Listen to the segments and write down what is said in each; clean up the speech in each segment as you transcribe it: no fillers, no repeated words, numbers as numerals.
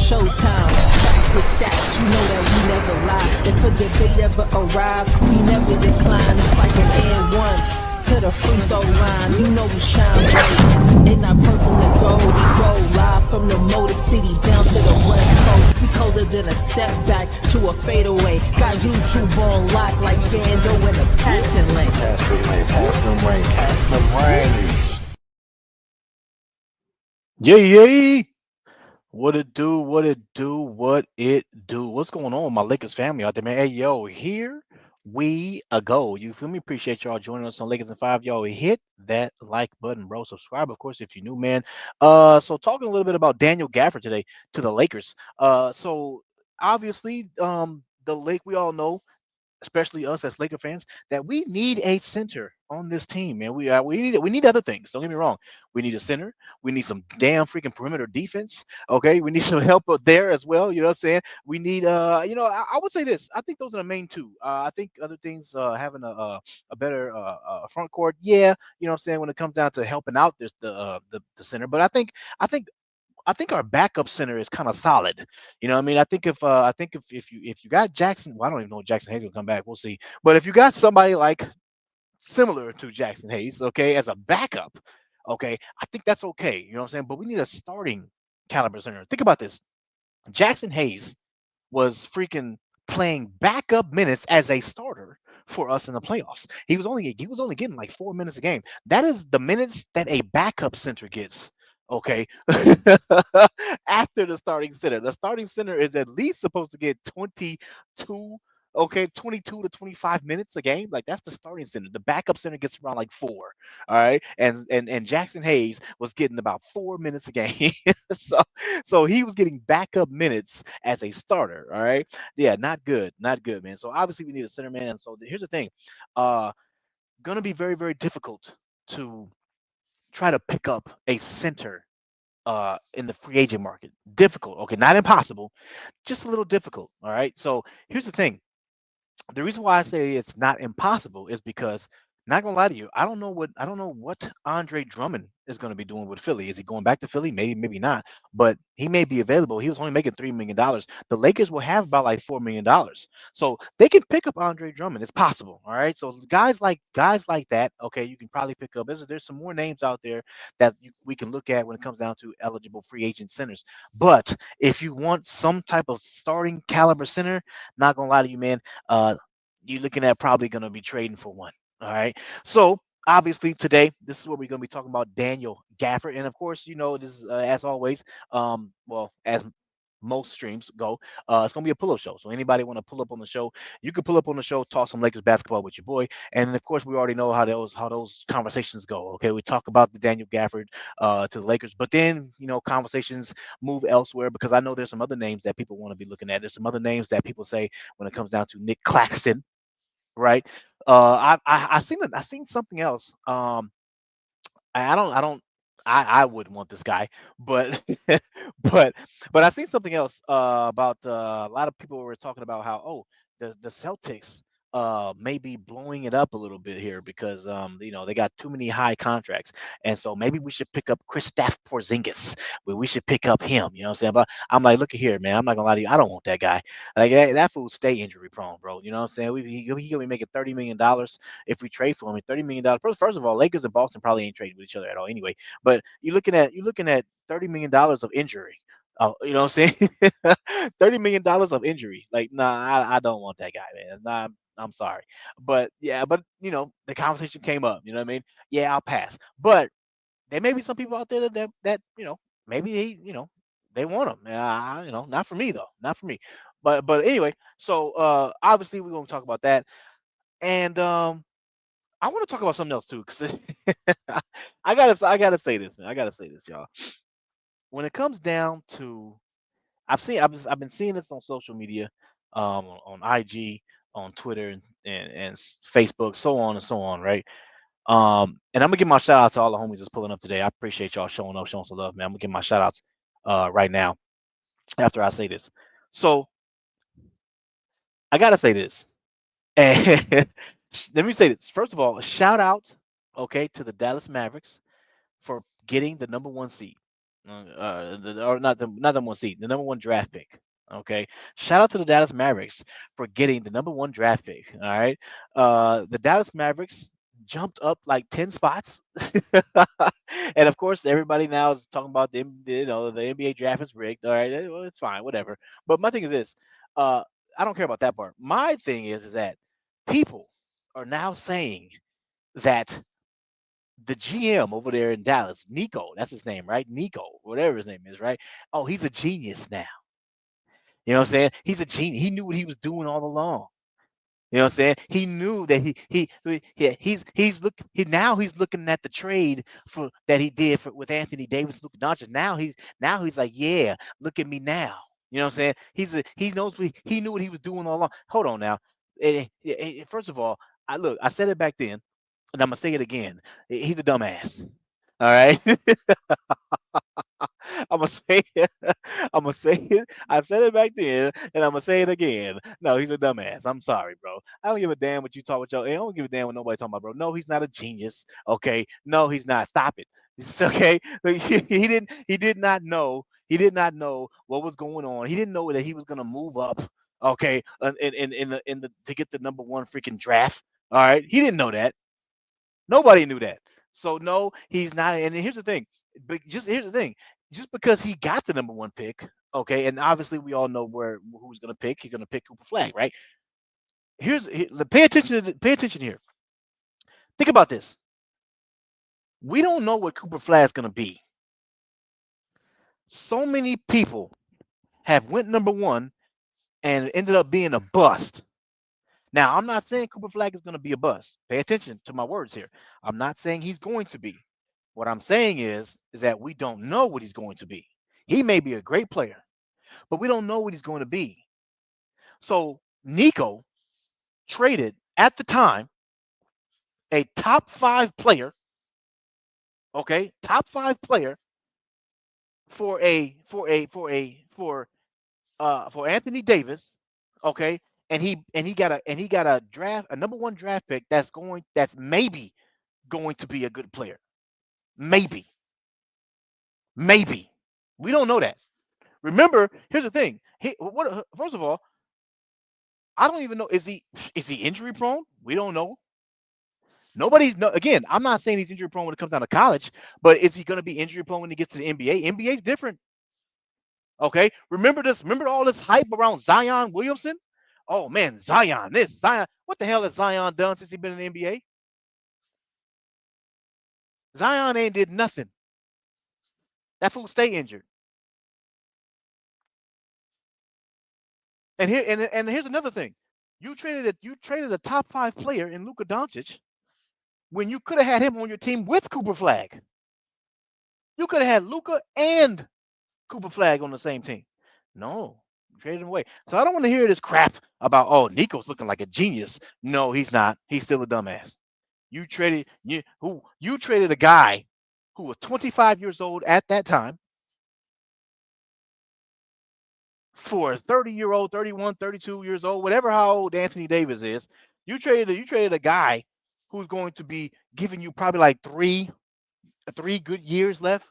showtime. With stats, you know that we never lie. If a debate ever arrives, we never decline. It's like an and one to the free throw line. You know we shine bright in our purple and gold. We go live from the Motor City down to the West Coast. We colder than a step back to a fadeaway. Got YouTube on lock like Bando in a passing lane. Pass them rain. Yeah. What it do? What's going on, my Lakers family out there, man? Hey, yo, here we go. You feel me? Appreciate y'all joining us on Lakers in 5. Y'all hit that like button, bro. Subscribe, of course, if you're new, man. So talking a little bit about Daniel Gafford today to the Lakers. So obviously, we all know, especially us as Laker fans, that we need a center on this team, man. We need other things. Don't get me wrong. We need a center. We need some damn freaking perimeter defense. Okay, we need some help up there as well. You know what I'm saying? We need I would say this. I think those are the main two. I think other things, having a better front court. Yeah, you know what I'm saying, when it comes down to helping out the center. But I think our backup center is kind of solid. You know what I mean? I think if you got Jackson, well, I don't even know if Jackson Hayes will come back. We'll see. But if you got somebody like similar to Jackson Hayes, okay, as a backup, okay, I think that's okay. You know what I'm saying? But we need a starting caliber center. Think about this. Jackson Hayes was freaking playing backup minutes as a starter for us in the playoffs. He was only getting like 4 minutes a game. That is the minutes that a backup center gets. Okay. After the starting center. The starting center is at least supposed to get 22, okay, 22 to 25 minutes a game. Like, that's the starting center. The backup center gets around like 4. All right. And Jackson Hayes was getting about 4 minutes a game. so he was getting backup minutes as a starter. All right. Yeah, not good. Not good, man. So obviously we need a center, man. And so here's the thing. Gonna be very, very difficult to try to pick up a center in the free agent market. Difficult. Okay, not impossible, just a little difficult. All right. So here's the thing. The reason why I say it's not impossible is because, not gonna lie to you, I don't know what Andre Drummond is gonna be doing with Philly. Is he going back to Philly? Maybe, maybe not. But he may be available. He was only making $3 million. The Lakers will have about like $4 million, so they can pick up Andre Drummond. It's possible. All right. So guys like that. Okay, you can probably pick up. There's some more names out there that we can look at when it comes down to eligible free agent centers. But if you want some type of starting caliber center, not gonna lie to you, man. You're looking at probably going to be trading for one. All right. So obviously today, this is what we're going to be talking about, Daniel Gafford. And of course, this is, as always, as most streams go, it's going to be a pull-up show. So anybody want to pull up on the show, you can pull up on the show, talk some Lakers basketball with your boy. And of course, we already know how those conversations go. Okay, we talk about the Daniel Gafford to the Lakers, but then conversations move elsewhere, because I know there's some other names that people want to be looking at. There's some other names that people say when it comes down to Nick Claxton, right? I seen something else. I wouldn't want this guy, but but I seen something else about a lot of people were talking about how, the Celtics may be blowing it up a little bit here, because they got too many high contracts, and so maybe we should pick up Kristaps Porzingis. We should pick up him. You know what I'm saying? But I'm like, look at here, man. I'm not gonna lie to you. I don't want that guy. Like, that fool stay injury prone, bro. You know what I'm saying? He gonna be making $30 million if we trade for him. $30 million. First of all, Lakers and Boston probably ain't trading with each other at all anyway. But you're looking at $30 million of injury. Oh, you know what I'm saying? $30 million of injury. Like, nah, I don't want that guy, man. Nah, I'm sorry. But yeah, the conversation came up. You know what I mean? Yeah, I'll pass. But there may be some people out there that maybe they want him. Not for me though. Not for me. But anyway, so obviously we're gonna talk about that. And I want to talk about something else too, because I gotta say this, man. I gotta say this, y'all. When it comes down to, I've been seeing this on social media, on IG, on Twitter, and Facebook, so on and so on, right? And I'm gonna give my shout out to all the homies that's pulling up today. I appreciate y'all showing up, showing some love, man. I'm gonna give my shout outs right now after I say this. So I gotta say this. And let me say this. First of all, a shout out, okay, to the Dallas Mavericks for getting the #1 seed. or not the one seed, the number one draft pick. Okay, shout out to the Dallas Mavericks for getting the number one draft pick. All right, the Dallas Mavericks jumped up like 10 spots, and of course everybody now is talking about the NBA draft is rigged. All right, well, it's fine, whatever. But my thing is this: uh, I don't care about that part. My thing is that people are now saying that the GM over there in Dallas, Nico, that's his name, right? Nico, whatever his name is, right? Oh, he's a genius now. You know what I'm saying? He's a genius. He knew what he was doing all along. You know what I'm saying? He knew that he's looking at the trade for that he did with Anthony Davis, Luka Doncic. Now he's like, yeah, look at me now. You know what I'm saying? He knows he knew what he was doing all along. Hold on now. First of all, I said it back then, and I'm gonna say it again. He's a dumbass. All right. I'm gonna say it. I'm gonna say it. I said it back then, and I'm gonna say it again. No, he's a dumbass. I'm sorry, bro. I don't give a damn what you talk with your. I don't give a damn what nobody talking about, bro. No, he's not a genius. Okay. No, he's not. Stop it. It's okay. Like, he didn't. He did not know. He did not know what was going on. He didn't know that he was gonna move up. Okay. In the to get the number one freaking draft. All right. He didn't know that. Nobody knew that. So no, he's not. And here's the thing. But here's the thing. Just because he got the number one pick, okay, and obviously we all know who's gonna pick. He's gonna pick Cooper Flag, right? Pay attention here. Think about this. We don't know what Cooper Flag's gonna be. So many people have went number one and ended up being a bust. Now, I'm not saying Cooper Flag is going to be a bust. Pay attention to my words here. I'm not saying he's going to be. What I'm saying is that we don't know what he's going to be. He may be a great player, but we don't know what he's going to be. So Nico traded at the time a top five player, okay, top five player for Anthony Davis, okay, and he got a number one draft pick that's maybe going to be a good player. Maybe. Maybe. We don't know that. Remember, here's the thing. First of all, I don't even know, is he injury prone? We don't know. Again, I'm not saying he's injury prone when it comes down to college, but is he going to be injury prone when he gets to the NBA? NBA is different. Okay? Remember all this hype around Zion Williamson? Oh man, Zion. What the hell has Zion done since he's been in the NBA? Zion ain't did nothing. That fool stay injured. And here's another thing. You traded a top five player in Luka Doncic when you could have had him on your team with Cooper Flag. You could have had Luka and Cooper Flag on the same team. No, you traded him away. So I don't want to hear this crap about, oh, Nico's looking like a genius. No, he's not. He's still a dumbass. You traded a guy who was 25 years old at that time for a 30-year-old, 31, 32 years old, whatever how old Anthony Davis is. You traded a guy who's going to be giving you probably like three good years left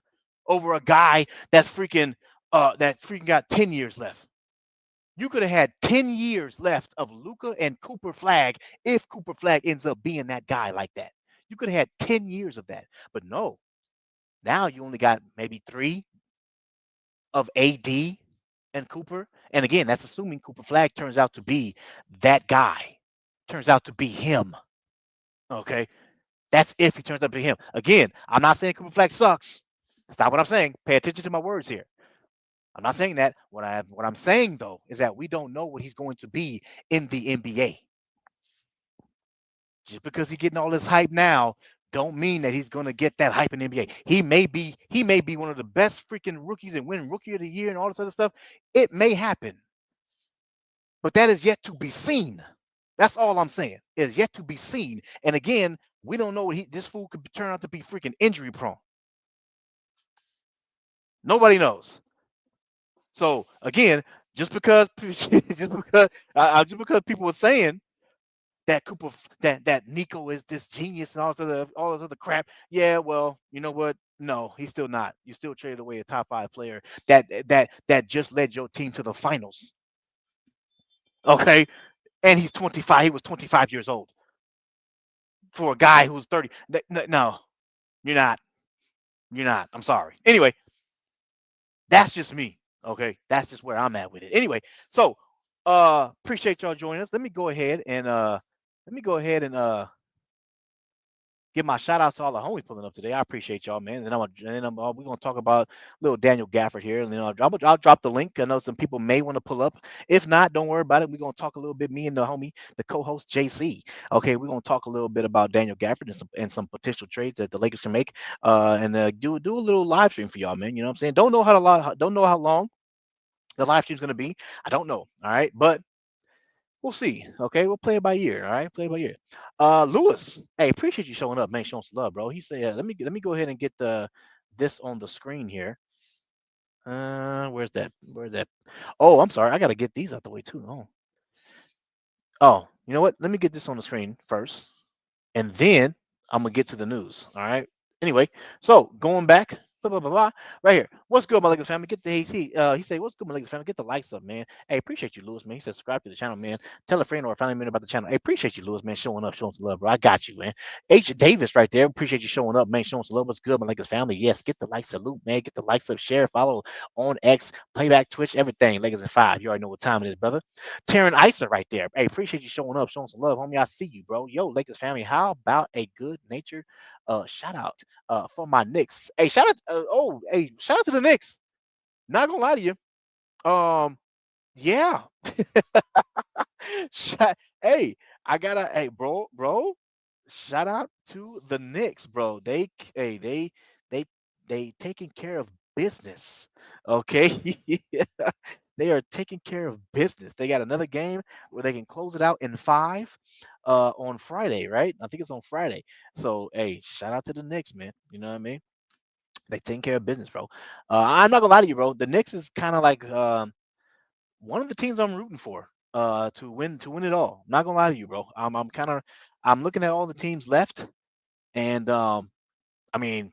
over a guy that's freaking got 10 years left. You could have had 10 years left of Luka and Cooper Flag if Cooper Flag ends up being that guy like that. You could have had 10 years of that. But no, now you only got maybe 3 of AD and Cooper. And again, that's assuming Cooper Flag turns out to be that guy, turns out to be him. Okay. That's if he turns out to be him. Again, I'm not saying Cooper Flag sucks. That's not what I'm saying. Pay attention to my words here. I'm not saying that. What I'm saying though is that we don't know what he's going to be in the NBA. Just because he's getting all this hype now, don't mean that he's going to get that hype in the NBA. He may be one of the best freaking rookies and win Rookie of the Year and all this other stuff. It may happen, but that is yet to be seen. That's all I'm saying. It is yet to be seen. And again, we don't know what this fool could turn out to be freaking injury prone. Nobody knows. So again, just because people were saying that that Nico is this genius and all this other crap, yeah, well, you know what? No, he's still not. You still traded away a top five player that just led your team to the finals. Okay, and he's 25. He was 25 years old for a guy who's 30. No, you're not. You're not. I'm sorry. Anyway, that's just me. Okay, that's just where I'm at with it. Anyway, so appreciate y'all joining us. Let me go ahead and give my shout outs to all the homies pulling up today. I appreciate y'all, man. We're gonna talk about little Daniel Gafford here, and then I'll drop the link. I know some people may want to pull up. If not, don't worry about it. We're gonna talk a little bit. Me and the homie, the co-host JC. Okay, we're gonna talk a little bit about Daniel Gafford and some potential trades that the Lakers can make. And do a little live stream for y'all, man. You know what I'm saying? Don't know how long the live stream's gonna be. I don't know. All right, but we'll see. Okay, we'll play it by ear. All right, play it by ear. Lewis, hey, appreciate you showing up, man. Showing some love, bro. He said, let me go ahead and get this on the screen here. Where's that? Where's that? Oh, I'm sorry. I gotta get these out the way too. Oh, you know what? Let me get this on the screen first, and then I'm gonna get to the news. All right. Anyway, so going back, blah blah blah blah, right here. What's good, my Lakers family? Get the he said, "What's good, my Lakers family? Get the likes up, man." Hey, appreciate you, Lewis, man. He said, "Subscribe to the channel, man. Tell a friend or a family member about the channel." Hey, appreciate you, Lewis, man, showing up, showing some love, bro. I got you, man. H Davis, right there. Appreciate you showing up, man, showing some love. What's good, my Lakers family? Yes, get the likes, salute, man. Get the likes up, share, follow on X, playback, Twitch, everything. Lakers at 5. You already know what time it is, brother. Taryn Icer right there. Hey, appreciate you showing up, showing some love, homie. I see you, bro. Yo, Lakers family, how about a good natured shout out for my Knicks? Hey, shout out. Hey, shout out to the Knicks. Not gonna lie to you. Yeah. Hey, I gotta. Hey, bro. Shout out to the Knicks, bro. They they taking care of business. Okay. They are taking care of business. They got another game where they can close it out in 5 on Friday, right? I think it's on Friday. So, hey, shout out to the Knicks, man. You know what I mean? They taking care of business, bro. I'm not gonna lie to you, bro. The Knicks is kind of like one of the teams I'm rooting for to win it all. Not gonna lie to you, bro. I'm looking at all the teams left, and I mean,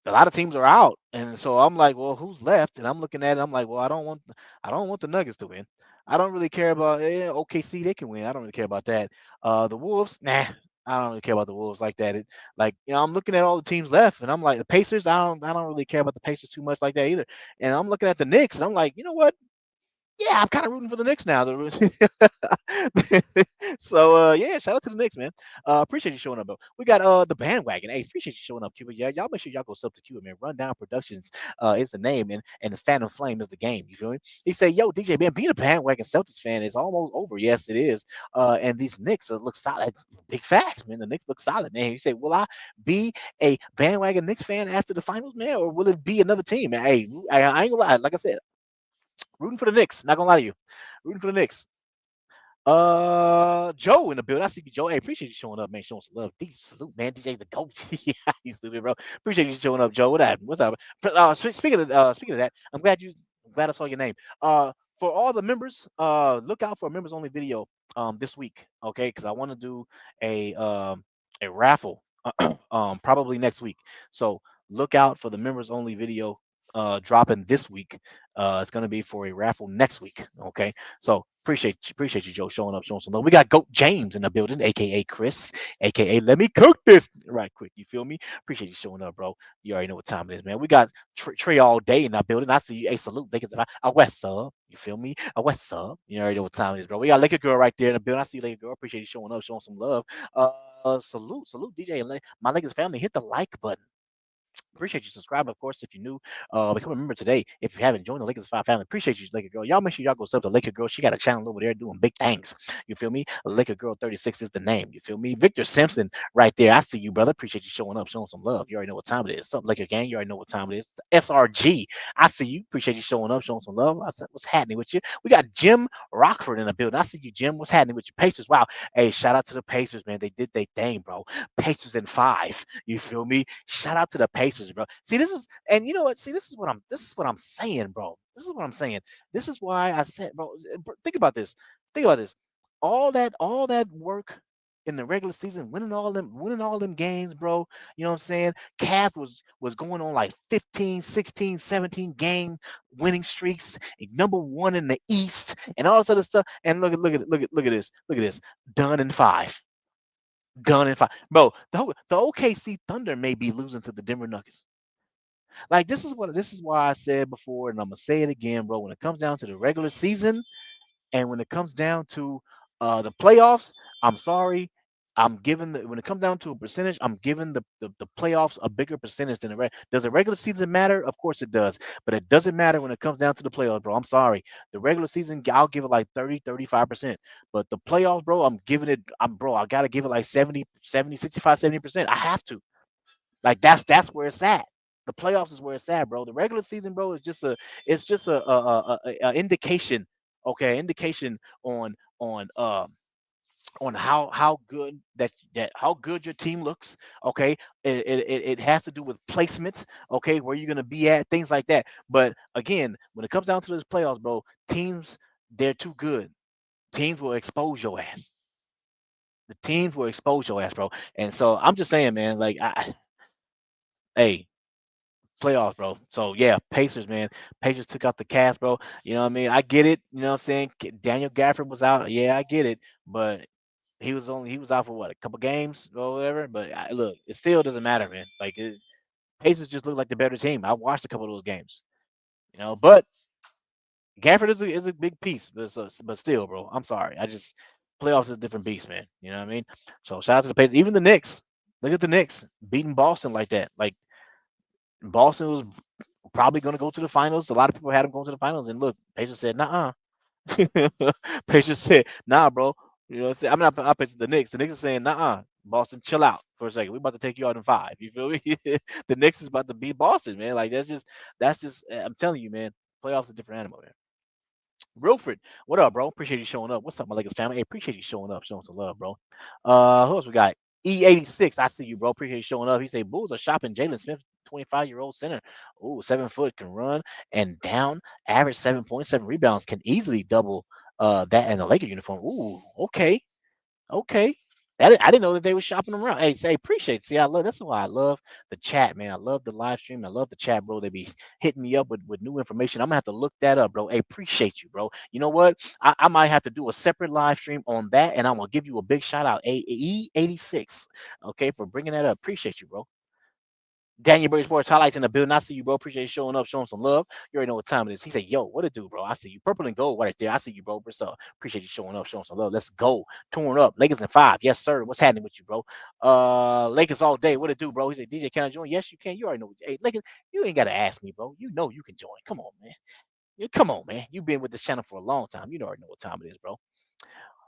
a lot of teams are out, and so I'm like, well, who's left? And I'm looking at it. I'm like, well, I don't want the Nuggets to win. I don't really care about OKC. They can win. I don't really care about that. The Wolves, nah. I don't really care about the Wolves like that. I'm looking at all the teams left, and I'm like, the Pacers. I don't really care about the Pacers too much like that either. And I'm looking at the Knicks, and I'm like, you know what? Yeah, I'm kind of rooting for the Knicks now. So yeah, shout out to the Knicks, man. Appreciate you showing up, bro. We got the bandwagon. Hey, appreciate you showing up, Cuba. Yeah, y'all make sure y'all go sub to Cuba, man. Rundown Productions is the name, and the Phantom Flame is the game. You feel me? He said, "Yo, DJ, man, being a bandwagon Celtics fan is almost over." Yes, it is. And these Knicks look solid. Big facts, man. The Knicks look solid, man. He said, "Will I be a bandwagon Knicks fan after the finals, man, or will it be another team?" Man, hey, I ain't gonna lie. Like I said, rooting for the Knicks. Not gonna lie to you. Rooting for the Knicks. Joe in the building. I see you, Joe. Hey, appreciate you showing up, man. Showing some love. Deep salute, man. DJ the GOAT. Yeah, you stupid, bro. Appreciate you showing up, Joe. What happened? What's up? Speaking of that, I'm glad I saw your name. For all the members, look out for a members only video this week, okay? Because I want to do a raffle probably next week. So look out for the members only video dropping this week. It's gonna be for a raffle next week. Okay. So appreciate you, Joe, showing up, showing some love. We got Goat James in the building, aka Chris, aka Let Me Cook This right quick. You feel me? Appreciate you showing up, bro. You already know what time it is, man. We got Trey all day in our building. I see you. Hey, salute. Lakers, a West Sub. You feel me? A West Sub. You already know what time it is, bro. We got Laker Girl right there in the building. I see you, Laker Girl. Appreciate you showing up, showing some love. Salute, DJ, and my Lakers family. Hit the like button. Appreciate you subscribing, of course, if you're new. Become a member today. If you haven't joined the Lakers 5 family, appreciate you, Laker Girl. Y'all make sure y'all go sub to Laker Girl. She got a channel over there doing big things. You feel me? Laker Girl 36 is the name. You feel me? Victor Simpson right there. I see you, brother. Appreciate you showing up, showing some love. You already know what time it is. Something Laker Gang. You already know what time it is. SRG. I see you. Appreciate you showing up, showing some love. I said, what's happening with you? We got Jim Rockford in the building. I see you, Jim. What's happening with your Pacers? Wow. Hey, shout out to the Pacers, man. They did their thing, bro. Pacers in 5. You feel me? Shout out to the Pacers, bro. See, and you know what? See, this is what I'm saying, bro. This is what I'm saying. This is why I said, bro. Think about this. Think about this. All that work. in the regular season, winning all them games, bro. You know what I'm saying? Cavs was going on like 15, 16, 17 game winning streaks, number one in the East, and all this other stuff. And look at this. Done in five. Done in five. Bro, the OKC Thunder may be losing to the Denver Nuggets. Like this is why I said before, and I'm gonna say it again, bro. When it comes down to the regular season, and when it comes down to the playoffs, I'm sorry. When it comes down to a percentage, I'm giving the playoffs a bigger percentage than the rest. Does the regular season matter? Of course it does. But it doesn't matter when it comes down to the playoffs, bro. I'm sorry. The regular season, I'll give it like 30, 35%. But the playoffs, bro, I gotta give it like 70, 70, 65, 70%. I have to. Like that's where it's at. The playoffs is where it's at, bro. The regular season, bro, is just a indication, okay, indication on on um on how good that how good your team looks. Okay, it has to do with placements. Okay, where you're gonna be at, things like that. But again, when it comes down to those playoffs, bro, teams they're too good. Teams will expose your ass. The teams will expose your ass, bro. And so I'm just saying, man, like hey, playoffs, bro. So yeah, Pacers, man. Pacers took out the Cavs, bro. You know what I mean? I get it. You know what I'm saying? Daniel Gafford was out. Yeah, I get it. But he was out for what, a couple games or whatever. But look, it still doesn't matter, man. Like Pacers just look like the better team. I watched a couple of those games. But Gafford is a big piece. But still, bro. I'm sorry. I just playoffs is a different beast, man. You know what I mean? So shout out to the Pacers. Even the Knicks. Look at the Knicks beating Boston like that. Like Boston was probably going to go to the finals. A lot of people had them going to the finals, and look, Pacers said, "Nah." Pacers said, "Nah, bro." You know what I'm saying? I'm not up at the Knicks. The Knicks are saying, "Nah, Boston, chill out for a second. We're about to take you out in five." You feel me? The Knicks is about to beat Boston, man. Like that's just. I'm telling you, man. Playoffs a different animal, man. Wilfred, what up, bro? Appreciate you showing up. What's up, my Lakers family? Hey, appreciate you showing up, showing some love, bro. Who else we got? E86, I see you, bro. Appreciate you showing up. He say Bulls are shopping Jalen Smith, 25-year-old center. Ooh, 7 foot, can run and down, average 7.7 rebounds, can easily double that in the Laker uniform. Ooh, okay. Okay. I didn't know that they were shopping around. Hey, say appreciate. See, that's why I love the chat, man. I love the live stream. I love the chat, bro. They be hitting me up with new information. I'm gonna have to look that up, bro. Hey, appreciate you, bro. You know what? I might have to do a separate live stream on that, and I'm gonna give you a big shout out, E86, okay, for bringing that up. Appreciate you, bro. Daniel Bird Sports highlights in the building. I see you, bro. Appreciate you showing up, showing some love. You already know what time it is. He said, "Yo, what it do, bro? I see you. Purple and gold right there. I see you, bro. What's up? Appreciate you showing up, showing some love. Let's go. Touring up. Lakers in five. Yes, sir. What's happening with you, bro? Lakers all day. What it do, bro?" He said, "DJ, can I join?" Yes, you can. You already know. Hey, Lakers, you ain't gotta ask me, bro. You know you can join. Come on, man. Come on, man. You've been with this channel for a long time. You already know what time it is, bro.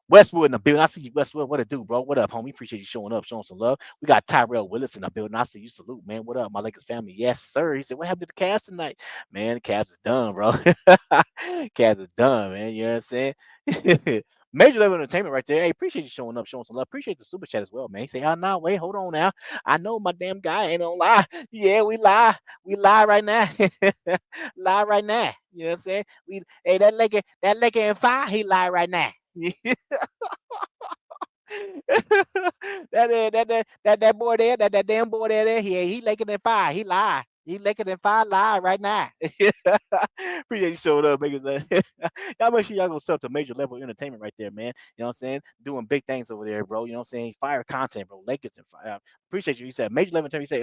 Westwood in the building. I see you, Westwood. What it do, bro? What up, homie? Appreciate you showing up, showing some love. We got Tyrell Willis in the building. I see you. Salute, man. What up, my Lakers family? Yes, sir. He said, "What happened to the Cavs tonight?" Man, the Cavs is done, bro. Cavs is done, man. You know what I'm saying? Major level entertainment right there. Hey, appreciate you showing up, showing some love. Appreciate the super chat as well, man. He say, "Oh no, wait, hold on now. I know my damn guy ain't on lie. Yeah, we lie. We lie right now. Lie right now. You know what I'm saying? Hey, that Laker and fire, he lie right now." that boy there, that damn boy there, he laking that fire. He lie. He laking that fire lie right now. Appreciate you showing up, making that. Y'all make sure y'all go sub to major level entertainment right there, man. You know what I'm saying? Doing big things over there, bro. You know what I'm saying? Fire content, bro. Lakers and fire. Appreciate you. He said major level entertainment. He say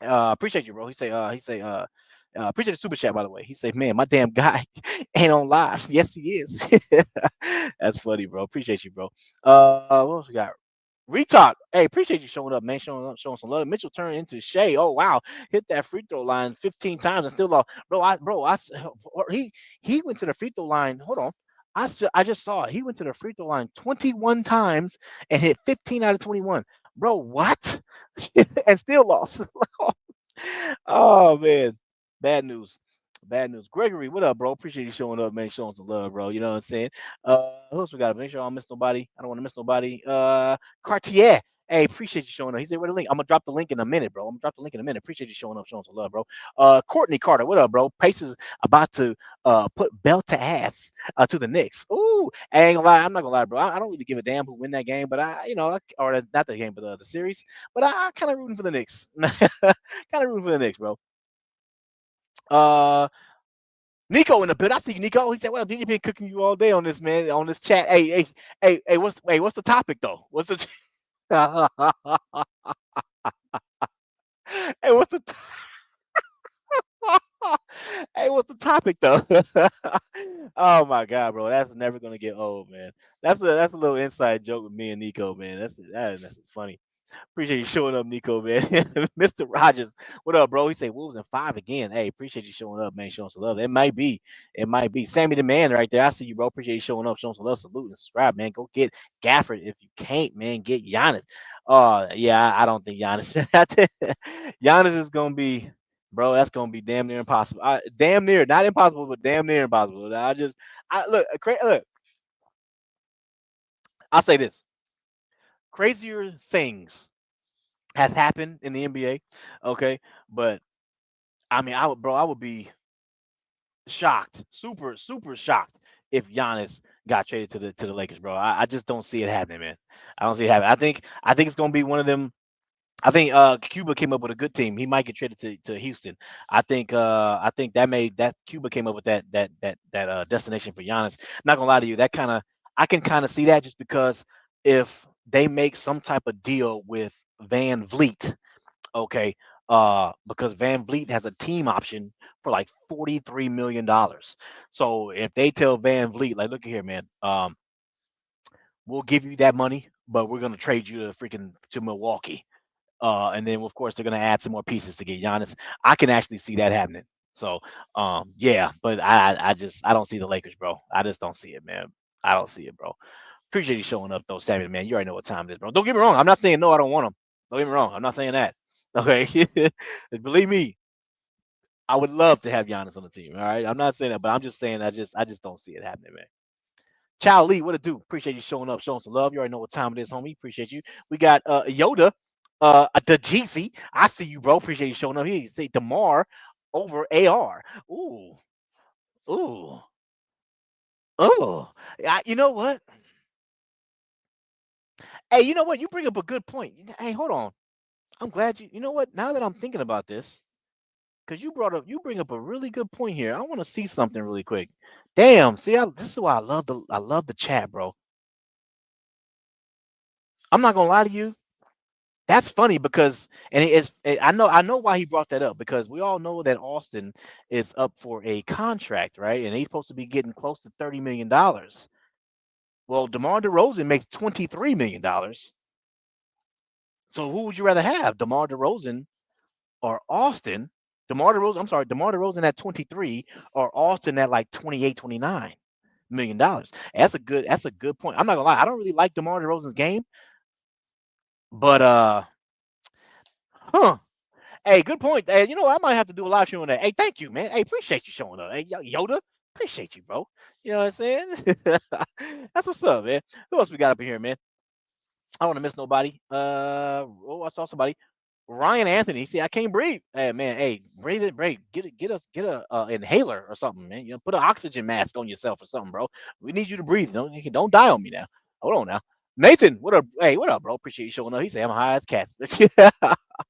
appreciate you, bro. Appreciate the super chat, by the way. He said, "Man, my damn guy ain't on live." Yes, he is. That's funny, bro. Appreciate you, bro. What else we got? Retalk. Hey, appreciate you showing up, man. Showing up, showing some love. Mitchell turned into Shea. Oh wow, hit that free throw line 15 times and still lost. He went to the free throw line. Hold on. I just saw it. He went to the free throw line 21 times and hit 15 out of 21. Bro, what? And still lost. Oh man, bad news. Bad news. Gregory, what up, bro? Appreciate you showing up, man. Showing some love, bro. You know what I'm saying? Who else we got? Make sure I don't miss nobody. I don't want to miss nobody. Cartier. Hey, appreciate you showing up. He said, "Where the link?" I'm gonna drop the link in a minute, bro. I'm gonna drop the link in a minute. Appreciate you showing up, showing some love, bro. Courtney Carter, what up, bro? Pacers about to put belt to ass to the Knicks. Ooh, I ain't gonna lie. I'm not gonna lie, bro. I don't really give a damn who win that game, but or not the game, but the series. But I kind of rooting for the Knicks. Kind of rooting for the Knicks, bro. Uh, Nico in the bit. I see you, Nico. He said, "What up, dude? You been cooking you all day on this, man, on this chat." Hey. What's the topic though? What's the hey? Hey, what's the topic though? Oh my god, bro, that's never gonna get old, man. That's a little inside joke with me and Nico, man. That's funny. Appreciate you showing up, Nico, man. Mr. Rogers, what up, bro? He said Wolves in 5 again. Hey, appreciate you showing up, man. Showing some love. It might be. It might be. Sammy the man right there. I see you, bro. Appreciate you showing up, showing some love. Salute and subscribe, man. Go get Gafford. If you can't, man, get Giannis. Yeah, I don't think Giannis. Giannis is gonna be, bro. That's gonna be damn near impossible. Damn near, not impossible, but damn near impossible. Look. I'll say this: crazier things has happened in the NBA. Okay, but I mean, I would be shocked, super shocked if Giannis got traded to the Lakers, bro. I just don't see it happening, man. I don't see it happening. I think it's gonna be one of them. I think Cuba came up with a good team. He might get traded to Houston. I think that Cuba came up with that destination for Giannis. Not gonna lie to you, I can kind of see that just because if they make some type of deal with Van Vliet, okay, because Van Vliet has a team option for like $43 million. So if they tell Van Vliet, like, look at here, man, we'll give you that money, but we're gonna trade you to Milwaukee. And then of course they're gonna add some more pieces to get Giannis. I can actually see that happening. So yeah, but I don't see the Lakers, bro. I just don't see it, man. I don't see it, bro. Appreciate you showing up though, Sammy, man. You already know what time it is, bro. Don't get me wrong. I'm not saying no, I don't want him. Don't get me wrong. I'm not saying that. Okay. Believe me, I would love to have Giannis on the team. All right. I'm not saying that, but I'm just saying I just don't see it happening, man. Chow Lee, what it do? Appreciate you showing up, showing some love. You already know what time it is, homie. Appreciate you. We got Yoda, the GC. I see you, bro. Appreciate you showing up. He say Demar over AR. Ooh, ooh, oh. You know what? Hey, you know what? You bring up a good point. Hey, hold on. I'm glad you. You know what? Now that I'm thinking about this, because you bring up a really good point here. I want to see something really quick. Damn. See, this is why I love the chat, bro. I'm not gonna lie to you. That's funny because, and I know why he brought that up, because we all know that Austin is up for a contract, right? And he's supposed to be getting close to $30 million. Well, DeMar DeRozan makes $23 million. So who would you rather have, DeMar DeRozan or Austin? DeMar DeRozan at 23 or Austin at like 28, $29 million. That's a good point. I'm not gonna lie, I don't really like DeMar DeRozan's game, but huh. Hey, good point. Hey, you know what? I might have to do a live stream on that. Hey, thank you, man. Hey, appreciate you showing up. Hey, Yoda, appreciate you, bro. You know what I'm saying? That's what's up, man. Who else we got up in here, man? I don't want to miss nobody. I saw somebody. Ryan Anthony. See, I can't breathe. Hey, man. Hey, breathe it, breathe. Get a inhaler or something, man. Put an oxygen mask on yourself or something, bro. We need you to breathe. Don't die on me now. Hold on now. Nathan, what up? Hey, what up, bro? Appreciate you showing up. He said I'm high as cats.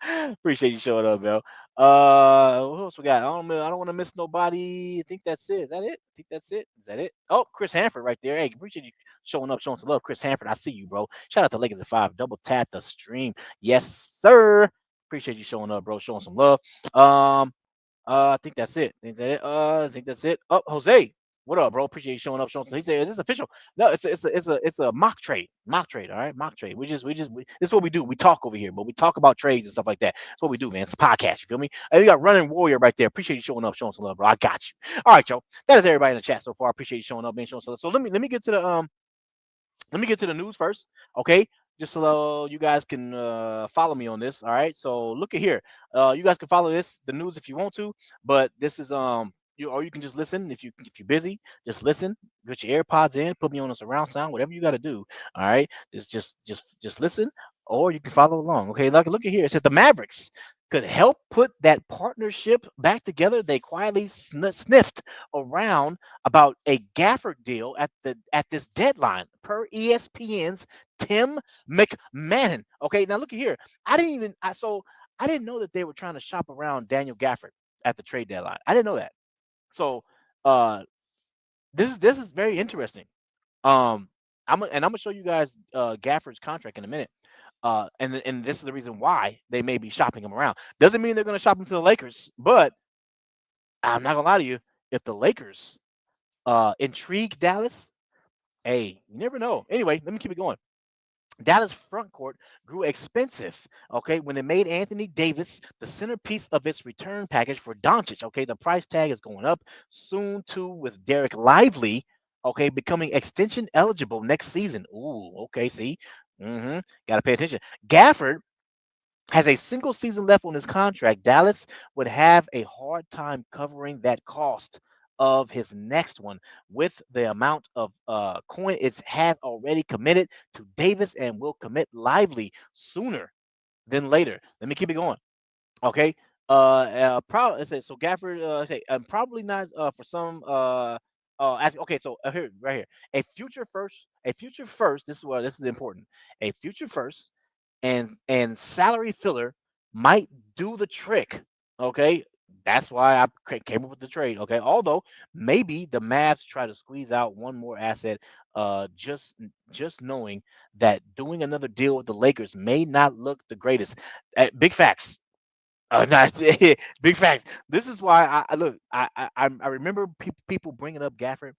Appreciate you showing up, bro. What else we got? I don't want to miss nobody. I think that's it. Is that it? I think that's it. Is that it? Oh, Chris Hanford right there. Hey, appreciate you showing up, showing some love. Chris Hanford, I see you, bro. Shout out to Lakers at 5. Double tap the stream. Yes, sir. Appreciate you showing up, bro. Showing some love. Um, I think that's it. Is that it? I think that's it. Oh, Jose, what up, bro? Appreciate you showing up, showing some. He said, "Is this official?" No, it's a mock trade. Mock trade. All right, mock trade. This is what we do. We talk over here, but we talk about trades and stuff like that. That's what we do, man. It's a podcast. You feel me? And we got Running Warrior right there. Appreciate you showing up, showing some love, bro. I got you. All right, Joe. That is everybody in the chat so far. Appreciate you showing up, man. Showing some love. So let me get to the news first, okay? Just so you guys can follow me on this. All right. So look at here. You guys can follow the news if you want to, but this is you can just listen if you're busy. Just listen. Put your AirPods in. Put me on a surround sound. Whatever you got to do. All right. Just listen. or you can follow along. Okay, look at here. It says the Mavericks could help put that partnership back together. They quietly sniffed around about a Gafford deal at this deadline, per ESPN's Tim McMahon. Okay, now look at here. I didn't know that they were trying to shop around Daniel Gafford at the trade deadline. I didn't know that. So uh, this is very interesting. Um, I'm gonna show you guys Gafford's contract in a minute. And this is the reason why they may be shopping him around. Doesn't mean they're going to shop him to the Lakers, but I'm not gonna lie to you. If the Lakers intrigue Dallas, hey, you never know. Anyway, let me keep it going. Dallas front court grew expensive, okay, when it made Anthony Davis the centerpiece of its return package for Doncic. Okay, the price tag is going up soon too, with Derek Lively, okay, becoming extension eligible next season. Ooh, okay, see, got to pay attention. Gafford has a single season left on his contract. Dallas would have a hard time covering that cost of his next one with the amount of coin it has already committed to Davis, and will commit Lively sooner than later. Let me keep it going. Okay. Probably it says so. Gafford say probably not for some. Okay, so here, right here, a future first. This is important. A future first and salary filler might do the trick. Okay, that's why I came up with the trade. Okay, although maybe the Mavs try to squeeze out one more asset. Just knowing that doing another deal with the Lakers may not look the greatest. Big facts. Nice. Big facts. This is why I look. I remember people bringing up Gafford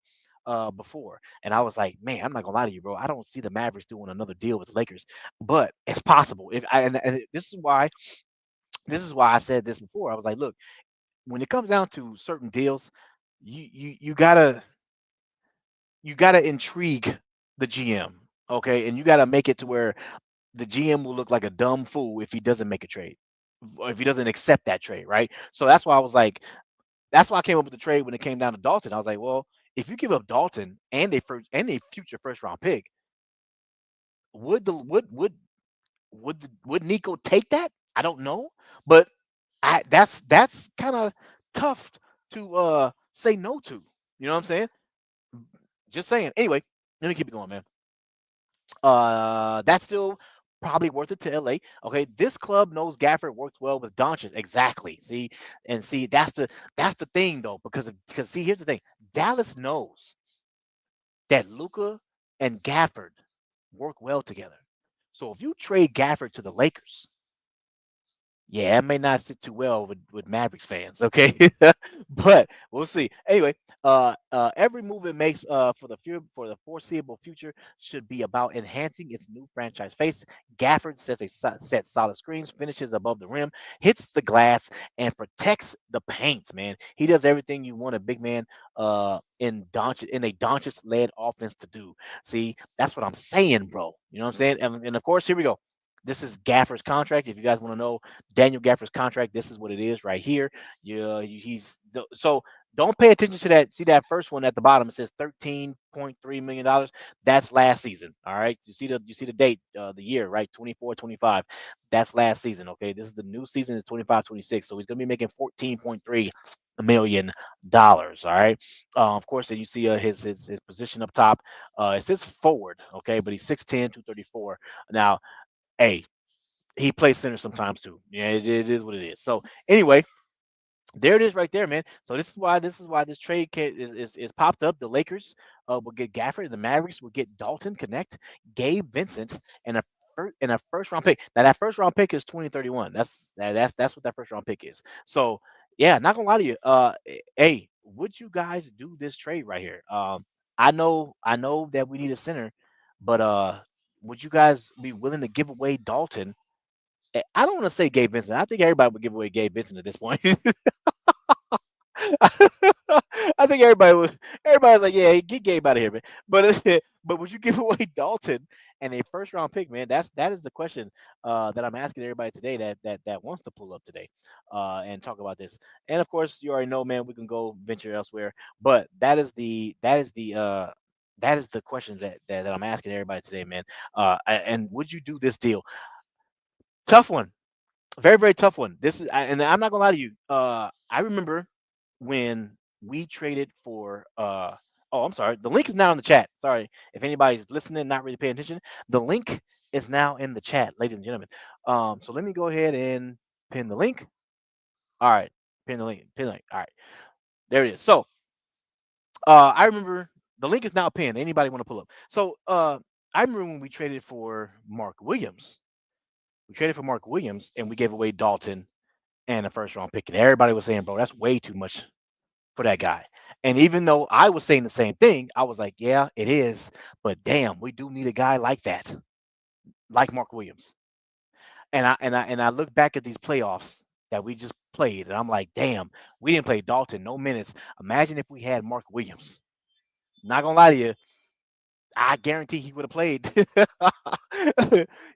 before, and I was like, man, I'm not gonna lie to you, bro. I don't see the Mavericks doing another deal with the Lakers, but it's possible. If I and this is why I said this before. I was like, look, when it comes down to certain deals, you gotta intrigue the GM, okay, and you gotta make it to where the GM will look like a dumb fool if he doesn't make a trade, or if he doesn't accept that trade, right? So that's why I was like, that's why I came up with the trade when it came down to Dalton. I was like, well, if you give up Dalton and a future first round pick, would the would Nico take that? I don't know, but that's kind of tough to say no to. You know what I'm saying? Just saying. Anyway, let me keep it going, man. That's still probably worth it to LA. Okay, this club knows Gafford worked well with Doncic. Exactly. See, that's the thing though, because see, here's the thing. Dallas knows that Luca and Gafford work well together. So if you trade Gafford to the Lakers, yeah, it may not sit too well with Mavericks fans, okay? But we'll see. Anyway, every move it makes for the foreseeable future should be about enhancing its new franchise face. Gafford sets solid screens, finishes above the rim, hits the glass, and protects the paint. Man, he does everything you want a big man in a Doncic led offense to do. See, that's what I'm saying, bro. You know what I'm saying? And of course, here we go. This is Gafford's contract. If you guys want to know Daniel Gafford's contract, this is what it is right here. Yeah, so don't pay attention to that. See that first one at the bottom. It says $13.3 million. That's last season. All right. You see the date, the year, right? 24-25. That's last season. Okay. This is the new season is 25-26. So he's gonna be making $14.3 million. All right. Of course, then you see his position up top. It says forward. Okay, but he's 6'10", 234. Now, hey, he plays center sometimes too. Yeah, it is what it is. So anyway, there it is right there, man. So this is why this trade is popped up. The Lakers will get Gafford, the Mavericks will get Dalton Connect, Gabe Vincent, and a first round pick. Now that first round pick is 2031. That's what that first round pick is. So yeah, not gonna lie to you. Hey, would you guys do this trade right here? I know that we need a center, but would you guys be willing to give away Dalton? I don't want to say Gabe Vincent. I think everybody would give away Gabe Vincent at this point. I think everybody's like, yeah, get Gabe out of here, man. But but would you give away Dalton and a first round pick, man? That is the question that I'm asking everybody today that wants to pull up today and talk about this. And of course, you already know, man, we can go venture elsewhere. But that is the question that I'm asking everybody today, man. And would you do this deal? Tough one. Very, very tough one. And I'm not gonna lie to you. I remember when we traded for. Oh, I'm sorry. The link is now in the chat. Sorry if anybody's listening, not really paying attention. The link is now in the chat, ladies and gentlemen. So let me go ahead and pin the link. All right, pin the link. Pin the link. All right, there it is. So, I remember the link is now pinned. Anybody want to pull up? So, I remember when we traded for Mark Williams. We traded for Mark Williams, and we gave away Dalton and a first round pick. And everybody was saying, bro, that's way too much for that guy. And even though I was saying the same thing, I was like, yeah, it is. But damn, we do need a guy like that, like Mark Williams. And I look back at these playoffs that we just played, and I'm like, damn, we didn't play Dalton no minutes. Imagine if we had Mark Williams. Not gonna lie to you, I guarantee he would have played.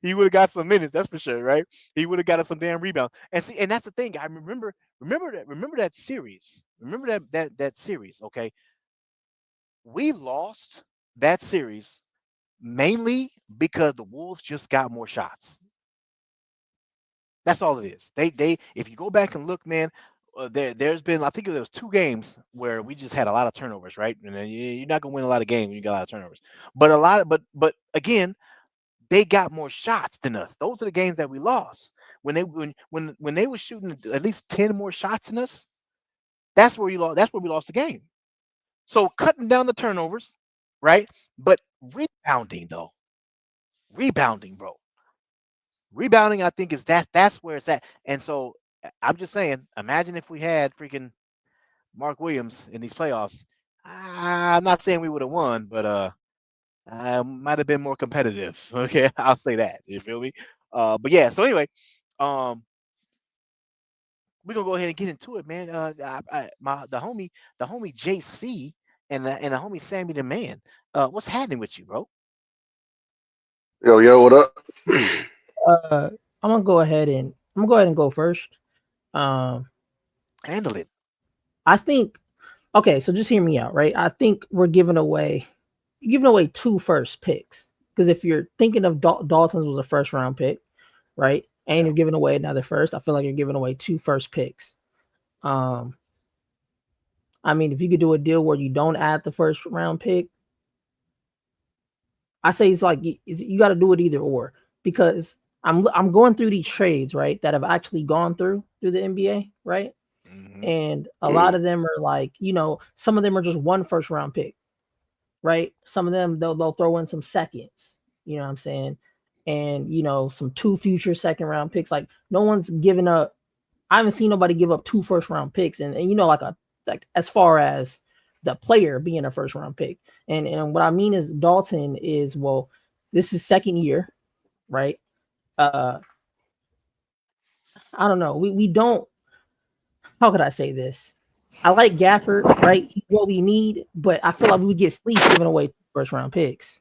He would have got some minutes, that's for sure, right? He would have got us some damn rebounds. And see, and that's the thing. I remember that series. Remember that series, okay? We lost that series mainly because the Wolves just got more shots. That's all it is. They if you go back and look, man, there's been, I think there was 2 games where we just had a lot of turnovers, right? And then you're not gonna win a lot of games when you got a lot of turnovers. But a lot of but again, they got more shots than us. Those are the games that we lost. When they were shooting at least 10 more shots than us, that's where you lost. That's where we lost the game. So cutting down the turnovers, right? But rebounding though, rebounding, bro. Rebounding, I think that's where it's at. And so I'm just saying, imagine if we had freaking Mark Williams in these playoffs. I'm not saying we would have won, but might have been more competitive. Okay, I'll say that. You feel me? But yeah. So anyway, um, we're gonna go ahead and get into it, man. The homie JC, and the homie Sammy the Man. What's happening with you, bro? Yo, what up? I'm gonna go ahead and go first. Um, Handle it. I think okay, so just hear me out, right? I think we're giving away 2 first picks because if you're thinking of Dalton's was a first round pick, right? And you're giving away another first, I feel like you're giving away 2 first picks. I mean, if you could do a deal where you don't add the first round pick, I say it's like you got to do it either or because I'm going through these trades, right, that have actually gone through the NBA, right? Mhm. And a lot of them are like, some of them are just 1 first round pick, right? Some of them they'll throw in some seconds, you know what I'm saying? And some 2 future second round picks. Like no one's giving up. I haven't seen nobody give up 2 first round picks, and like as far as the player being a first round pick. And what I mean is Dalton is, well, this is second year, right? I don't know. We don't. How could I say this? I like Gafford, right? He's what we need, but I feel like we would get fleeced giving away 2 first round picks.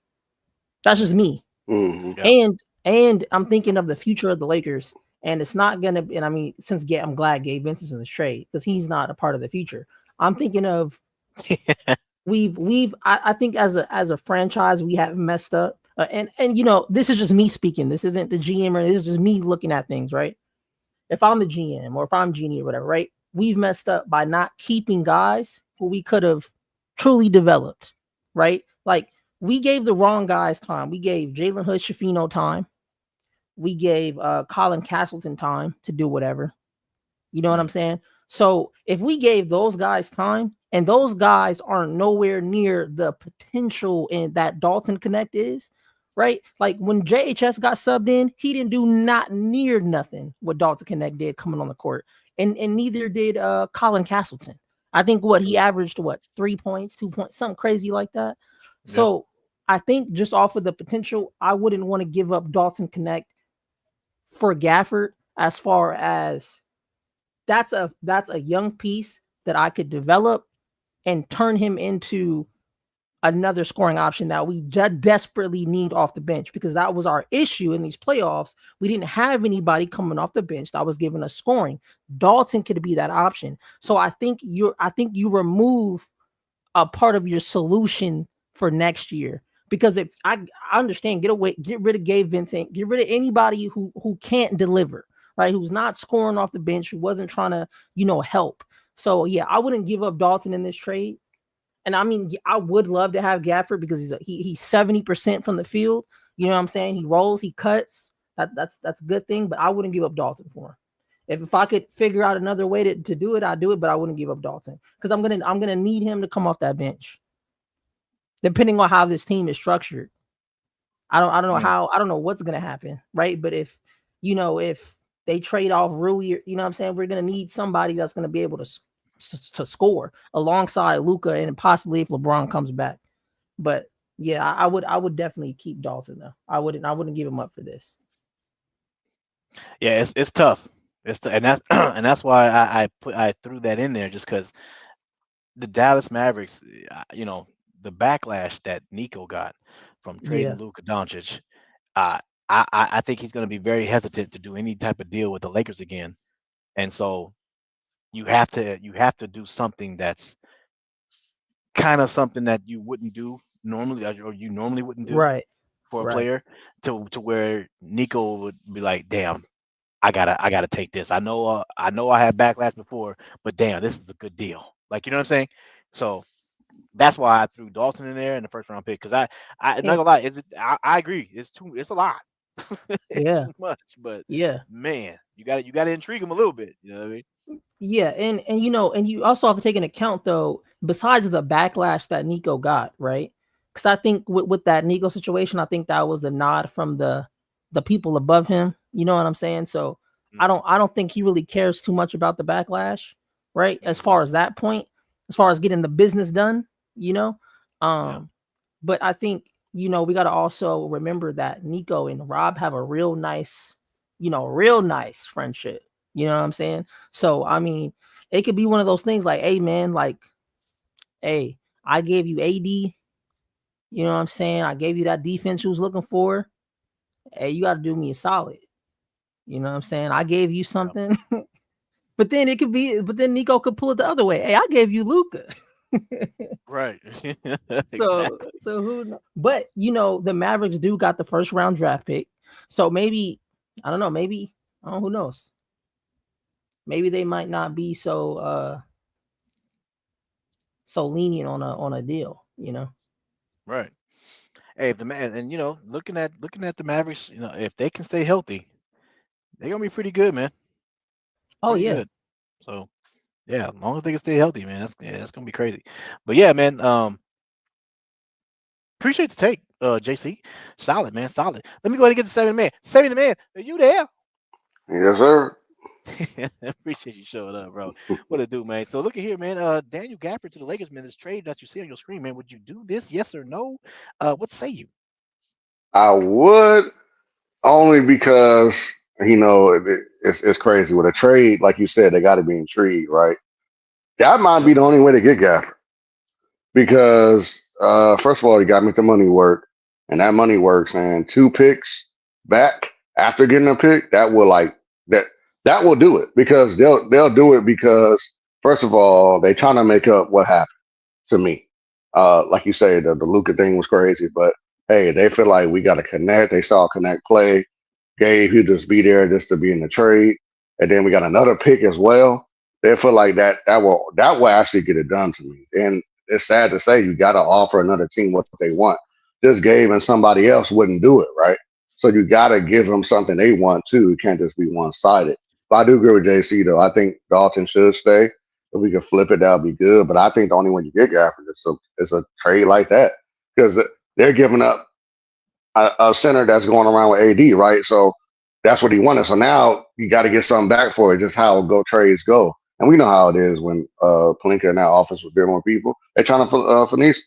That's just me. Mm-hmm. Yeah. And I'm thinking of the future of the Lakers, and it's not gonna. And I mean, I'm glad Gabe Vincent's in the trade because he's not a part of the future. I'm thinking of I think as a franchise we have messed up, and this is just me speaking. This isn't the GM or this is just me looking at things, right? If I'm the GM or if I'm Genie or whatever, right? We've messed up by not keeping guys who we could have truly developed, right? Like we gave the wrong guys time. We gave Jalen Hood-Schifino time. We gave Colin Castleton time to do whatever. You know what I'm saying? So if we gave those guys time and those guys aren't nowhere near the potential in that Dalton Connect is, right? Like when JHS got subbed in, he didn't do not near nothing what Dalton Connect did coming on the court. And neither did Colin Castleton. I think he averaged 3 points, 2 points, something crazy like that. Yeah. So I think just off of the potential, I wouldn't want to give up Dalton Connect for Gafford as far as that's a young piece that I could develop and turn him into another scoring option that we desperately need off the bench because that was our issue in these playoffs. We didn't have anybody coming off the bench that was giving us scoring. Dalton could be that option. So I think you remove a part of your solution for next year Because if I understand, get rid of Gabe Vincent, get rid of anybody who can't deliver, right? Who's not scoring off the bench, who wasn't trying to, help. So yeah, I wouldn't give up Dalton in this trade. And I mean, I would love to have Gafford because he's 70% from the field. You know what I'm saying? He rolls, he cuts. That's a good thing, but I wouldn't give up Dalton for him. If I could figure out another way to do it, I'd do it, but I wouldn't give up Dalton because I'm gonna need him to come off that bench. Depending on how this team is structured. I don't know I don't know what's gonna happen, right? But if they trade off Rui, you know what I'm saying, we're gonna need somebody that's gonna be able to score alongside Luka and possibly if LeBron comes back. But yeah, I would definitely keep Dalton though. I wouldn't give him up for this. Yeah, it's tough. And that's and that's why I threw that in there just because the Dallas Mavericks, the backlash that Nico got from trading Luka Doncic, I think he's going to be very hesitant to do any type of deal with the Lakers again, and so you have to do something that's kind of something that you wouldn't do normally, or you normally wouldn't do for a player, to where Nico would be like, damn, I gotta take this. I know I had backlash before, but damn, this is a good deal. Like, you know what I'm saying? So that's why I threw Dalton in there in the first round pick, because I'm not gonna lie, I agree. It's a lot. It's too much, but man, you gotta intrigue him a little bit. You know what I mean? Yeah, and you also have to take into account though, besides the backlash that Nico got, right? Because I think with that Nico situation, I think that was a nod from the people above him. You know what I'm saying? So I don't think he really cares too much about the backlash, right? As far as that point, as far as getting the business done, But I think we got to also remember that Nico and Rob have a real nice friendship. You know what I'm saying? So, I mean, it could be one of those things like, hey, man, like, hey, I gave you AD. You know what I'm saying? I gave you that defense you was looking for. Hey, you got to do me a solid. You know what I'm saying? I gave you something. But then Nico could pull it the other way. Hey, I gave you Luka. Right. So who knows? But, the Mavericks do got the first round draft pick. So maybe, I don't know, who knows? Maybe they might not be so lenient on a deal, Right. Hey, if the man, and looking at the Mavericks, if they can stay healthy, they're gonna be pretty good, man. Oh pretty yeah. good. So yeah, as long as they can stay healthy, man, that's gonna be crazy. But yeah, man, appreciate the take, JC. Solid, man, solid. Let me go ahead and get the 70 man. 70 man, are you there? Yes, sir. Appreciate you showing up, bro. What it do, man? So look at here, man. Daniel Gafford to the Lakers, man. This trade that you see on your screen, man. Would you do this? Yes or no? What say you? I would, only because it's crazy with a trade. Like you said, they got to be intrigued, right? That might be the only way to get Gafford, because first of all, he got to make the money work, and that money works. And 2 picks back after getting a pick, that will that will do it, because they'll do it because first of all, they trying to make up what happened to me. Like you say, the Luka thing was crazy, but hey, they feel like we got to connect. They saw connect play. Gabe, he'll just be there just to be in the trade, and then we got another pick as well. They feel like that will actually get it done to me. And it's sad to say you got to offer another team what they want. This Gabe and somebody else wouldn't do it, right? So you got to give them something they want too. It can't just be one sided. But I do agree with JC though. I think Dalton should stay. If we could flip it, that would be good. But I think the only one you get Gafford is a trade like that, because they're giving up a center that's going around with AD, right? So that's what he wanted. So now you got to get something back for it. Just how trades go, and we know how it is when Palinka in that office was dealing with people. They're trying to finesse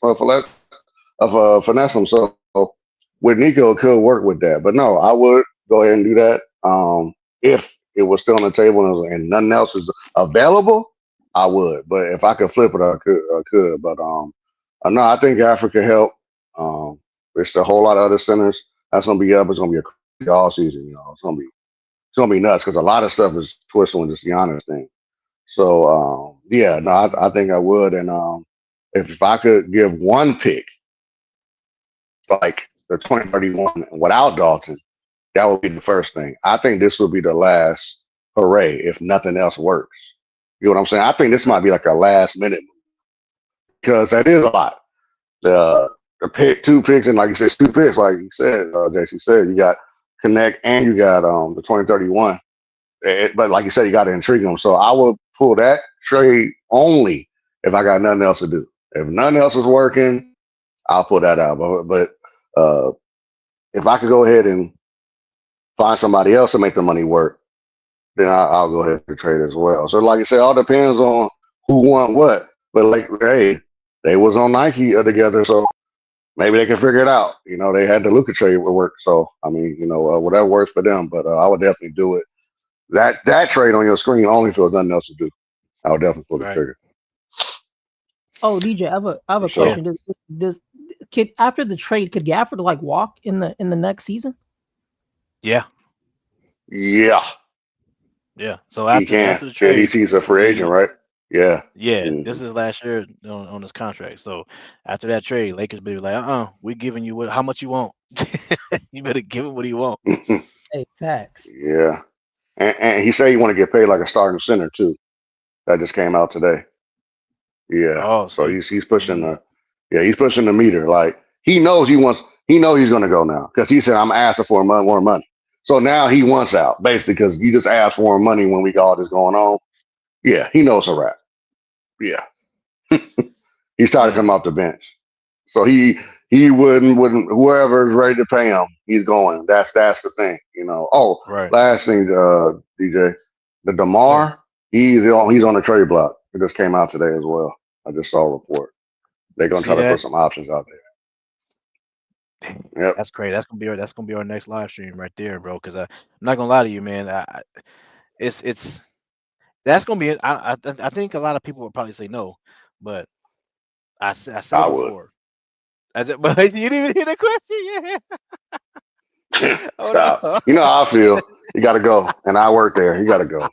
them. So with Nico, it could work with that. But no, I would go ahead and do that. If it was still on the table and nothing else is available, I would. But if I could flip it, I could. But no, I think Africa help. There's a whole lot of other centers that's gonna be up. It's gonna be a crazy all season. It's gonna be nuts, because a lot of stuff is twisted with this Giannis thing. So yeah, no, I think I would. And if I could give one pick, like the 2031 without Dalton, that would be the first thing. I think this will be the last hooray if nothing else works. You know what I'm saying? I think this might be like a last minute move because that is a lot. The pick, 2 picks, and like you said, 2 picks, like you said, JC said, you got Connect and you got the 2031. But like you said, you got to intrigue them. So I would pull that trade only if I got nothing else to do. If nothing else is working, I'll pull that out. But if I could go ahead and find somebody else to make the money work, then I'll go ahead and trade as well. So like I said, all depends on who won what. But like, hey, they was on Nike together, so maybe they can figure it out. You know, they had the Luka trade would work. So I mean, you know, whatever works for them. But I would definitely do it. That trade on your screen only if there's nothing else to do. I would definitely pull the trigger. Oh, DJ, I have a question. Does kid after the trade, could Gafford like walk in the next season? Yeah. So after the trade, he's a free agent, right? Yeah. This is last year on his contract. So after that trade, Lakers be like, we're giving you how much you want. You better give him what he want. Hey, facts. Yeah. And he said he want to get paid like a starting center too. That just came out today. Yeah. Oh, so he's pushing he's pushing the meter. Like he knows he's gonna go now because he said I'm asking for more money. So now he wants out basically because you just asked for more money when we got all this going on. Yeah, he knows a rap. Yeah. He started coming off the bench. So he wouldn't whoever's ready to pay him, he's going. That's the thing, you know. Oh, last thing, DJ, the DeMar, he's on the trade block. It just came out today as well. I just saw a report. They're gonna try to put some options out there. Yep. That's crazy. That's gonna be our next live stream right there, bro. Because I'm not gonna lie to you, man. It's that's gonna be it. I think a lot of people would probably say no, but I said it before. But you didn't even hear the question. Yeah. Stop. You know how I feel. You got to go, and I work there. You got to go.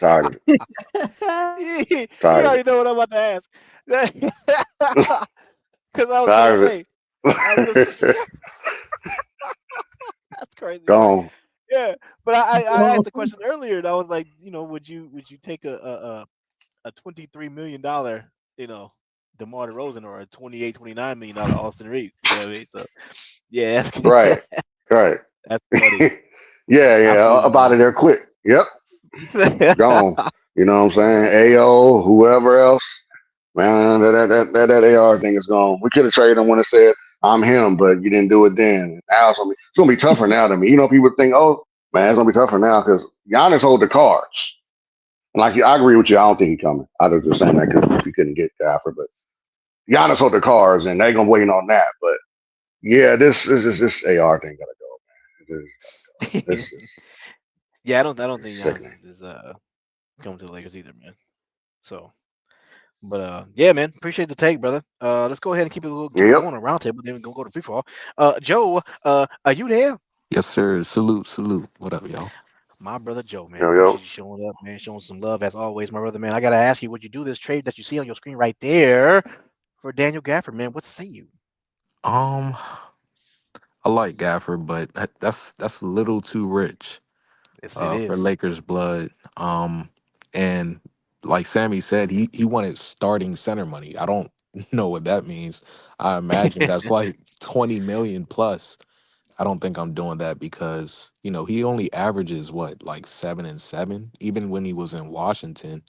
Tired of it. You already know what I'm about to ask. Because I was going to say. That's crazy. Gone. Yeah, but I asked the question earlier, and I was like, you know, would you take a $23 million, you know, DeMar DeRozan or a $29 million Austin Reeves? You know what I mean? So, yeah, that's right. That's funny. yeah, about it there quick. Yep, gone. You know what I'm saying? AO, whoever else, man, that AR thing is gone. We could have traded him when it said I'm him, but you didn't do it then. Now it's gonna be tougher now to me. You know, people think, oh man, it's gonna be tougher now because Giannis hold the cards. And like I agree with you. I don't think he's coming. I was just saying that because if he couldn't get Gafford, but Giannis hold the cards, and they're gonna wait on that. But yeah, this AR thing gotta go, man. Yeah, I don't think Giannis is coming to the Lakers either, man. So, but yeah, man, appreciate the take, brother. Let's go ahead and keep it going a round table. Then we're gonna go to free fall. Joe, are you there? Yes, sir. Salute. What up, y'all? My brother Joe, man. Appreciate you showing up, man. Showing some love as always, my brother, man. I gotta ask you, would you do this trade that you see on your screen right there for Daniel Gafford, man? What say you? I like Gafford, but that's a little too rich for Lakers blood. And like Sammy said, he wanted starting center money. I don't know what that means. I imagine that's like 20 million plus. I don't think I'm doing that because, you know, he only averages like 7 and 7. Even when he was in Washington,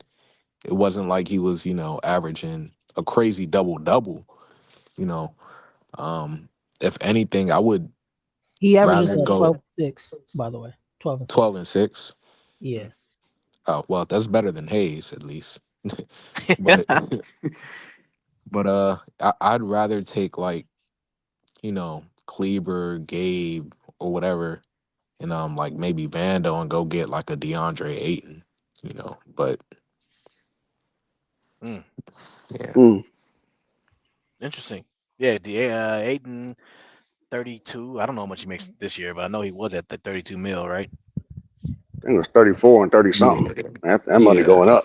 it wasn't like he was, you know, averaging a crazy double. You know, if anything, I would. He averages 12-6, by the way. 12 and 6. Yeah. Oh well, that's better than Hayes at least. but I'd rather take like, you know, Kleber, Gabe, or whatever, and like maybe Vando and go get like a DeAndre Ayton, you know. But yeah. Interesting. Yeah, Ayton 32. I don't know how much he makes this year, but I know he was at the 32 mil, right? I think it was 34 and 30 something. That money going up.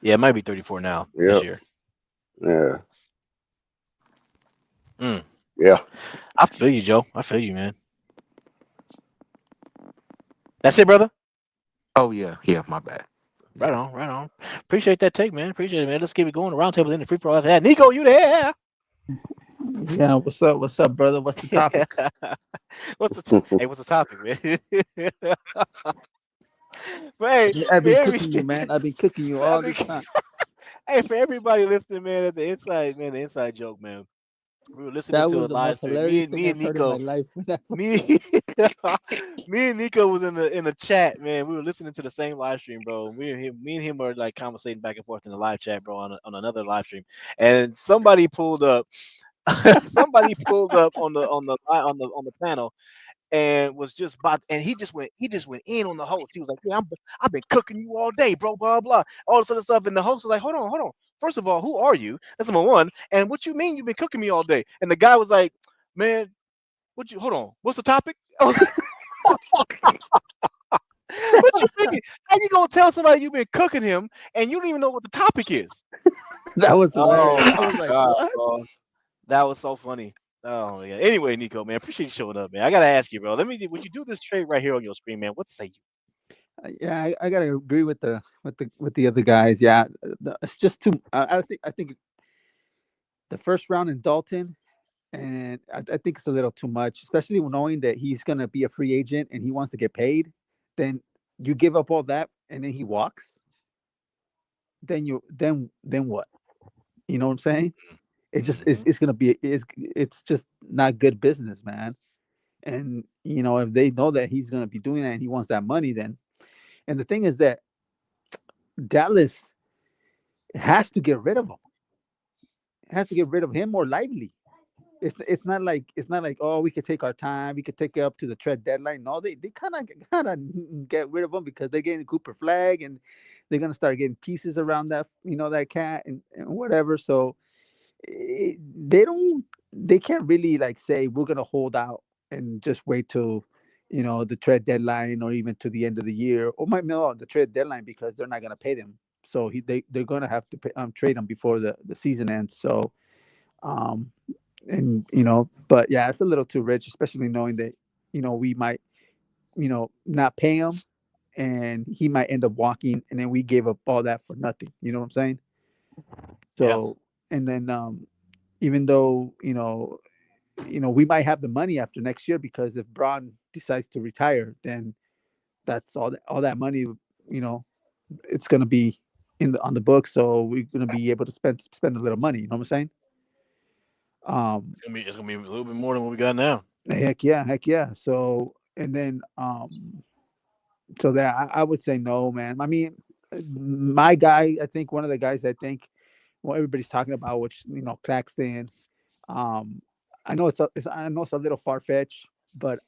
Yeah, it might be 34 now this year. Yeah. Yeah. I feel you, Joe. I feel you, man. That's it, brother. Oh yeah, my bad. Right on, right on. Appreciate that take, man. Appreciate it, man. Let's keep it going. The round table in the free throw after that. Nico, you there? Yeah, what's up? What's up, brother? What's the topic? What's the topic, man? But hey, I've for been every, cooking you, man. I've been cooking you I all mean, this time. hey, for everybody listening, man, at the inside joke, man. We were listening That to a was the live most stream. hilarious Me thing and I've heard in my Nico, life. me, me and Nico was in the chat, man. We were listening to the same live stream, bro. Me and him are like conversating back and forth in the live chat, bro, on another live stream. And somebody pulled up, on the panel and was just about, and he just went in on the host. He was like, "Yeah, I've been cooking you all day, bro, blah blah, all this other stuff." And the host was like, "Hold on. First of all, who are you? That's number one. And what you mean you've been cooking me all day?" And the guy was like, "Man, hold on, what's the topic?" I was like, "What you mean? How you gonna tell somebody you've been cooking him and you don't even know what the topic is?" That was Oh hilarious. I my was like, god, what? bro. That was so funny. Oh yeah. Anyway, Nico, man, appreciate you showing up, man. I gotta ask you, bro. Would you do this trade right here on your screen, man? What say you? Yeah, I gotta agree with the other guys. Yeah, it's just too. I think the first round in Dalton, and I think it's a little too much, especially knowing that he's gonna be a free agent and he wants to get paid. Then you give up all that, and then he walks. Then what? You know what I'm saying? It's gonna be it's just not good business, man. And if they know that he's gonna be doing that and he wants that money, then and the thing is that Dallas has to get rid of him. It has to get rid of him more lively. It's not like oh, we could take our time, we could take it up to the trade deadline. No, they kind of get rid of him because they're getting Cooper Flag and they're gonna start getting pieces around that cat and whatever. So they can't really like say we're gonna hold out and just wait till the trade deadline or even to the end of the year or might mill out the trade deadline because they're not gonna pay them. So they're gonna have to trade him before the season ends. So um and but yeah, it's a little too rich, especially knowing that we might not pay him and he might end up walking and then we gave up all that for nothing. You know what I'm saying? So and then even though we might have the money after next year because if Braun decides to retire, then that's all that money, it's going to be on the books. So we're going to be able to spend a little money. You know what I'm saying? It's gonna be a little bit more than what we got now. Heck yeah. So and then so that I would say no, man. I mean, my guy, I think one of the guys everybody's talking about, which Claxton. I know it's a little far fetched, but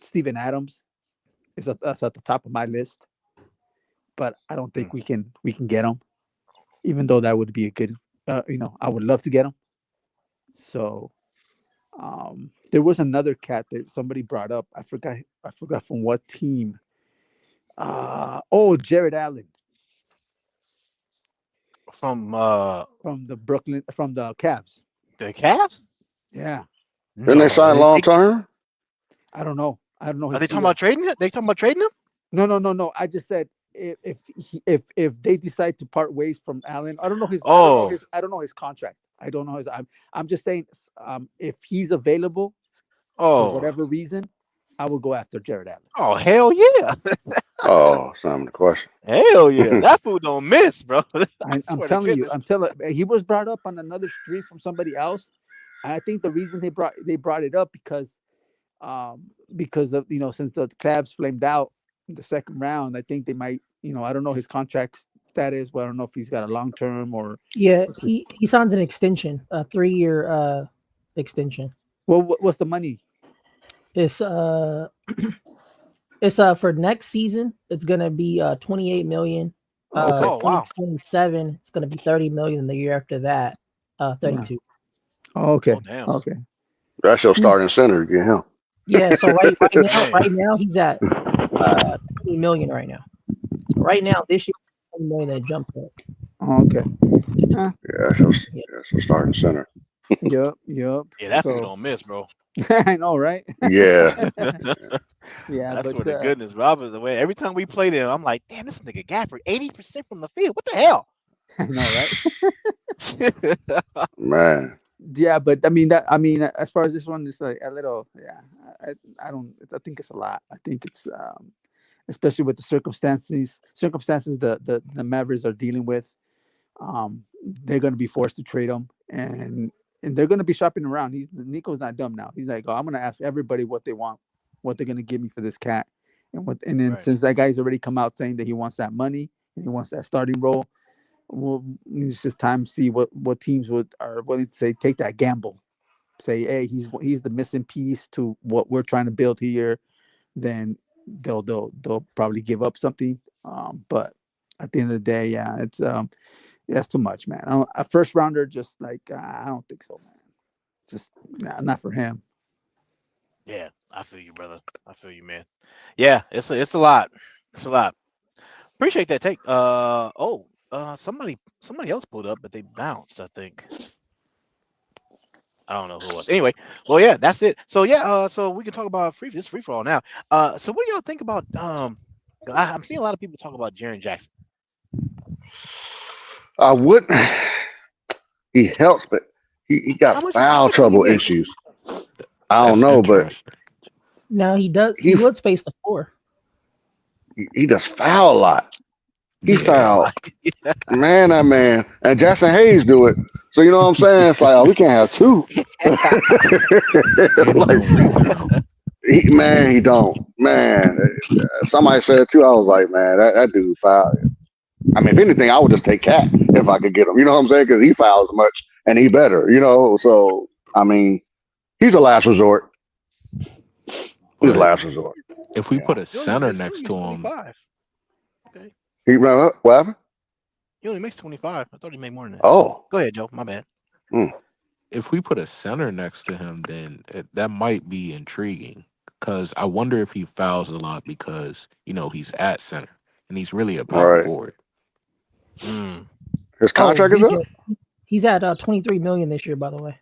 Steven Adams that's at the top of my list. But I don't think we can get him, even though that would be a good. I would love to get him. So there was another cat that somebody brought up. I forgot from what team. Jared Allen From the Cavs. the Cavs? Yeah. Didn't they sign long term? I don't know. Are they talking about trading it? They talking about trading him? No. I just said if they decide to part ways from Allen, I don't know his. I don't know his contract. I don't know his. I'm just saying, if he's available for whatever reason, I will go after Jared Allen. Oh hell yeah! It's not the question. Hell yeah! That fool don't miss, bro. I'm telling you. He was brought up on another stream from somebody else, and I think the reason they brought it up because of since the Cavs flamed out in the second round, I think they might I don't know his contract status, but I don't know if he's got a long term or he signed an extension, a 3-year extension. Well, what's the money? It's it's for next season. It's gonna be $28 million. 2027, it's gonna be $30 million. And the year after that, 32. Oh, okay. Damn. Okay. That's your starting center. Get him. Yeah. So right now he's at $20 million right now. So right now this year, $20 million that jumps up. Oh, okay. Yeah, that's your starting center. Yep. Yeah, that's what we So don't miss, bro. I know, right? Yeah, Yeah, That's but for the goodness, Robert. The way every time we played him, I'm like, damn, this nigga Gafford, 80% from the field. What the hell? I know, right? man. Yeah, but I mean, as far as this one, it's like a little. Yeah, I don't. I think it's a lot. I think it's especially with the circumstances the Mavericks are dealing with. They're going to be forced to trade him, and they're going to be shopping around. Nico's not dumb now. He's like, oh, I'm going to ask everybody what they want, what they're going to give me for this cat, and then Right. since that guy's already come out saying that he wants that money and he wants that starting role, well, it's just time to see what teams are willing to say take that gamble, say, hey, he's the missing piece to what we're trying to build here. Then they'll probably give up something. But at the end of the day, yeah, it's too much, man. A first rounder, just like I don't think so, man. Just not for him. Yeah, I feel you, brother. I feel you, man. Yeah, it's a lot. It's a lot. Appreciate that take. Somebody else pulled up, but they bounced, I think. I don't know who it was. Anyway, well, yeah, that's it. So yeah, so we can talk about this free for all now. So what do y'all think about I'm seeing a lot of people talk about Jaren Jackson. I would. He helps, but he How got much foul does he trouble make? issues. I don't That's know, but interesting. Now he does. he He would space the floor. he does foul a lot. He Yeah. fouled, man, that man, and Jackson Hayes do it. So you know what I'm saying? It's like, oh, we can't have two. He Like, don't rebound. he don't. Man, somebody said it too. I was like, man, that dude foul. I mean, if anything, I would just take Cat if I could get him. You know what I'm saying? Because he fouls much and he better. You know, so I mean, he's a last resort. He's a But last resort. if we Yeah. put a He only center makes next to him, 25. Okay. He ran up. What happened? He only makes 25. I thought he made more than that. Oh, Go ahead, Joe. My bad. if we put a center next to him, then that might be intriguing. Because I wonder if he fouls a lot because he's at center and he's really a power right. forward. Mm. His Oh, contract is up. he's at 23 million this year, by the way.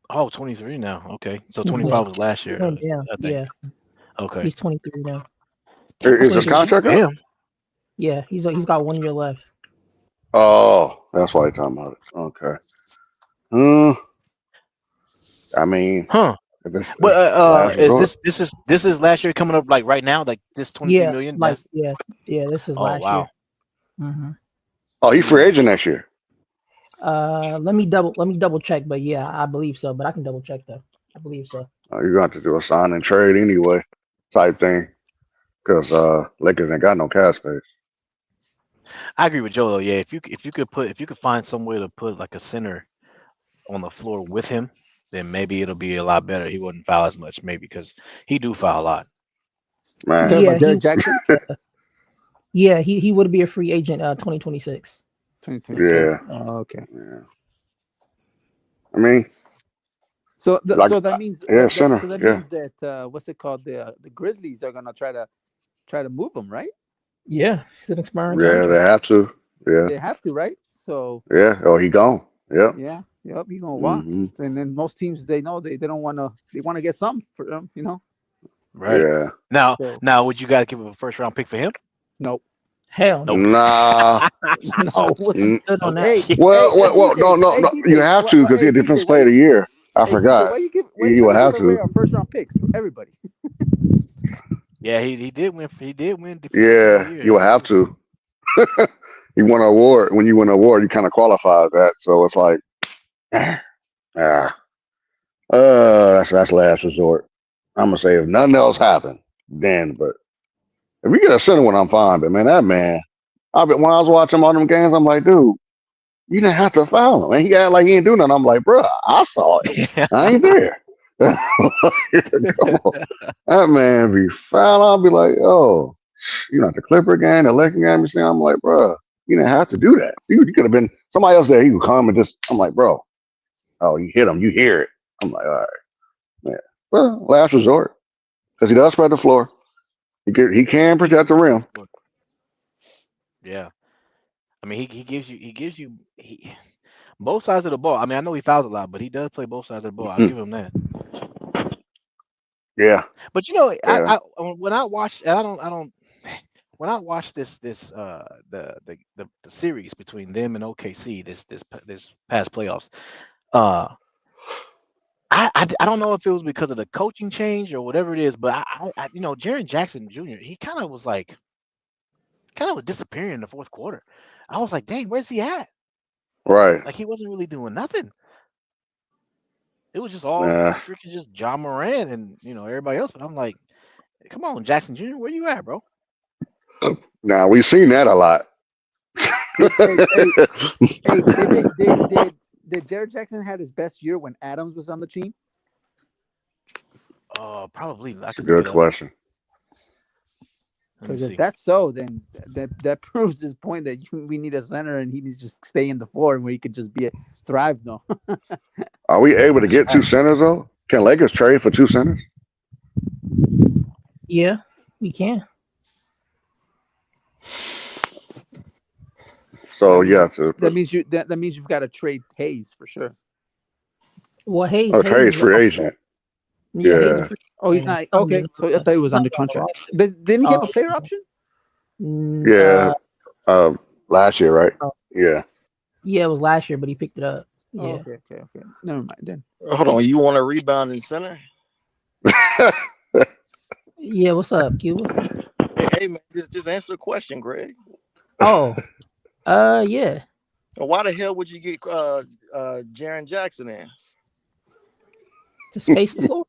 Oh, 23 now. Okay. So Yeah. 25 was last year. Yeah, I think. yeah. Okay. He's 23 now. Damn, Is his contract up? Damn. Yeah, he's got 1 year left. Oh, that's why you're talking about it. Okay. I mean, Huh. if it's But last is resort. this is last year coming up like right now? Like this 23 Yeah, million? like That's this is oh last wow. year. Mm-hmm. Oh, he's free agent next year. Let me double check, but yeah, I believe so. But I can double check though. I believe so. You're going to have to do a sign and trade anyway, type thing, because Lakers ain't got no cap space. I agree with Joe though. Yeah, if you could find some way to put like a center on the floor with him, then maybe it'll be a lot better. He wouldn't foul as much, maybe because he do foul a lot. You Man, talking Yeah, about Derek Jackson? yeah, he would be a free agent 2026. 2026. Yeah. Oh, okay. yeah. I mean, So like, that means yeah, center. Yeah, means that what's it called, the Grizzlies are gonna try to move him, right? Yeah, it's an expiring yeah, they contract. have to. Yeah, They have to, right? So yeah. Oh, he gone. Yep. yeah, yep, he's gonna walk. And then most teams, they know they don't want to get something for him, Right. Yeah. Now would you guys give him a first round pick for him? Nope. Hell no. Nope. Nah. No. Good on that. Hey, Well, hey, well, DJ, no. hey, You DJ, have to because he's a defense player of the year. I Hey, DJ, forgot. why you You would trying to have give away to. our first round picks to everybody? Yeah, he did win. He did win. Defensive Yeah, Player of the Year. you would have to. You won an award. When you win an award, you kind of qualify that. So it's like, that's last resort. I'm gonna say if nothing else happened, then. But if we get a center one, I'm fine. But man, that man, when I was watching all them games, I'm like, dude, you didn't have to foul him. And he acted like he ain't do nothing. I'm like, bro, I saw it. I ain't there. Come on. That man be foul. I'll be like, oh, the Clipper game, the Laker game, I'm like, bro, you didn't have to do that. You could have been somebody else there. He would come and just, I'm like, bro, oh, you hit him, you hear it. I'm like, all right, yeah. Well, last resort, because he does spread the floor. He can protect the rim. Yeah. I mean, he gives you Both sides of the ball. I mean, I know he fouls a lot, but he does play both sides of the ball. I'll give him that. Yeah. But you know, Yeah. when I watch, I don't. When I watch the series between them and OKC this past playoffs, I don't know if it was because of the coaching change or whatever it is, but I you know, Jaren Jackson Jr. he kind of was disappearing in the fourth quarter. I was like, dang, where's he at? Right. Like he wasn't really doing nothing. It was just all Nah. freaking just Ja Morant and you know everybody else. But I'm like, come on, Jackson Jr., where you at, bro? Now we've seen that a lot. Did Jared Jackson have his best year when Adams was on the team? Probably. That's a good question. Because if that's so, then that proves his point that we need a center and he needs to just stay in the floor where he could just thrive. No. Are we able to get 2 centers though? Can Lakers trade for 2 centers? Yeah, we can. So that means you've got to trade Hayes for sure. Well, Hayes. Hayes free agent. Yeah. He's not okay. So I thought he was under contract. But didn't he have a player option? Yeah. Last year, right? Yeah. Yeah, it was last year, but he picked it up. Yeah. Okay. Never mind then. Hold on, you want a rebounding center? Yeah, what's up, Cuba? Hey man, just answer the question, Greg. Oh, yeah. Why the hell would you get Jaren Jackson in? To space the floor.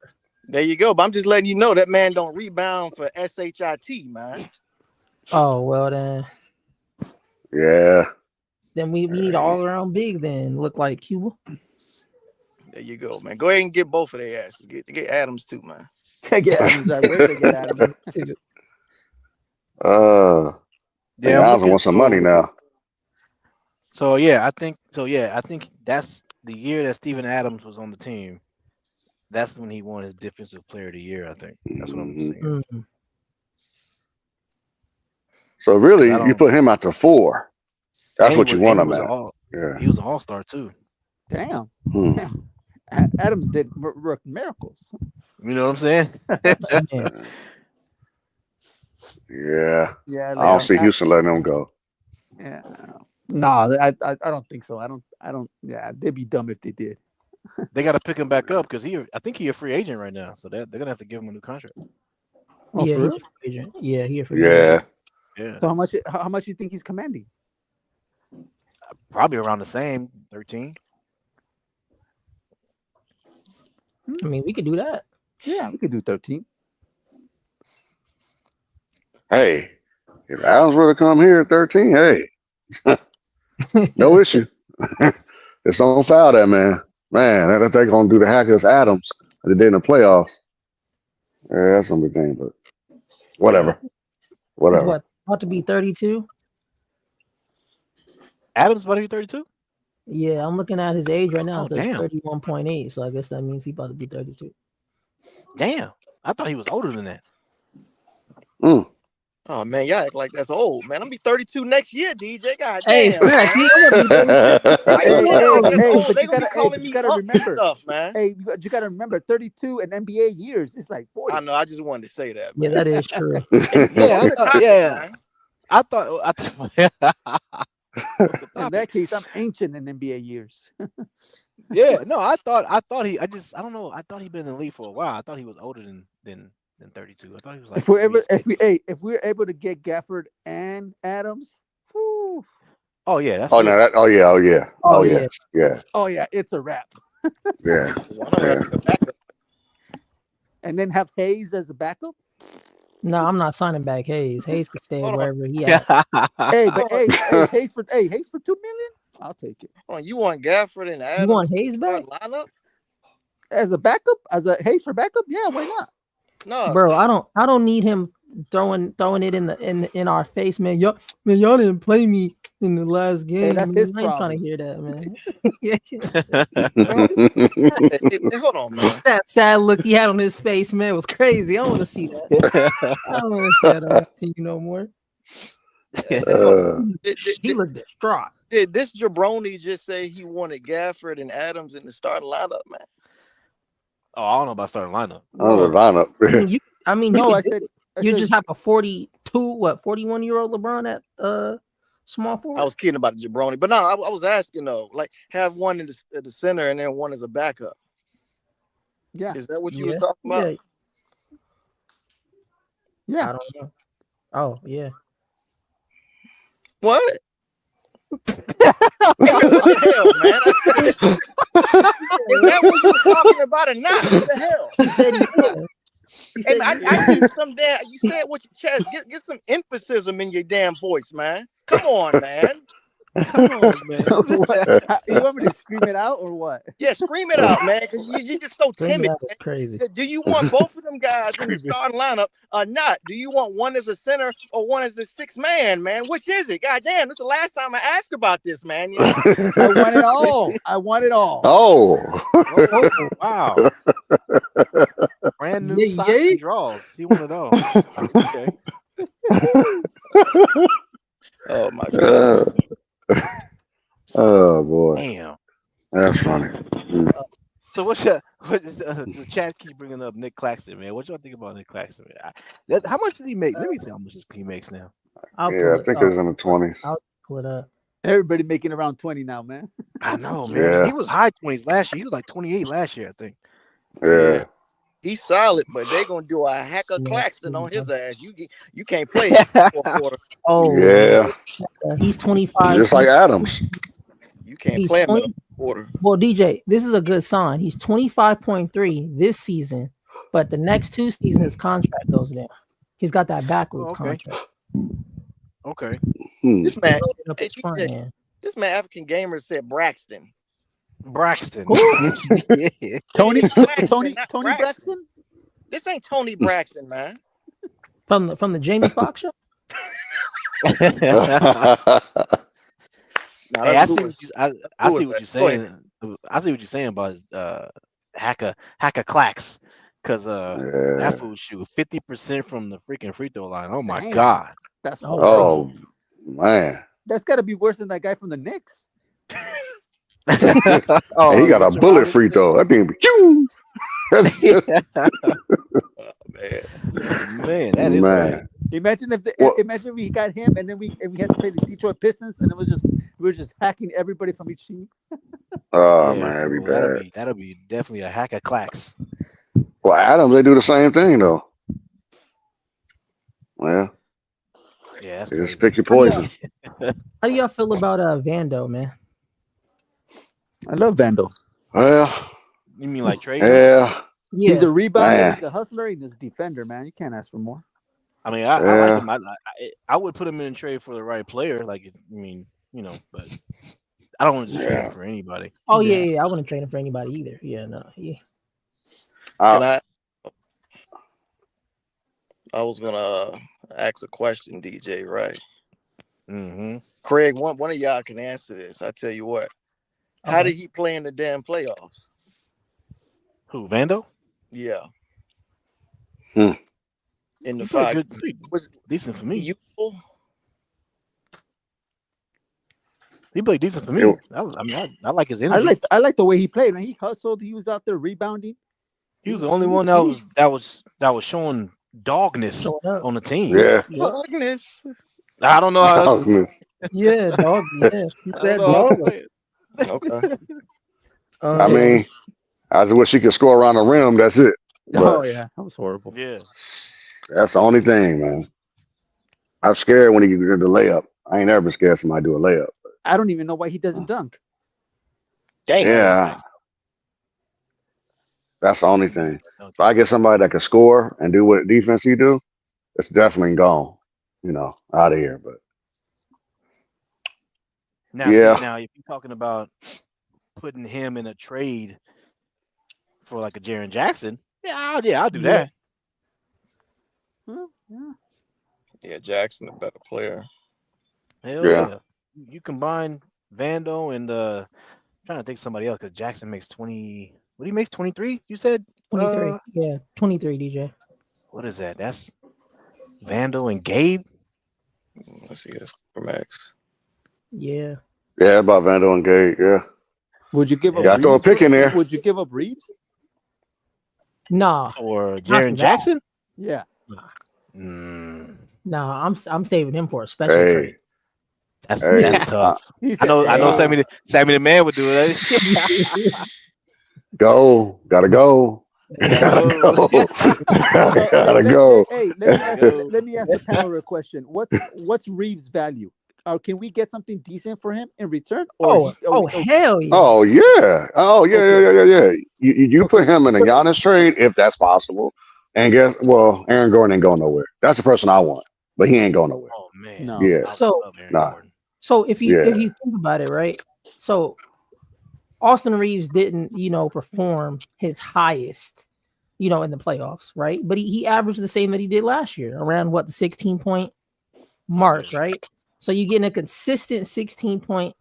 There you go. But I'm just letting you know that man don't rebound for SHIT, man. Oh, well then. Yeah. Then we need all around big then. Look like Cuba. There you go, man. Go ahead and get both of their asses. Get Adams too, man. Get Adams. Where to get Adams? Yeah, I want some money now. So I think that's the year that Steven Adams was on the team. That's when he won his Defensive Player of the Year. I think that's what I'm saying. Mm-hmm. So really, you put him at the 4. That's what you want him at. Yeah, he was an all-star too. Damn. Adams did work miracles. You know what I'm saying? Yeah. I don't see Houston letting him go. Yeah. No, I don't think so. I don't. Yeah, they'd be dumb if they did. They got to pick him back up because I think he's a free agent right now, so they're gonna have to give him a new contract. Oh, yeah, he's a free agent. Yeah, he's a free agent. Yeah. So how much do you think he's commanding? Probably around the same, 13. I mean, we could do that. Yeah, we could do 13. Hey, if Adams were to come here at 13, hey, no issue. Just don't foul that man. Man, they're gonna do the Hackers Adams that they did in the playoffs. Yeah, that's something thing, but whatever. Whatever. What, about to be 32? Adams about to be 32? Yeah, I'm looking at his age right now. Oh, It's 31.8, so I guess that means he's about to be 32. Damn. I thought he was older than that. Oh man, y'all act like that's old, man. I'm be 32 next year, DJ. God damn. Hey, facts. You gotta remember stuff, man. Hey, you gotta remember 32 in NBA years. It's like 40. I know. I just wanted to say that. Man. Yeah, that is true. I thought. In that case, I'm ancient in NBA years. Yeah, no, I thought I don't know. I thought he'd been in the league for a while. I thought he was older than 32. I thought he was like. If we're able to get Gafford and Adams, whew. Oh yeah, that's. Oh no! Yeah, it's a wrap. Yeah. And then have Hayes as a backup. No, I'm not signing back Hayes. Hayes could stay wherever he at. Hayes for $2 million. I'll take it. Oh, you want Gafford and Adams? You want Hayes back? Lineup? As a backup, as a Hayes for backup? Yeah, why not? No, bro, I don't need him throwing it in our face, man. Y'all didn't play me in the last game. Hey, that's his I ain't problem. trying to hear that, man. Hold on, man. That sad look he had on his face, man, was crazy. I don't want to see that. I don't want to see that on the team no more. He looked distraught. Did this jabroni just say he wanted Gafford and Adams in the starting lineup, man? Oh, I don't know about starting lineup. Oh, the lineup. You No, could I do said. it. I You said- just have a 41-year-old LeBron at small forward. I was kidding about the jabroni, but no, I was asking though, like have one in the center and then one as a backup. Yeah. Is that what you was talking about? Yeah. I don't know. Oh, yeah. What? Hey, man, what the hell, man? Is that what you was talking about or not? What the hell? He said yeah. Hey, man, I need some damn. You say it with your chest. Get some emphasis in your damn voice, man. Come on, man. Come on, man. You want me to scream it out or what? Yeah, scream it out, man, because you're just so timid. Crazy. Do you want both of them guys in the starting lineup or not? Do you want one as a center or one as the sixth man, man? Which is it? God damn, this is the last time I asked about this, man. You know? I want it all. I want it all. Oh. Oh, wow. Brand new socks and draws. He wanted all. Okay. Oh my god. Oh boy. Damn. That's funny. So what is the chat keep bringing up Nick Claxton, man? What y'all think about Nick Claxton, man? How much did he make? Let me see how much he makes now. I think it's in the 20s. I'll pull it up. Everybody making around 20 now, man. I know, man. Yeah. He was high 20s last year. He was like 28 last year, I think. Yeah. He's solid, but they're gonna do a hacker Claxton on his ass. You can't play fourth quarter. Oh Yeah. He's 25. Just like Adams. You can't play him in a quarter. Well, DJ, this is a good sign. He's 25.3 this season, but the next 2 seasons his contract goes down. He's got that backwards contract. Okay. This man, man. This man African Gamer said Braxton. Yeah. Tony Braxton. Braxton? This ain't Tony Braxton, man. From the Jamie Foxx show? Hey, I see what you're saying. I see what you're saying about hacker Clax, because that fool shoot 50% from the freaking free throw line. Oh my god. That's man. That's got to be worse than that guy from the Knicks. Oh, he got a bullet free throw. That thing be choo. Man, that is bad. Imagine if we got him and then we had to play the Detroit Pistons and we were just hacking everybody from each team. Oh man, that'd be bad. That'll be definitely a hacker Clax. Well, Adams, they do the same thing though. Well, yeah, just pick your poison. How do y'all feel about Vando, man? I love Vando. Well, you mean like Trey? Yeah. He's a rebounder, he's a hustler, he's a defender, man. You can't ask for more. I mean, I like him. I would put him in trade for the right player. Like, I mean, you know, but I don't want to trade him for anybody. Oh yeah, I wouldn't trade him for anybody either. Yeah, no, yeah. I was gonna ask a question, DJ. Right? Mm-hmm. Craig, one of y'all can answer this. I tell you what. How did he play in the damn playoffs? Who, Vando? Yeah. In the He five, was decent for me. Useful? He played decent for me. I like his energy. I like the way he played. Man, he hustled. He was out there rebounding. He was the only one that was showing dogness on the team. Yeah. Dogness. I don't know how else to... Yeah, dog. Yeah. Okay. I mean, I just wish she could score around the rim. That's it. Oh yeah, that was horrible. Yeah. That's the only thing, man. I'm scared when he did the layup. I ain't ever been scared somebody do a layup. I don't even know why he doesn't dunk. Dang. Yeah. That's the only thing. If I get somebody that can score and do what defense he do, it's definitely gone, out of here. But now, now if you're talking about putting him in a trade for like a Jaren Jackson, I'll do that. Yeah, Jackson a better player. Hell yeah. You combine Vando and trying to think of somebody else because Jackson makes 20. What he makes 23? You said 23. Yeah, 23. DJ. What is that? That's Vando and Gabe. Let's see this for Max. Yeah. Yeah, about Vandal and Gate. Yeah. Would you give up? Yeah, I throw a pick in there. Would you give up Reeves? Nah. Or Not for Jaren that. Jackson? Yeah. Nah, I'm saving him for a special Hey, trade. That's hey, tough. He I said, know. "Hey." Sammy the man would do it. go, gotta go, gotta Go. go, gotta go. Let me ask the panel a question. What's Reeves' value? Can we get something decent for him in return? Or Hell yeah. Oh yeah, yeah. You put Okay. him in a Giannis trade if that's possible, and Aaron Gordon ain't going nowhere. That's the person I want, but he ain't going nowhere. Oh man. No. Yeah, So Gordon. So if you think about it, right? So Austin Reeves didn't, perform his highest, in the playoffs, right? But he averaged the same that he did last year, around the 16-point mark, right? So you're getting a consistent 16-point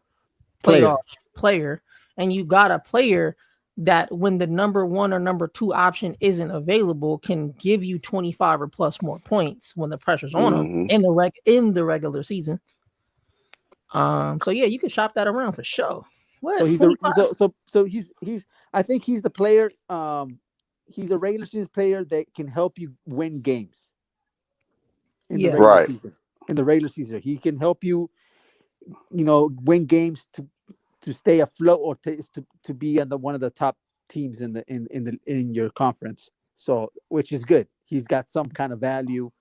playoff player, and you got a player that when the number 1 or number 2 option isn't available can give you 25 or plus more points when the pressure's on him in the regular season. So yeah, you can shop that around for sure. What? So he's I think he's the player. He's a regular season player that can help you win games. In the regular season. In the regular season, he can help you, win games to stay afloat or to be on one of the top teams in your conference. So, which is good. He's got some kind of value,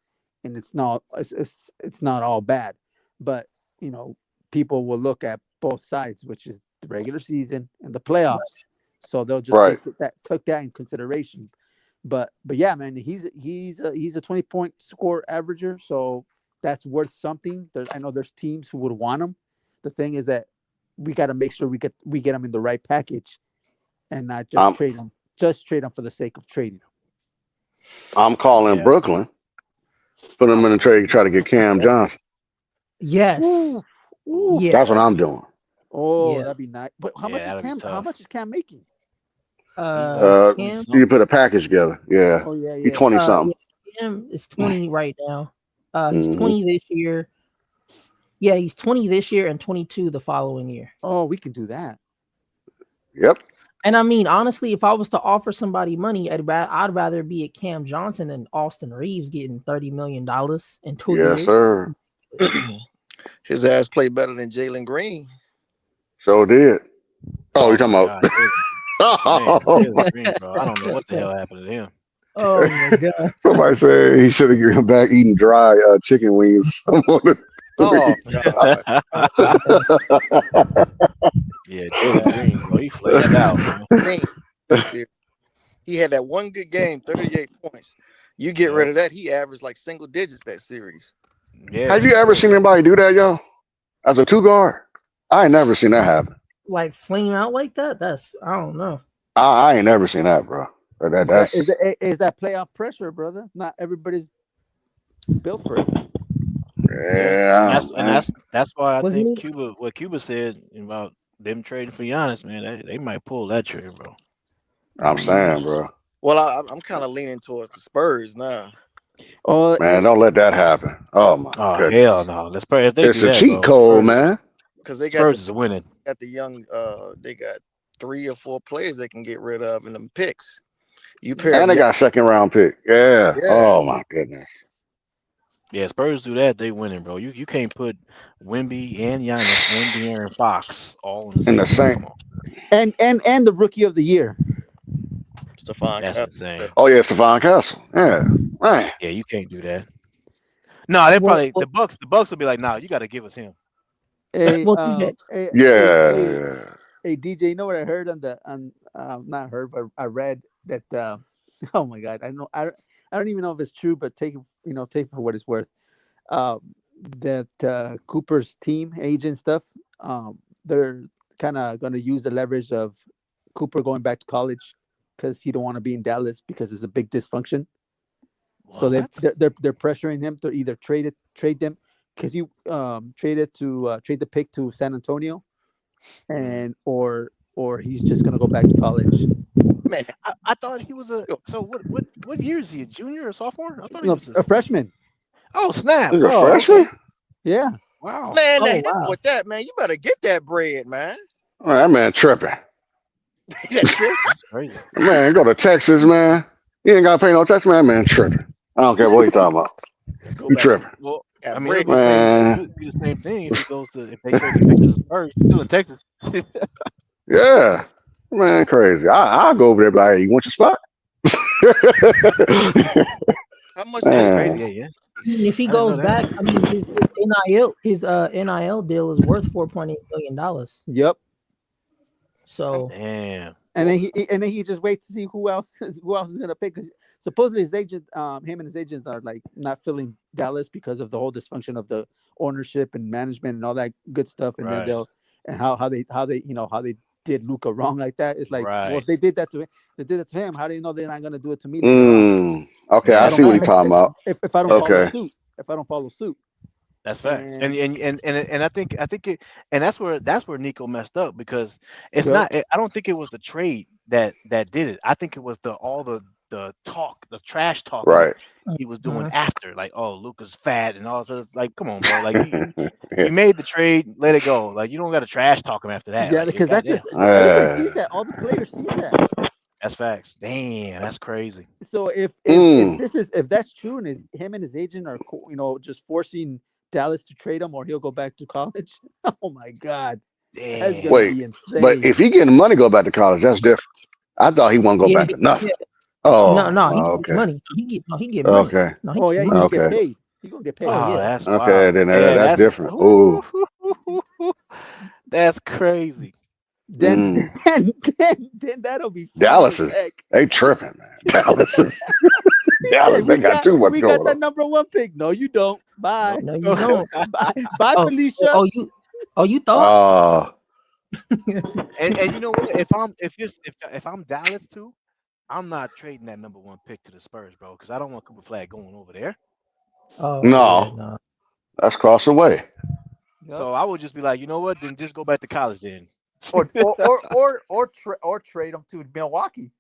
and it's not all bad, but people will look at both sides, which is the regular season and the playoffs. So they'll just took that in consideration. But yeah, man, he's a 20-point score averager, so that's worth something. I know there's teams who would want him. The thing is that we got to make sure we get him in the right package, and not just trade him. Just trade him for the sake of trading him. I'm calling Brooklyn. Put him in a trade. Try to get Cam Johnson. Yes. Ooh. That's what I'm doing. Oh, that'd be nice. But how much is Cam making? Cam? You put a package together. Yeah. Oh yeah. He's 20 something. Cam is 20 right now. He's 20 this year. Yeah, he's 20 this year and 22 the following year. Oh, we can do that. Yep. And I mean, honestly, if I was to offer somebody money, I'd rather be at Cam Johnson than Austin Reeves getting $30 million in 2 years. Yes, sir. His ass played better than Jalen Green. So did. Oh, you're talking about? Jalen Green, bro. I don't know what the hell happened to him. Oh my god! Somebody said he should have given back eating dry chicken wings. Oh god! Yeah, Jalen Green, bro, he flared out. He had that one good game, 38 points. You get rid of that, he averaged like single digits that series. Yeah. Have you ever seen anybody do that, yo? As a 2-guard, I ain't never seen that happen. Like flame out like that? I don't know. I ain't never seen that, bro. Is that playoff pressure, brother? Not everybody's built for it. Yeah, that's why I think Cuba said about them trading for Giannis, man. They might pull that trade, bro. I'm saying, bro. Well, I'm kind of leaning towards the Spurs now. Oh man, don't let that happen. Oh my god. Hell no. Let's pray if they it's do a that, cheat code, man. Because they got Spurs is winning. Got the young. They got 3 or 4 players they can get rid of in them picks. And they got 2nd round pick. Yeah. Oh my goodness. Yeah, Spurs do that, they winning, bro. You can't put Wemby and Giannis and De'Aaron Fox all in the same. And the rookie of the year. Stephon Castle. Insane. Oh yeah, Stephon Castle. Yeah. Man. Yeah, you can't do that. No, they probably the Bucks will be like, nah, you gotta give us him. Hey, yeah. Hey DJ, you know what I heard not heard, but I read that oh my god, I don't even know if it's true, but take it for what it's worth. That Cooper's team agent stuff, they're kind of going to use the leverage of Cooper going back to college because he don't want to be in Dallas because it's a big dysfunction. What? So they're pressuring him to either trade them because you trade the pick to San Antonio, and or he's just going to go back to college. Man, I thought he was so what year is he? A junior or sophomore? I thought he was a freshman. Oh snap! He's a freshman? Yeah. Wow. Man, the Oh, hell wow. with that, man. You better get that bread, man. Man, that man tripping. That's true. That's crazy. Man, go to Texas, man. You ain't got to pay no tax, man. Man, tripping. I don't care what you talking about. Go You back. tripping. Well, That I mean, it'll bread. be the same. Man. It'll be the same thing if he goes to if they trade the pick to the Spurs. He's still in Texas. Yeah. Man, crazy. I'll go over there, but hey, you want your spot? How much? That's Man. crazy. Yeah. And if he I didn't know goes that. back, I mean, his NIL deal is worth $4.8 million. Yep. So Damn. And then he just waits to see who else is gonna pick. Because supposedly his agent, him and his agents are like not filling Dallas because of the whole dysfunction of the ownership and management and all that good stuff. And Right. then how they did Luka wrong like that. It's like, well, Right. if they did that to him, how do you know they're not gonna do it to me later on? Okay, Yeah, I If I see don't what he's talking about. if I don't Okay. follow suit. That's facts. And I think it, and that's where Nico messed up, because it's Yep. not. I don't think it was the trade that did it. I think it was all the talk, the trash talking Right. he was doing after, like, oh, Luka's fat and all this. Like, come on, bro. Like, you made the trade, let it go. Like, you don't got to trash talk him after that. Yeah, Like, because that goddamn. just everybody sees that. All the players see that. That's facts. Damn, that's crazy. So if that's true, and him and his agent are just forcing Dallas to trade him, or he'll go back to college. Oh my God, that's Damn. gonna Wait, be insane. but if he getting money, go back to college. That's different. I thought he won't go back to nothing. Oh, no, he okay. gets money. He get money. Okay. No, he Oh gets yeah, he's money. gonna get Okay. paid. He's gonna get paid. Oh, Oh, yeah. that's Okay, wild. then Yeah, that's different. Ooh. That's crazy. Then then that'll be funny Dallas as is heck. they tripping, man. Dallas is Dallas, they got too much we going got that on. number 1 pick. No, you don't. Bye. No, you don't. Bye, Oh, Felicia. you thought? And you know what? If I'm Dallas too, I'm not trading that number 1 pick to the Spurs, bro, because I don't want Cooper Flag going over there. Oh, No. yeah, no. That's cross the way. Yep. So I would just be like, you know what? Then just go back to college then. or trade him to Milwaukee.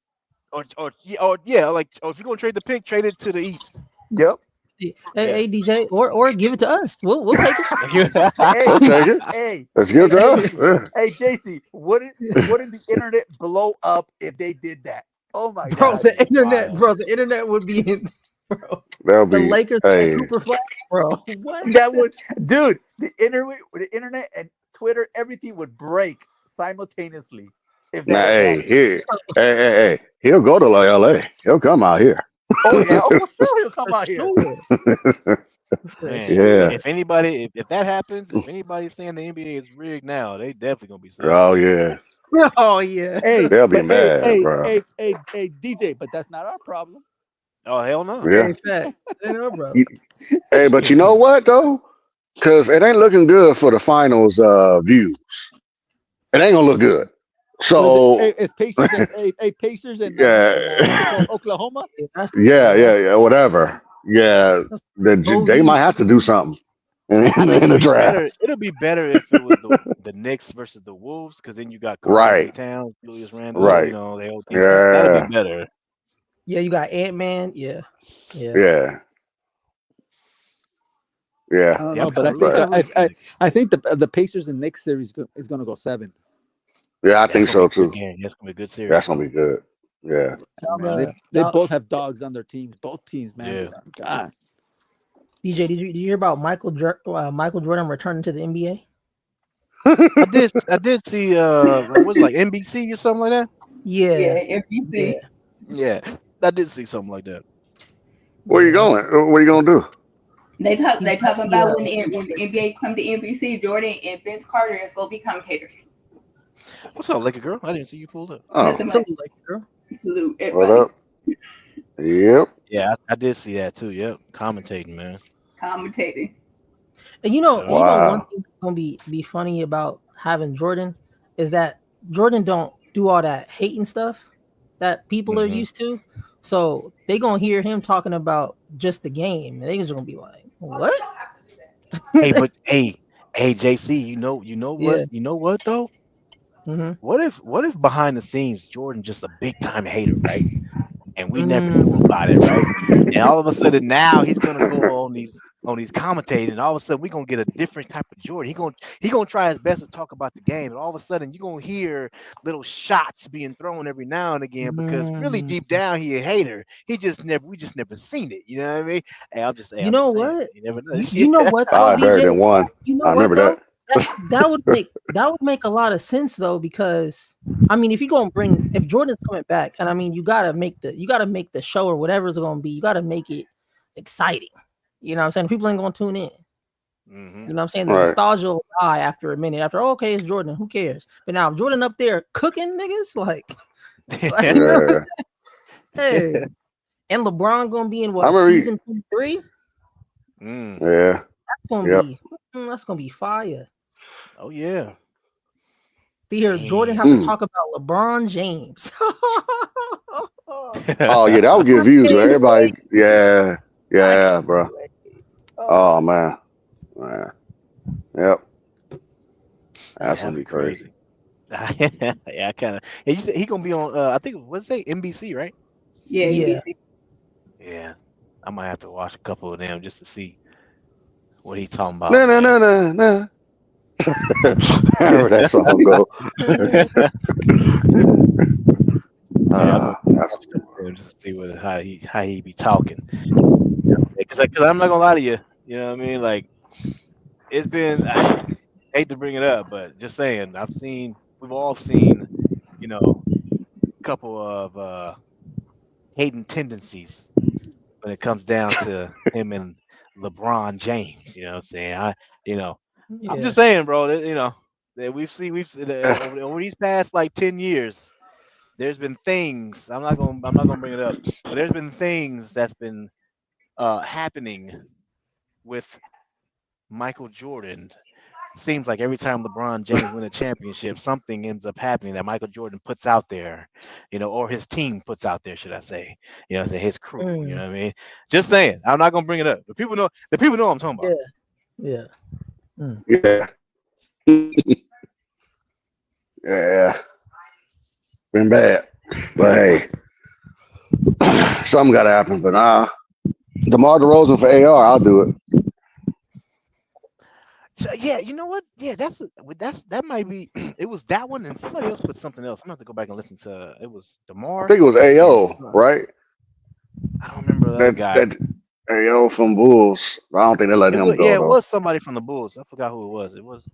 Or if you're gonna trade the pick, trade it to the East. Yep. Hey, DJ, or give it to us. We'll take it. We'll take it. Hey, Let's give it to us. Yeah. hey, JC, wouldn't the internet blow up if they did that? Oh my Bro, God. the internet would be in, bro. That'll The be Lakers and Cooper Flag, bro. What? That would, dude, the internet and Twitter, everything would break simultaneously if now, that hey, he'll go to LA. He'll come out here. Oh yeah, for sure he'll come out here. Man, Yeah. if that happens, if anybody's saying the NBA is rigged now, they definitely gonna be saying. Oh yeah. Oh yeah. Hey, They'll be mad, bro. Hey, DJ, but that's not our problem. Oh hell no. Yeah. Bro. Hey, but you know what though? Because it ain't looking good for the finals views. It ain't gonna look good. So it's Pacers and yeah, Oklahoma. yeah, whatever. Yeah, they might have to do something in the draft. It'll be better if it was the Knicks versus the Wolves, because then you got Right. Towns, Julius Randle, Right. you know, they all Yeah. that'll be better. Yeah, you got Ant-Man. Yeah. Yeah. I don't know, but I think the Pacers and Knicks series is going to go 7. Yeah, I think so too. That's gonna be a good series. That's gonna be good. Yeah. Man, they both have dogs on their teams. Both teams, man. Yeah. God. DJ, did you hear about Michael Jordan returning to the NBA? I did see was it like NBC or something like that? Yeah. NBC. Yeah, I did see something like that. Where you going? What are you gonna do? They talking about when the NBA come to NBC, Jordan and Vince Carter is gonna be commentators. What's up, Laker girl? I didn't see you pulled up. Oh, Salute, girl. Salute everybody. what up? Yep. Yeah, I did see that too. Yep, commentating, man. Commentating. And you know one Wow. thing that's gonna be funny about having Jordan is that Jordan don't do all that hating stuff that people are used to. So they gonna hear him talking about just the game, and they just gonna be like, "What?" Hey, but hey, JC, you know what? Yeah. You know what though? Mm-hmm. What if behind the scenes Jordan just a big time hater, right? And we never knew about it, right? And all of a sudden now he's gonna go on these on these commentating, and all of a sudden we're gonna get a different type of Jordan. He gonna try his best to talk about the game, and all of a sudden you're gonna hear little shots being thrown every now and again because really deep down he a hater. We just never seen it. You know what I mean? Hey, I'm just saying. You know what? You never know. You know what though, Five better BJ? than one. You know I what remember though? that. That would make a lot of sense though, because I mean, if Jordan's coming back, and I mean, you gotta make the show or whatever it's gonna be, you gotta make it exciting. You know what I'm saying? People ain't gonna tune in. Mm-hmm. You know what I'm saying? The Right. nostalgia will die after a minute. Okay, it's Jordan. Who cares? But now if Jordan up there cooking niggas, like you know what I'm saying? Hey, and LeBron gonna be in what season 23? Yeah. That's gonna be fire. Oh yeah. To hear Jordan have to talk about LeBron James. Oh yeah, that would give views to everybody. Yeah, bro. Oh man. Yep. That's gonna be crazy. Yeah, I kind of. Yeah, you said he gonna be on. I think what's it say NBC, right? Yeah, NBC. Yeah, I might have to watch a couple of them just to see what he talking about. No. However that song go. Just to see how he be talking. Because I'm not gonna lie to you. You know what I mean? Like it's been. I hate to bring it up, but just saying, we've all seen, you know, a couple of hating tendencies when it comes down to him and LeBron James. You know what I'm saying? I'm just saying, bro. That we've over these past like 10 years. There's been things. I'm not gonna bring it up, but there's been things that's been happening with Michael Jordan. Seems like every time LeBron James win a championship, something ends up happening that Michael Jordan puts out there, or his team puts out there, should I say? His crew. You know what I mean? Just saying. I'm not gonna bring it up. The people know what I'm talking about. Yeah. Yeah. Been bad. But hey. Something gotta happen. But DeMar DeRozan for AR, I'll do it. So, yeah, you know what? Yeah, that might be. It was that one, and somebody else put something else. I'm gonna have to go back and listen to. It was DeMar. I think it was AO, right? I don't remember that guy. That AO from Bulls. I don't think they let him go. Yeah, it was somebody from the Bulls. I forgot who it was. It was.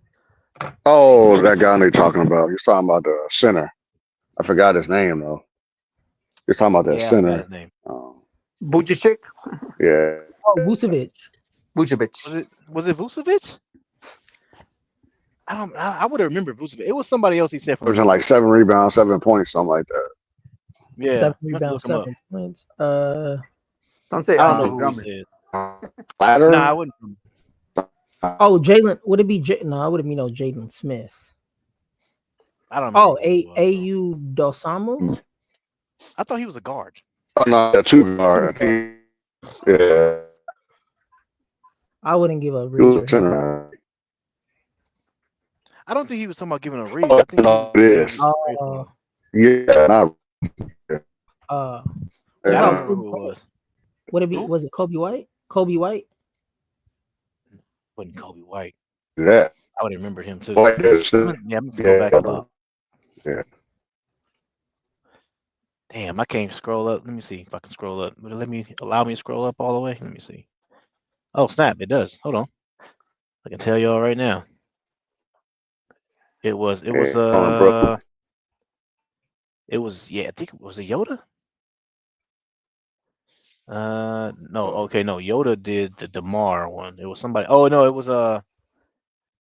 Oh, that guy they're talking about. You're talking about the center. I forgot his name though. You're talking about that center. I forgot his name. Vucevic. Yeah. Oh, Vucevic. Was it Vucevic? I would have remembered Vucevic. It was somebody else. He said from. It was like 7 rebounds, 7 points, something like that. Yeah, 7 rebounds, 7 points. Don't say. I don't know who he said. Ladder? Nah, I wouldn't. Oh, Jalen. Would it be? No, I would have been Jalen Smith. I don't know. Oh, AU Dosamo. I thought he was a guard. Oh no, a 2 guard. Yeah. I wouldn't give a reach. I don't think he was talking about giving a reach. I think not. I don't know who it was. Would it be? Was it Kobe White? Kobe White? Wasn't Kobe White. Yeah. I would remember him too. White I'm gonna go back and look. Yeah. Damn, I can't scroll up. Let me see if I can scroll up. Would it allow me to scroll up all the way? Let me see. Oh snap! It does. Hold on. I can tell y'all right now. It was. I think it was a Yoda. No. Okay, no. Yoda did the DeMar one. It was somebody. Oh no, it was that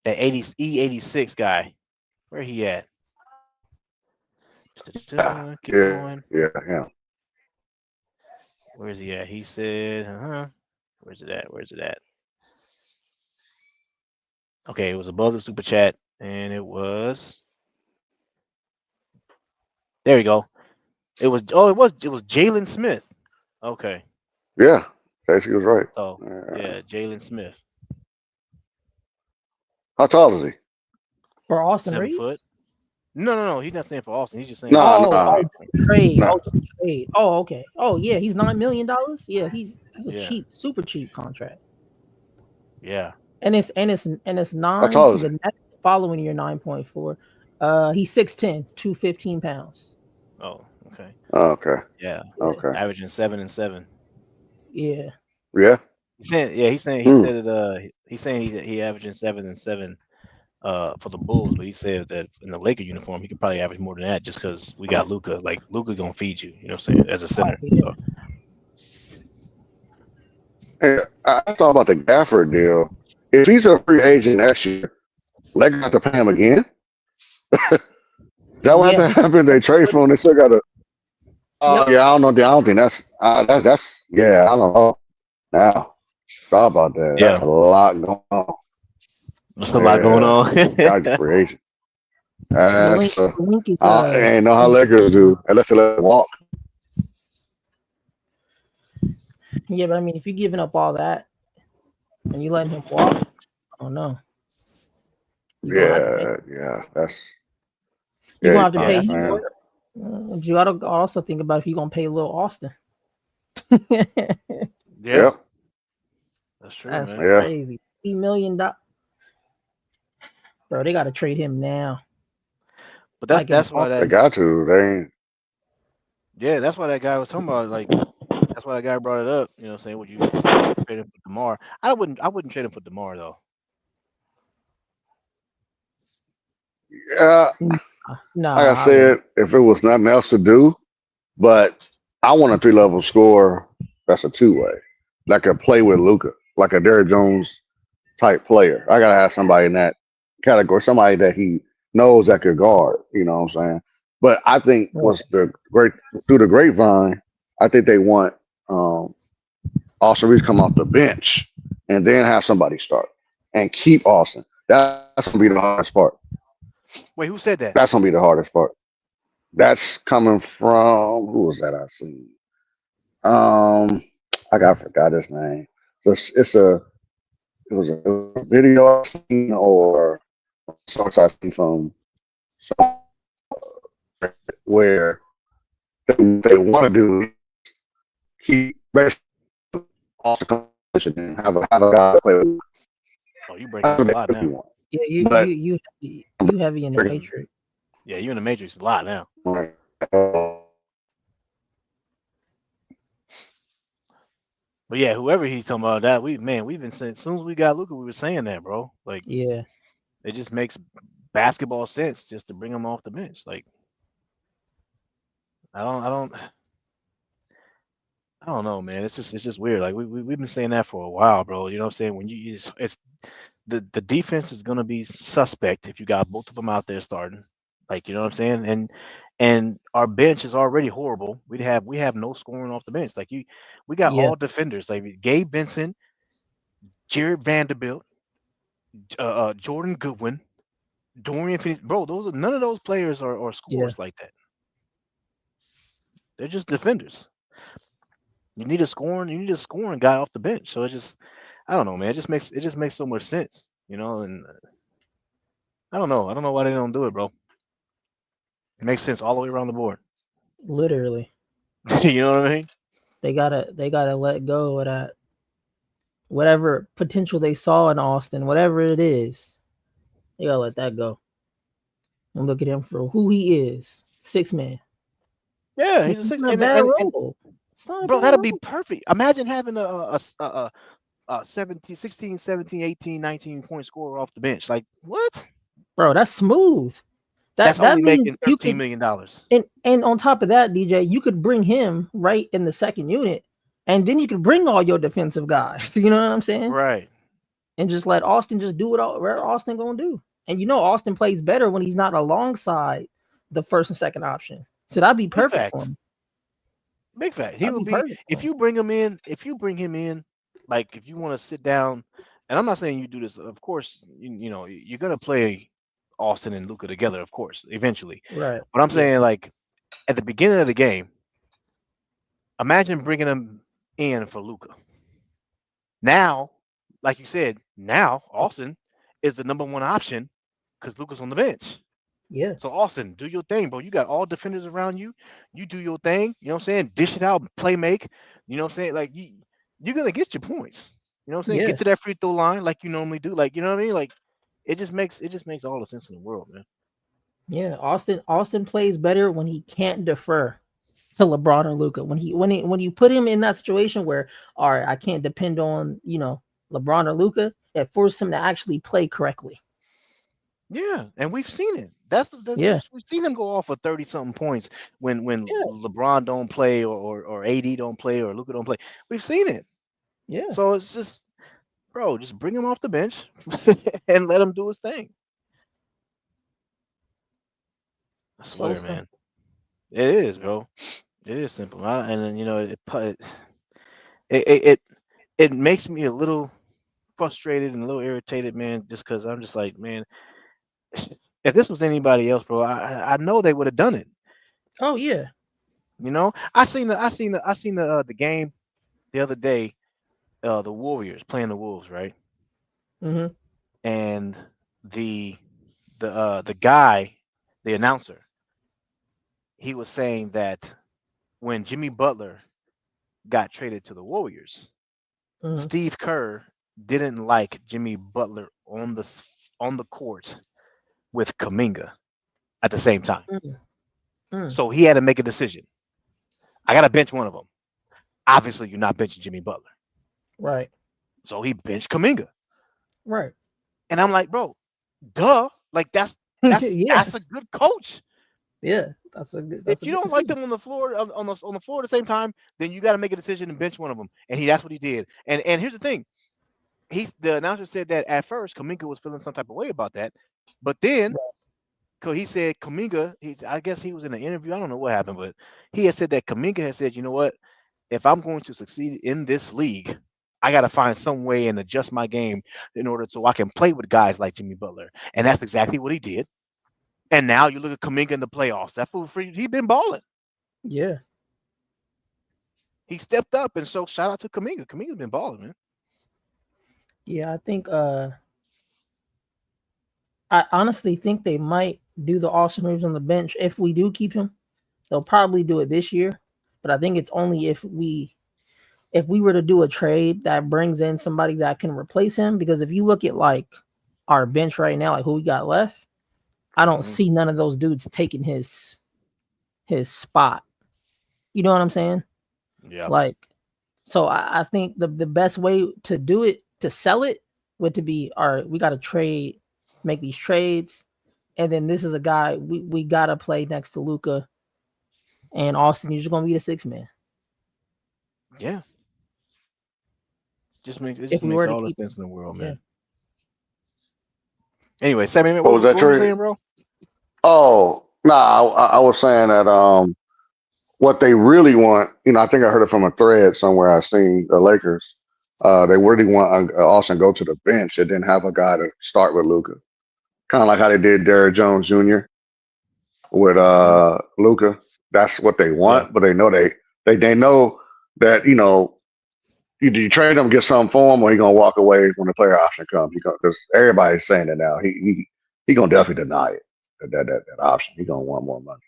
E86 guy. Where he at? Keep going. Yeah. Where's he at? He said, Where's it at? Okay, it was above the super chat, and it was. There you go. It was Jalen Smith. Okay. Yeah, she was right. So yeah, Jalen Smith. How tall is he? For Austin 7 Reeves? foot. No. He's not saying for Austin. He's just saying. Trade. Trade. Oh, okay. Oh, yeah. He's $9 million. Yeah, he's a cheap, super cheap contract. Yeah. And it's I 9. told you. The next following year 9.4. He's 6'10", 215 pounds. Oh, okay. Okay. Yeah. Yeah. Okay. Averaging 7 and 7. Yeah. Yeah. He's saying, yeah, he Hmm. said it. He's saying he averaging 7 and 7 for the Bulls, but he said that in the Laker uniform he could probably average more than that just because we got Luca. Like Luca gonna feed you, you know what I'm saying, as a center. Yeah. So Hey, I thought about the Gafford deal. If he's a free agent next year, Lakers have to pay him again. Is that what Yeah. have to happen? They trade for him. They still got to. Yep. Yeah, I don't know. I don't think that's yeah. I don't know. Now thought about that. yeah, That's a lot going on. there's a lot going Yeah, on. got the free agent. The That's link the link is ain't know how Lakers do unless they let him walk. yeah, but I mean if you're giving up all that and you letting him walk, I don't know. You're gonna have to pay. Yeah. That's You're yeah. gonna You have to know yeah, what pay I'm that's him. fair. saying? But you gotta also think about if you're gonna pay Lil Austin. Yeah, Yep. that's true, That's man. Yeah. crazy. $3 million. Bro, they gotta trade him now. But Like in that's why They that got to. They ain't. yeah, that's why that guy was talking about. Like that's why that guy brought it up. You know, what I'm saying, would you trade him for DeMar? I wouldn't trade him for DeMar though. Yeah. Like I Nah, I would. said, if it was nothing else to do, but I want a 3 level score that's a 2-way, like a play with Luca, like a Derrick Jones type player. I gotta have somebody in that category, somebody that he knows that could guard. You know what I'm saying? But I think Right. what's the great through the grapevine, I think they want Austin Reeves come off the bench and then have somebody start and keep Austin. That's gonna be the hardest part. Wait, who said that? That's gonna be the hardest part. That's coming from who was that I seen? Um, forgot his name. So it was a video I seen or source I seen from some where they want to do keep basically off the competition and have a guy play with. Oh, you breaking That's up a what lot they really now. want. Yeah, But you heavy in the Matrix. Yeah, you in the Matrix a lot now. uh, But yeah, whoever he's talking about, that we've been saying as soon as we got Luca, we were saying that, bro. Like Yeah, it just makes basketball sense just to bring him off the bench. Like I don't know, man. It's just weird. Like we've been saying that for a while, bro. You know what I'm saying? When you it's the defense is gonna be suspect if you got both of them out there starting. Like you know what I'm saying? And our bench is already horrible. We have no scoring off the bench. Like we got yeah, all defenders. Like Gabe Vincent, Jared Vanderbilt, Jordan Goodwin, Dorian Finney. Bro, none of those players are yeah. scorers like that. They're just defenders. You need a scoring guy off the bench. So I don't know, man. It just makes so much sense, you know. And I don't know. I don't know why they don't do it, bro. It makes sense all the way around the board. Literally, You know what I mean? they gotta let go of that whatever potential they saw in Austin, whatever it is. They gotta let that go and look at him for who he is. 6 man. Yeah, he's a It's six, not a and bad and role. It's not a bro, bad that'd be role. perfect. Imagine having a 17, 16, 17, 18, 19 point scorer off the bench. Like what? Bro, that's smooth. That's That only means making you $13 could million. and on top of that, DJ, you could bring him right in the second unit, and then you could bring all your defensive guys. You know what I'm saying? Right. And just let Austin just do what Austin gonna do. And Austin plays better when he's not alongside the first and second option. So that'd be Big perfect for fact. him. Big fact. He That'd would be be perfect for if him. you bring him in. If you bring him in, like if you want to sit down, and I'm not saying you do this. Of course, you're gonna play Austin and Luca together, of course, eventually. Right. But I'm Yeah. saying like at the beginning of the game, imagine bringing him in for Luca. Now, like you said, now Austin is the number one option because Luca's on the bench. Yeah. So Austin, do your thing, bro. You got all defenders around you. You do your thing. You know what I'm saying? Dish it out, play make. You know what I'm saying? Like you're gonna get your points. You know what I'm saying? Yeah, Get to that free throw line like you normally do. Like, you know what I mean? Like, it just makes all the sense in the world, man. yeah. Austin plays better when he can't defer to LeBron or Luca. When you put him in that situation where, all right, I can't depend on LeBron or Luca, it forces him to actually play correctly. Yeah, and we've seen it. Yeah. We've seen him go off for 30 something points when Yeah. LeBron don't play or AD don't play or Luca don't play. We've seen it. Yeah. So it's just, bro, just bring him off the bench and let him do his thing. I swear, So man. It is, bro. It is simple. And then it makes me a little frustrated and a little irritated, man, just because I'm just like, man, if this was anybody else, bro, I know they would have done it. Oh yeah. You know, I seen the game the other day, the Warriors playing the Wolves, right? Mm-hmm. And the guy, the announcer, he was saying that when Jimmy Butler got traded to the Warriors, Mm-hmm. Steve Kerr didn't like Jimmy Butler on the court with Kuminga at the same time. Mm-hmm. So he had to make a decision. I got to bench one of them. Obviously, you're not benching Jimmy Butler. Right. So he benched Kuminga. Right. And I'm like, bro, duh. Like Yeah. that's a good coach. Yeah. That's a good If you don't like them on the floor on the floor at the same time, then you got to make a decision and bench one of them. And that's what he did. And here's the thing. The announcer said that at first Kuminga was feeling some type of way about that, but then he said Kuminga, I guess he was in an interview. I don't know what happened, but he had said that Kuminga had said, you know what, if I'm going to succeed in this league, I got to find some way and adjust my game in order so I can play with guys like Jimmy Butler. And that's exactly what he did. And now you look at Kuminga in the playoffs. That fool he been balling. Yeah. He stepped up, and so shout out to Kuminga. Kuminga's been balling, man. Yeah, I think I honestly think they might do the Austin Reeves on the bench if we do keep him. They'll probably do it this year, but I think it's only if we were to do a trade that brings in somebody that can replace him. Because if you look at like our bench right now, like who we got left, I don't see none of those dudes taking his spot. You know what I'm saying? Yeah. Like, so I think the best way to do it, to sell it, would to be, all right, we got to trade, make these trades, and then this is a guy we got to play next to Luca and Austin. You're just gonna be the sixth man. Yeah. Just makes all the sense in the world, man. Anyway, Sammy, what was you saying, bro? Oh, nah, I was saying that what they really want, I think I heard it from a thread somewhere I seen the Lakers. They really want Austin go to the bench and then have a guy to start with Luca. Kind of like how they did Derrick Jones Jr. with Luca. That's what they want, but they know they know that, either you trade him, get something for him, or he gonna walk away when the player option comes. Because everybody's saying it now. He gonna definitely deny it. That option. He gonna want more money.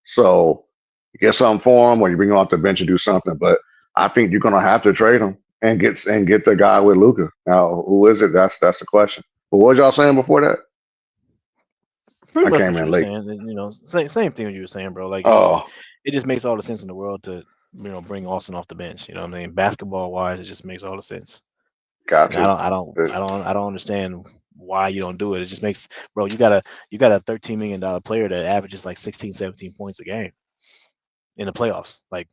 So you get something for him, or you bring him off the bench and do something. But I think you're gonna have to trade him and get the guy with Luca. Now, who is it? That's the question. But what was y'all saying before that? Pretty much came what in you were late. saying, same thing you were saying, bro. Like it just makes all the sense in the world to bring Austin off the bench. You know what I mean? Basketball wise, it just makes all the sense. Gotcha. I don't understand why you don't do it. It just makes, bro, you got a $13 million player that averages like 16, 17 points a game in the playoffs. Like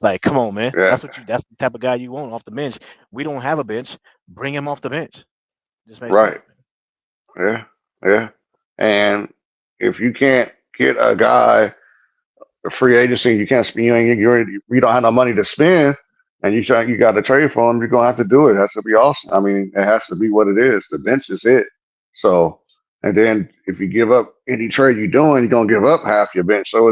like, come on, man. Yeah. That's the type of guy you want off the bench. We don't have a bench. Bring him off the bench. Just makes sense. Yeah. Yeah. And if you can't get a guy, a free agency, you can't spend, you don't have no money to spend, and you got to trade for him, you're gonna have to do it. It has to be awesome. I mean, it has to be what it is. The bench is it. So, and then if you give up any trade you're doing, you're gonna give up half your bench. So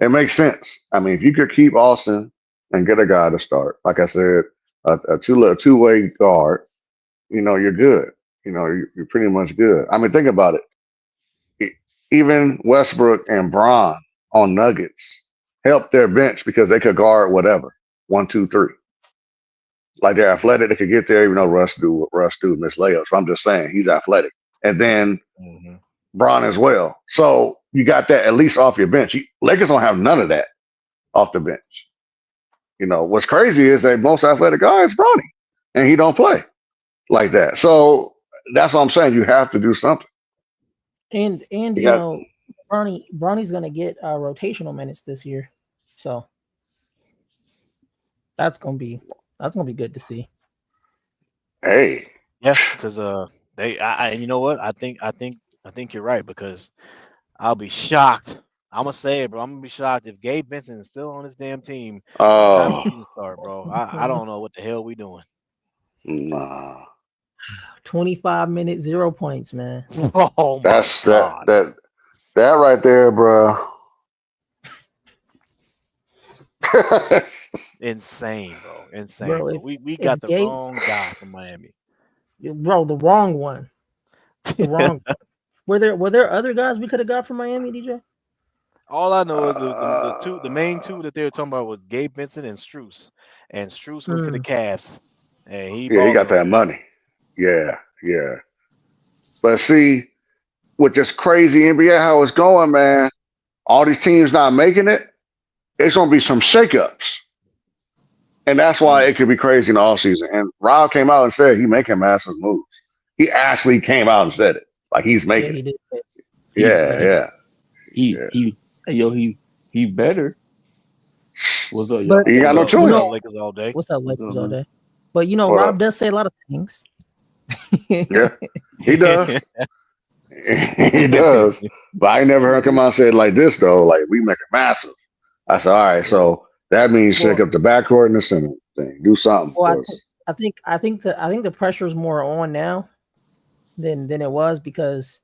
it makes sense. I mean, if you could keep Austin and get a guy to start, like I said, a two-way guard, you're good. You're pretty much good. I mean, think about it. Even Westbrook and Bron on Nuggets helped their bench because they could guard whatever 1, 2, 3. Like they're athletic, they could get there, even though Russ do miss layups. But I'm just saying he's athletic. And then Bron as well. So you got that at least off your bench. Lakers don't have none of that off the bench. You know, what's crazy is that most athletic guy is Bronny, and he don't play like that. So that's what I'm saying. You have to do something. And you know, Bronny's gonna get rotational minutes this year, so that's gonna be good to see. Hey, yeah, because you know what? I think you're right, because I'll be shocked. I'm gonna say it, bro. I'm gonna be shocked if Gabe Vincent is still on this damn team by the time the season start, bro. I don't know what the hell we doing. Nah. 25 minutes, 0 points, man. Oh my God. That right there, bro. Insane, bro. Insane. Bro, we got the wrong guy from Miami. Bro, the wrong one. The wrong one. Were there other guys we could have got from Miami, DJ? All I know is the main two that they were talking about was Gabe Vincent and Strus. And Strus went to the Cavs. And he got that money. Yeah. But see, with this crazy NBA, how it's going, man, all these teams not making it, it's going to be some shakeups. And that's why it could be crazy in the offseason. And Rob came out and said he making massive moves. He actually came out and said it. Like he's making he did. Yeah. He better. What's up, y'all? But he got no choice. Lakers all day. What's up, Lakers all day? But you know, Rob does say a lot of things. Yeah, he does. He does. But I ain't never heard him come out and say it like this though. Like we make it massive. I said, all right, so that means shake up the backcourt and the center thing. Do something. Well, I think the pressure is more on now than it was, because,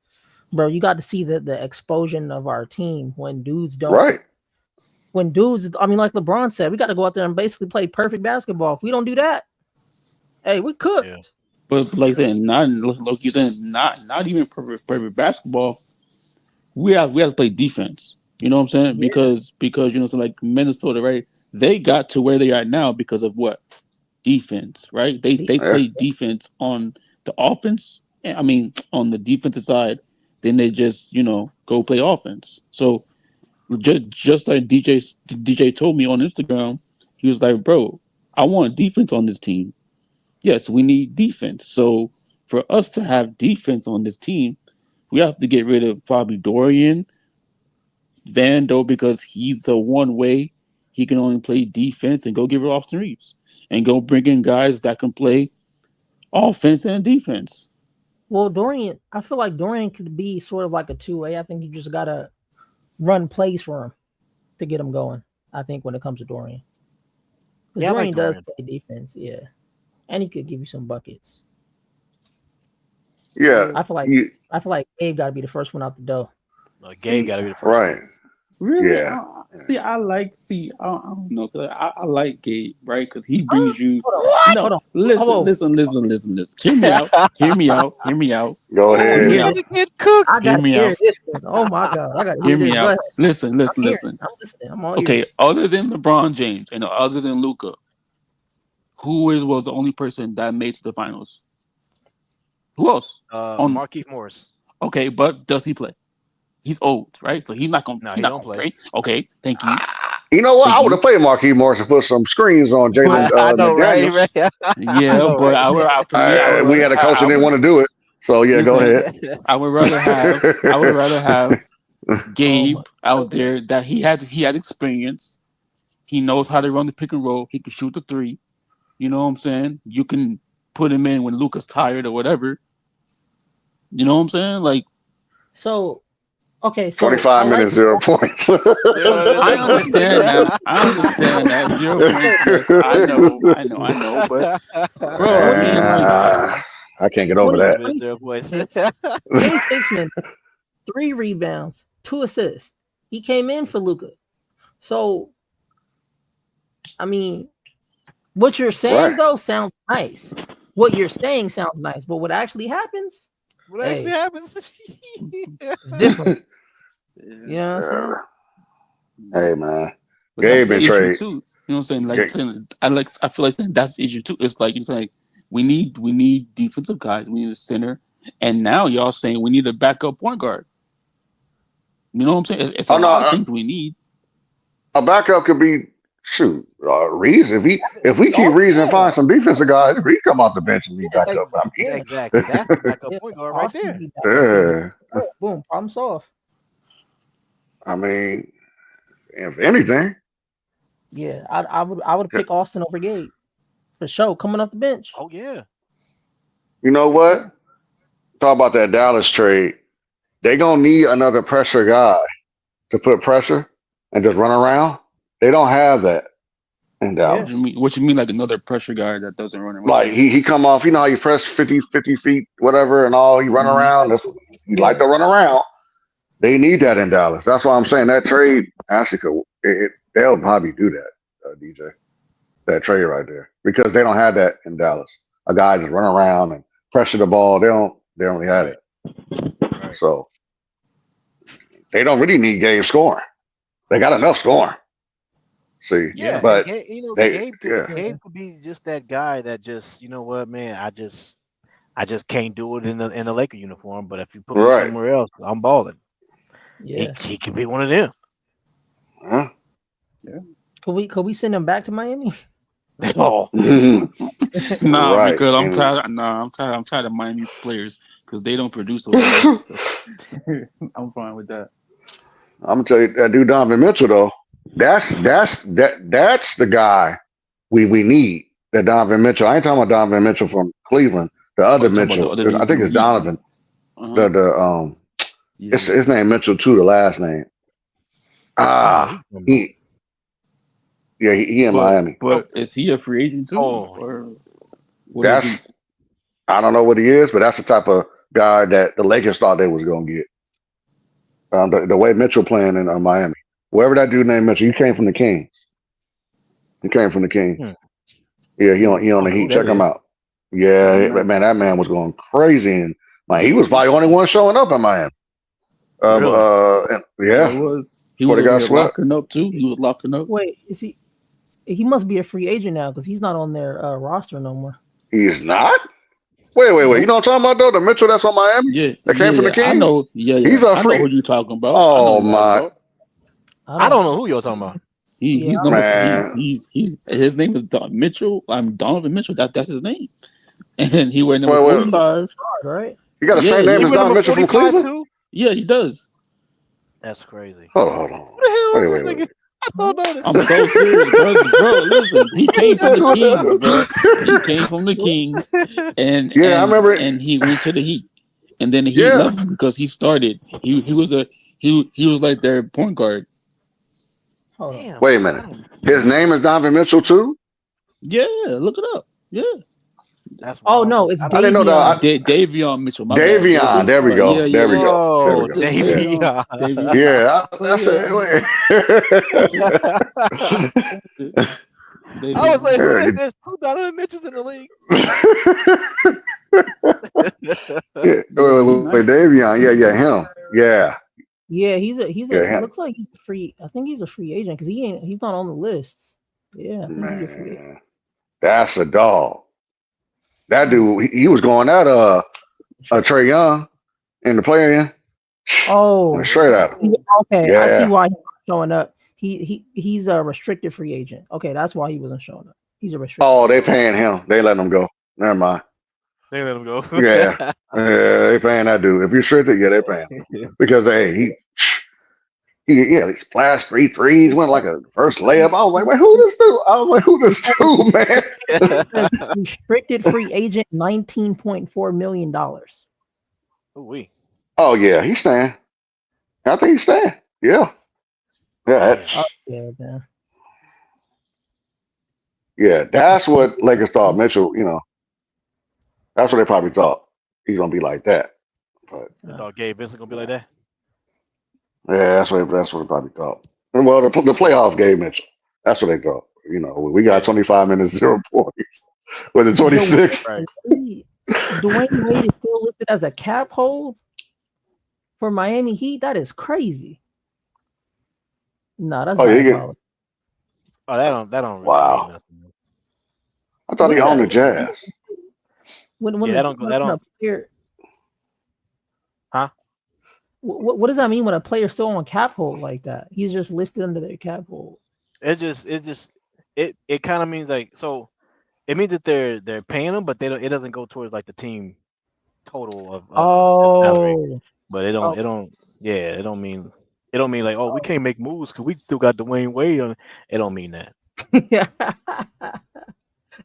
bro, you got to see the explosion of our team when dudes don't. Right. When dudes, I mean, like LeBron said, we got to go out there and basically play perfect basketball. If we don't do that, hey, we cooked. Yeah. But like I said, not even perfect basketball. We have to play defense. You know what I'm saying? Yeah. Because you know, so like Minnesota, right? They got to where they are now because of what? Defense, right? They play defense on the offense. I mean, on the defensive side, then they just, you know, go play offense. So just like DJ told me on Instagram, he was like, bro, I want defense on this team. Yes, we need defense. So for us to have defense on this team, we have to get rid of probably Dorian, Vando, because he's the one way he can only play defense, and go give it Austin Reeves and go bring in guys that can play offense and defense. Well, Dorian, I feel like Dorian could be sort of like a 2-way. I think you just got to run plays for him to get him going, I think, when it comes to Dorian. Yeah, Dorian does play defense, yeah. And he could give you some buckets. Yeah. I feel like Gabe got to be the first one out the door. Gabe got to be the first right. one. Really? Yeah. I don't know. I like Gabe, right? Because he brings you. Hold on. Listen. Hear me out. Go ahead. I got to hear this one. Oh my God. I got to hear me this. out. Listen. I'm listening. I'm all okay, ears. other than LeBron James and other than Luka, who was the only person that made to the finals? Who else? Markieff Morris. Okay, but does he play? He's old, right? So he's not going to. No, he don't play. Okay, thank you. You know what? I would have played Markieff Morris and put some screens on Jalen McDaniels. Right? We had a coach that didn't want to do it. So yeah, go ahead. I would rather have Gabe out there that he has experience. He knows how to run the pick and roll. He can shoot the three. You know what I'm saying? You can put him in when Luka's tired or whatever. You know what I'm saying? Like, so. Okay, so 25 minutes, 0 points. I understand that 0 points. Yes, I know, but bro, I mean, like, I can't get over that. 26 minutes, 3 rebounds, 2 assists. He came in for Luka. So, I mean, what you're saying though sounds nice. What you're saying sounds nice, but what actually happens? It's different. You know what I'm saying? Hey man, But Gabe that's the been issue trade. too. You know what I'm saying? Like Gabe. saying, I feel like saying that's the issue too. It's like we need defensive guys. We need a center, and now y'all saying we need a backup point guard. You know what I'm saying? It's a Oh no, lot of things we need. a backup could be Reeves. If we keep Oh, Reeves and yeah. find some defensive guys, Reeves come off the bench and be backup. I mean, Yeah. Exactly. That's the backup Yeah, point guard right Austin there. be back up there. yeah. Boom, problem solved. I mean, if anything, Yeah, I would pick Austin over Gabe for sure. Coming off the bench. Oh yeah. you know what? Talk about that Dallas trade. They gonna need another pressure guy to put pressure and just run around. They don't have that in Dallas. What you mean, like another pressure guy that doesn't run around? Like he come off, you know how you press 50 feet, whatever, and all, you run around. He like to run around. They need that in Dallas. That's why I'm saying that trade actually they'll probably do that, DJ. That trade right there. Because they don't have that in Dallas. A guy just run around and pressure the ball. They don't really have it. Right. So they don't really need Gabe scoring. They got enough scoring. See, Yeah, but Gabe could be just that guy that just, you know what, man, I just can't do it in the Laker uniform. But if you put me somewhere else, I'm balling. Yeah, he could be one of them. Huh? Yeah. Could we send him back to Miami? Oh, nah, right. because I'm tired. Nah, I'm tired of Miami players because they don't produce over there. So. I'm fine with that. I'm gonna tell you that dude Donovan Mitchell though. That's the guy we need. That Donovan Mitchell. I ain't talking about Donovan Mitchell from Cleveland. The other Mitchell. I think it's Donovan. It's his name Mitchell too. The last name. He in Miami. But is he a free agent too? Or what is he? I don't know what he is, but that's the type of guy that the Lakers thought they was gonna get. The way Mitchell playing in Miami. Whoever that dude named Mitchell, he came from the Kings. He came from the Kings. Yeah, he on the Heat. Check him out. Yeah, man, that man was going crazy, and he was probably the only one showing up in Miami. He was locking up too. He was locking up. Wait, is he? He must be a free agent now because he's not on their roster no more. He's not. Wait. You know what I'm talking about though? The Mitchell that's on Miami. Yeah, that came from the Kings. I know. Yeah, he's a free. I know who you talking about. Oh my! I don't know who you're talking about. He's number. He's his name is Mitchell. I'm Donovan Mitchell. That's his name. And he wear number 45. Right? You got the same name as Donovan Mitchell from Cleveland too? Yeah, he does. That's crazy. Hold on. What the hell is this nigga? I'm so serious, bro. Listen, he came from the Kings, bro. He came from the Kings, and I remember. And he went to the Heat, and then the Heat left him because he started. He was like their point guard. Damn, wait a minute. His name is Donovan Mitchell too? Yeah, look it up. Yeah. No, it's I didn't know that. Davion Mitchell. Davion. There we go. There we go. Davion. Yeah. I said, wait. I was like, there's two Donovan Mitchells in the league. Wait, Davion. Yeah, him. Yeah. Yeah, he's a. It looks like he's free. I think he's a free agent because he's not on the lists. Yeah, I think he's a free agent. That's a dog. That dude, he was going at Trae Young in the play-in. Oh, straight at him. Okay, yeah. I see why he's not showing up. He's a restricted free agent. Okay, that's why he wasn't showing up. He's a restricted. Oh, they paying him. They letting him go. Never mind. They let him go. Yeah, they paying that dude. If you're restricted, they paying him because he splashed 3 threes, went like a first layup. I was like, wait, who this dude, man? Restricted free agent, $19.4 million. Oh yeah, he's staying. I think he's staying. Yeah. Yeah, that's what Lakers thought. Mitchell, that's what they probably thought he's gonna be like that. But Gabe Vincent gonna be like that. Yeah, that's what they probably thought. Well, the playoff game, Mitchell. That's what they thought. We got 25 minutes, 0 points. Was it 26? Right. Dwayne Wade is still listed as a cap hold for Miami Heat. That is crazy. No, that's Oh, that don't really mean Wow. nothing. I thought What he does owned the that mean Jazz. when Yeah, the that don't go. That when a don't. player? Huh? What does that mean when a player's still on cap hold like that? He's just listed under their cap hold. It kind of means like so. It means that they're paying them, but it doesn't go towards like the team total of salary. Oh, But it don't it don't mean like, oh, we can't make moves because we still got Dwayne Wade on. It don't mean that. yeah.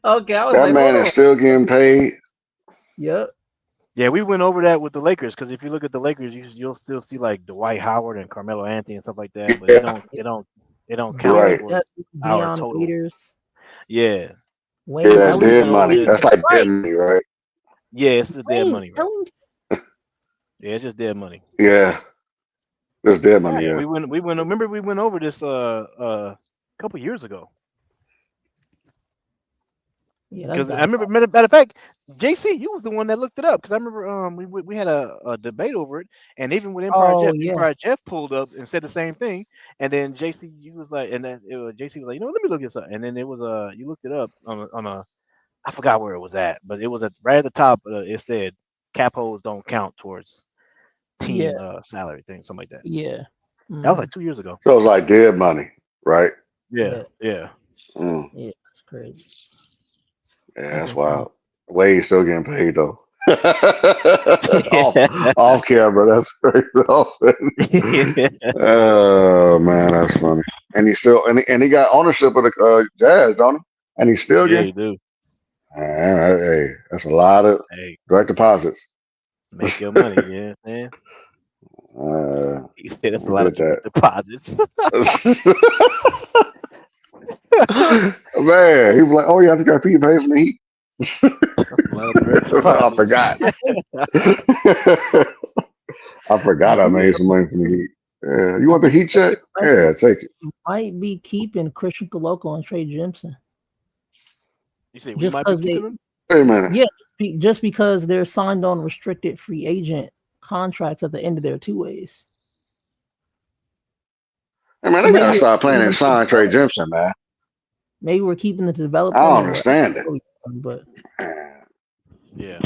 Okay, I was That like, man hold is on. still getting paid. Yep. Yeah, we went over that with the Lakers because if you look at the Lakers, you'll still see like Dwight Howard and Carmelo Anthony and stuff like that, but Yeah, it don't count right. towards our Dion total. Waiters, Yeah, Yeah, Wayne that even dead Ellington. though money. there's That's like dead Right. money, right? yeah, it's just dead Wayne money, right? Ellington. Yeah, it's just dead money. Yeah, that's dead money. Yeah, Yeah. we went. Remember we went over this a couple years ago. Yeah, that's Because I remember, matter of fact, JC, you was the one that looked it up. Because I remember we had a debate over it, and even with Oh yeah. Empire Jeff pulled up and said the same thing, and then JC, you was like, and then JC was like, let me look this up, and then it was you looked it up on a I forgot where it was at, but it was right at the top. It said cap holds don't count towards Yeah. team salary thing, something like that. Yeah. That was like 2 years ago. So it's like dead money, right? Yeah, yeah. Mm. Yeah, that's crazy. Yeah, That's that's insane. wild. Wade's still getting paid though. off camera, that's crazy. Oh man, that's funny. And he still and he got ownership of the Jazz, don't he? And he's still Yeah, getting. you do. Hey, that's a lot of Hey, direct deposits. make your money, yeah, man. He said that's a lot of Get deposits. that. Man, he was like, "Oh yeah, I think I paid for the Heat." A lot of direct I deposits. forgot. I forgot I made some money from the Heat. Yeah, you want the Heat check? Yeah, take it. Might be keeping Christian Coloco and Trey Jimson. You say we Just might be because keeping them? Wait a minute. Yeah, just because they're signed on restricted free agent contracts at the end of their two ways. Hey man, So they maybe gotta we're start playing keeping in them to sign Trey develop. Jimson, man. Maybe we're keeping them to develop I them don't and understand it. but Yeah,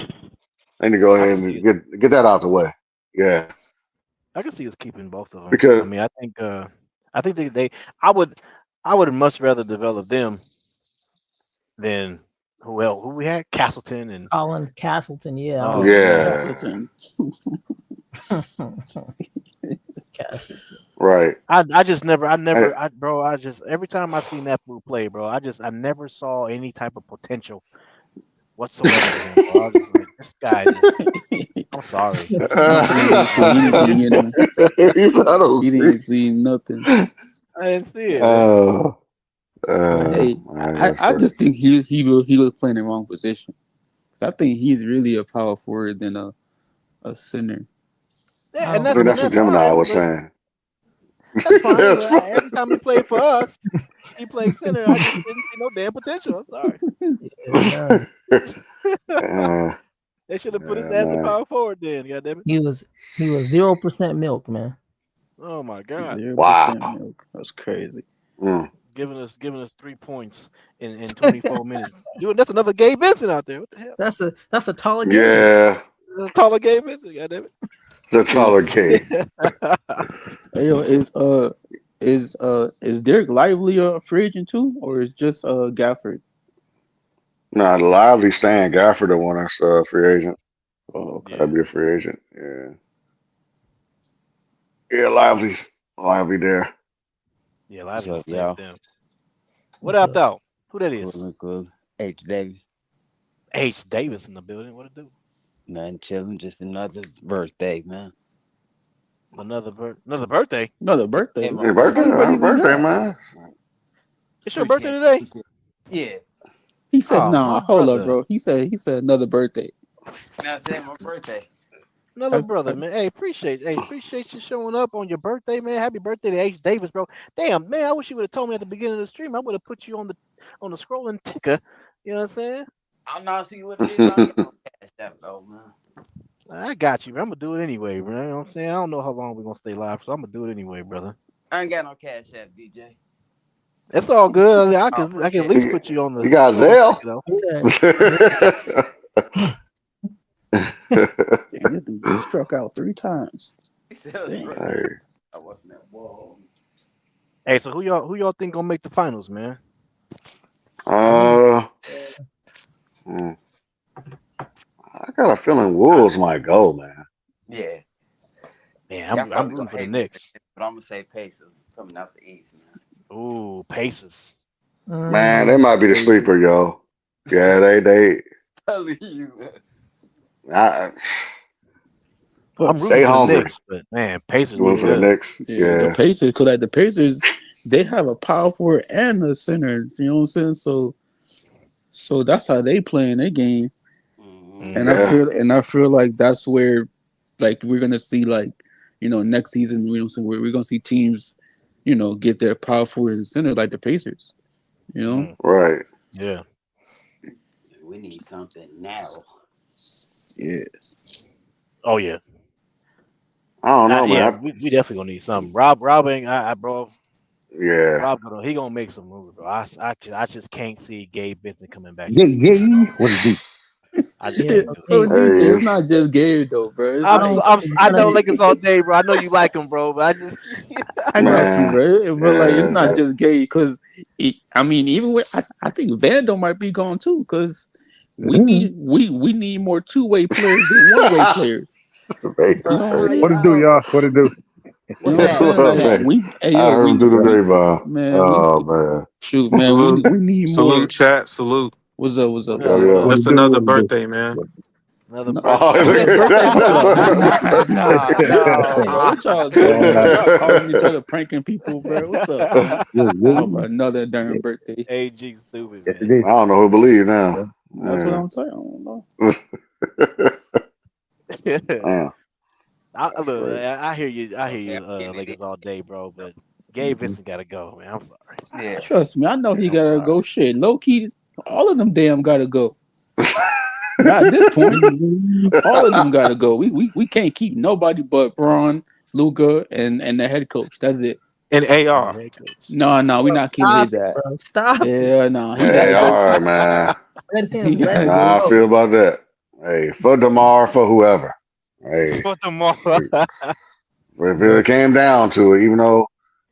They need to go I ahead can see and it. get that out the way. Yeah, I can see us keeping both of them. because I mean, I think they I would much rather develop them than who else? Who we had? Castleton and Colin Castleton, yeah. I oh was yeah, Castleton. Castleton. right. I just never Hey, bro, I just every time I seen that fool play, bro, I never saw any type of potential whatsoever in him, bro. I was just like, this guy just I'm sorry. This man didn't see anything in him. he said, I don't He see. didn't see nothing. I didn't see it, man. Hey, Man, I, that's I crazy. just think he was playing the wrong position. So I think he's really a power forward than a center. Yeah, I and don't I think think that's what that's Gemini fine, was but saying. that's fine. That's But fine. every time he played for us, he played center. I just didn't see no damn potential. I'm sorry. none. Yeah, They should have put his yeah, ass in man. power forward then. Goddamn it. He was 0% milk, man. Oh my God. 0% Wow. milk. That's crazy. Mm. Giving us 3 points in 24 minutes. Dude, that's another Gabe Vincent out there. What the hell? That's a taller game. Yeah, That's a taller Gabe Vincent. Goddamn that's all Is okay. it. hey, yo, is Derek Lively a free agent too, or is just Gafford? Nah, the lively Stan Gafford the one that's free agent. Oh, okay. That'd be a free agent. Yeah. Yeah, lively there. Yeah, What's Lively will up, stay with y'all? them. What What's up, up? though? Who that is? Cool. H. Davis. H. Davis in the building. What it do? Nothing chilling. Just another birthday, man. Another birthday. Another birthday. Hey, my Happy birthday, How many birthday. happy birthdays he birthday, got? man. It's your birthday Appreciate today? it. Yeah. He said, Oh, my "Nah, hold up, brother. bro." He said another birthday. Now today my birthday. Another Happy, brother, happy, man. Hey, appreciate you showing up on your birthday, man. Happy birthday to H. Davis, bro. Damn, man, I wish you would have told me at the beginning of the stream. I would have put you on the scrolling ticker. You know what I'm saying? I'm not seeing what it is. I ain't got no cash app though, man. I got you, man. I'm gonna do it anyway, bro. You know what I'm saying? I don't know how long we're gonna stay live, so I'm gonna do it anyway, brother. I ain't got no cash app, DJ. It's all good. I I can at appreciate least it, You, put you on you the got score sheet, Zell. though. Damn, this dude just struck out 3 times. Damn. Hey, I wasn't at wall. Hey, so who y'all think gonna make the finals, man? uh, hmm, I got a feeling Wolves might go, man. Yeah. Man, Y'all I'm probably rooting gonna for the hate me for Knicks. this, but I'm gonna say Pacers coming out the East, Ooh, Pacers. Man, they might be the Pacers. sleeper, yo. Yeah, they. man. Telling you, I, I'm they rooting for the hungry. Knicks, but man, Pacers Doing look for the good. Knicks. Yeah, the Yeah, Pacers, because like the Pacers, they have a power forward and a center. You know what I'm saying? So that's how they play in their game. And yeah, I feel like that's where, like, we're gonna see, like, next season, where we're gonna see teams, get their power forward and center like the Pacers. right. Yeah. we need something now. Yeah. Oh yeah. I don't know, Yeah. man. We definitely gonna need something. Rob ain't. Bro. Yeah. Rob, he gonna make some moves, bro. I just can't see Gabe Vincent coming back to Yeah, the Knicks, bro. what it do? I just Yeah, can't do it. So hey, DJ, Hey, it's not just Gabe though, bro. It's I like don't I gotta know Lakers all day, bro. I know you like him, bro, but I just I got you, man. bro. But like, it's Yeah. not just Gabe because I mean, even with I think Vando might be gone too because we need more 2-way players than 1-way players. Hey, You bro. know what I'm What saying? it do, y'all? What it do? You what's know what I'm that? saying? What's Like that? hey, I heard him do the day, bro. man, Oh man. shoot, man, Salute, we need more. salute, chat, salute. What's up? What's What up? up? What's Yeah, What yeah. up? What Just it do? another What it do? birthday, man. Another No, Oh, birthday. look Happy at birthday, nah, bro. bro. What y'all doing, bro? Y'all calling each other, pranking people, bro. What's up, man? Yeah, Talk about another darn birthday. AG stupid, yes, it man. is. I don't know who believe now. That's what I'm telling you. Man, that's Look, crazy. I hear you. I hear Okay, I'm you, getting it. Lakers all day, bro. But Gabe Vincent gotta go, man. I'm sorry. Yeah. Trust me, I know he I'm gotta sorry. go. Shit, low key, all of them damn gotta go. Not at this point. All of them gotta go. We can't keep nobody but Braun, Luka, and the head coach. That's it. And And the AR. head coach. No, we're not keeping Stop his it, bro. ass. Stop it. Yeah, no, he Hey, gotta go all right, too. man. Let He him. Let gotta him go Nah, I go. feel too. about that. Hey, for DeMar, for whoever. Hey, For tomorrow. if Bro. it came down to it, even though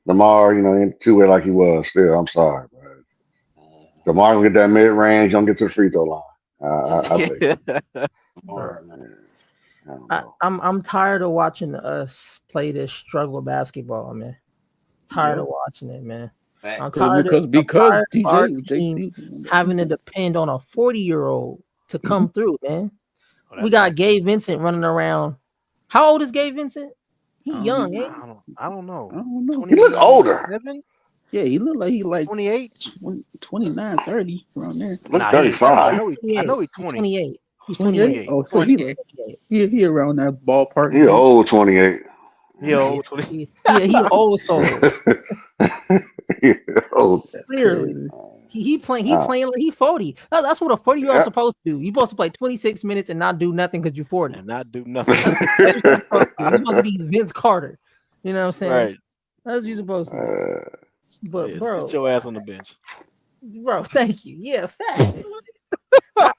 DeMar, ain't two-way like he was, still, I'm sorry, bro. DeMar gonna get that mid-range, gonna get to the free throw line. I take it. Bro. I don't know. I'm tired of watching us play this struggle basketball, man. Tired of watching it, man. I'm tired of Because our DJ team JC having to depend on a 40-year-old to come through, man. Oh, We got Gabe Vincent running around. How old is Gabe Vincent? He I don't young, even- ain't he? I don't know. I don't know. He look older. 27? Yeah, he look like he like 28? 20, 29, 30 around there. Look Nah, he's 35. I know he's 28. 20. 28. He's 28. 28. Oh, so he around that ballpark. He Then. old 28. He old 20. He old soul. He old. That's Clearly. crazy. He playing like he 40. That's what a 40-year-old Yeah. supposed to do. You're supposed to play 26 minutes and not do nothing because you're 40. And not do nothing. That's what you're supposed to do. You're supposed to be Vince Carter. You know what I'm saying? Right. That's what you're supposed to do. But Yeah, bro, sit your ass on the bench. bro, thank you. Yeah, fact.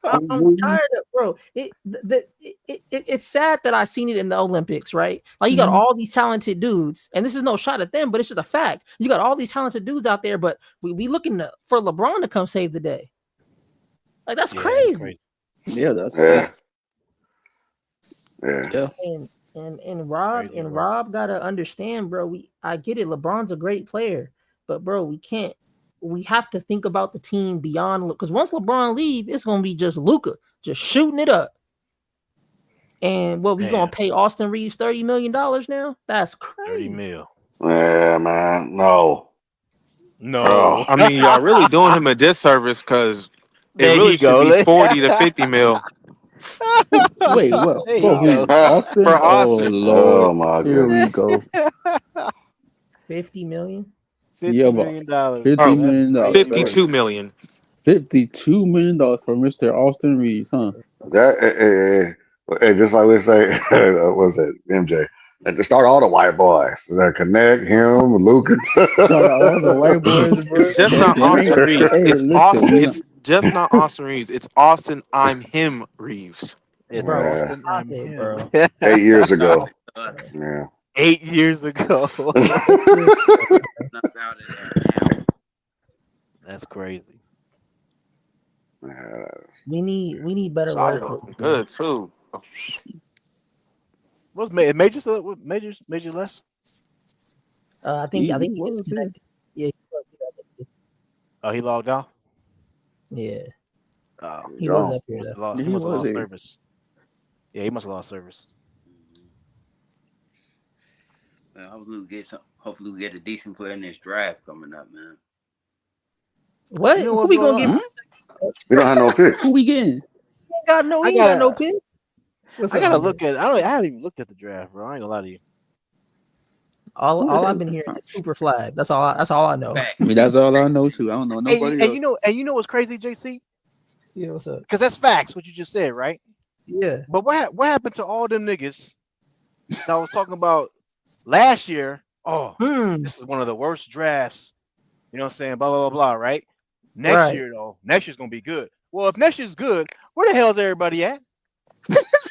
I'm tired of bro. It's sad that I seen it in the Olympics, right? Like you got all these talented dudes, and this is no shot at them, but it's just a fact. You got all these talented dudes out there, but we looking for LeBron to come save the day. Like that's crazy. Yeah, that's Yeah. And Rob gotta understand, bro. I get it. LeBron's a great player, but bro, we have to think about the team beyond because once LeBron leave, it's gonna be just Luka just shooting it up. And what we gonna pay Austin Reeves $30 million now? That's crazy. 30 mil. Yeah, man. No. No. I mean, y'all really doing him a disservice because it There really you should go. be 40 to 50 mil Wait, what? There For you who? go. Austin? for Oh Austin. Lord. Oh my Here we goodness. go. 50 million. Yeah, $50 but million. $50 Oh, million. That's 52 million. $52 million for Mr. Austin Reeves, huh? That just like we say, was it MJ? And to start all the white boys. Connect him, Lucas. Start all the white boys, bro. It's just not Austin Reeves. Hey, It's listen, Austin. you know, It's just not Austin Reeves. It's Austin. I'm him. Reeves. It's Bro, Yeah. Austin stop and it, him. bro. 8 years ago. Us. Yeah. 8 years ago. Not out of there now. That's crazy. Yeah. We need better role Sire looking players. good too. What's Major still? What Major left? I think he he was here. yeah, Oh, he logged off. yeah, Oh, he was Gone. up here. Though. he He must have was lost here. service. Yeah, he must have lost service. Man, hopefully we get a decent player in this draft coming up, man. What? You know Who what's we going gonna on? get? We don't have no picks. Who we getting? I He ain't got no gotta, pick. What's I up, gotta man? look at. I haven't even looked at the draft, bro. I ain't gonna lie to you. All I've been hearing is Cooper Flag. That's all I know. Facts. I mean, that's all I know too. I don't know nobody And else. you know what's crazy, JC? Yeah, what's up? Because that's facts. What you just said, right? Yeah. But what happened to all them niggas that I was talking about last year? Oh, this is one of the worst drafts. You know what I'm saying? Blah blah blah blah. Right? Next year though, next year's gonna be good. Well, if next year's good, where the hell is everybody at? This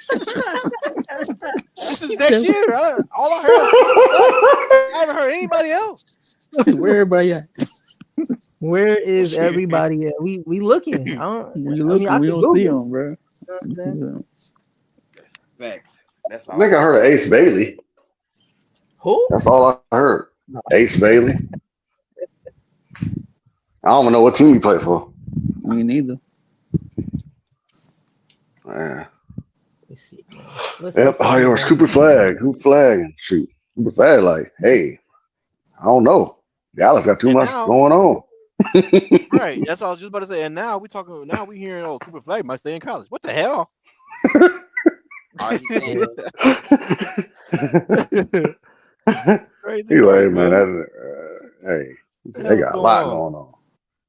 is next year. All I heard was I haven't heard anybody else. Where everybody at? Where is everybody at? We looking. We I looking. can We don't see Google. them, bro. You know what I'm saying? Facts. That's I all. think I heard of Ace Bailey. Who? That's all I heard. Ace Bailey. I don't even know what team he played for. Me neither. Yeah. Let's see. Yep. Oh, it was Cooper Flag. Cooper Flag and shoot. Cooper Flag, like, hey, I don't know. Dallas got too And much now- going on. Right. That's all I was just about to say. And now we hearing Cooper Flag might stay in college. What the hell? All you saying Crazy. Anyway, work, man, hey, they got a lot going on.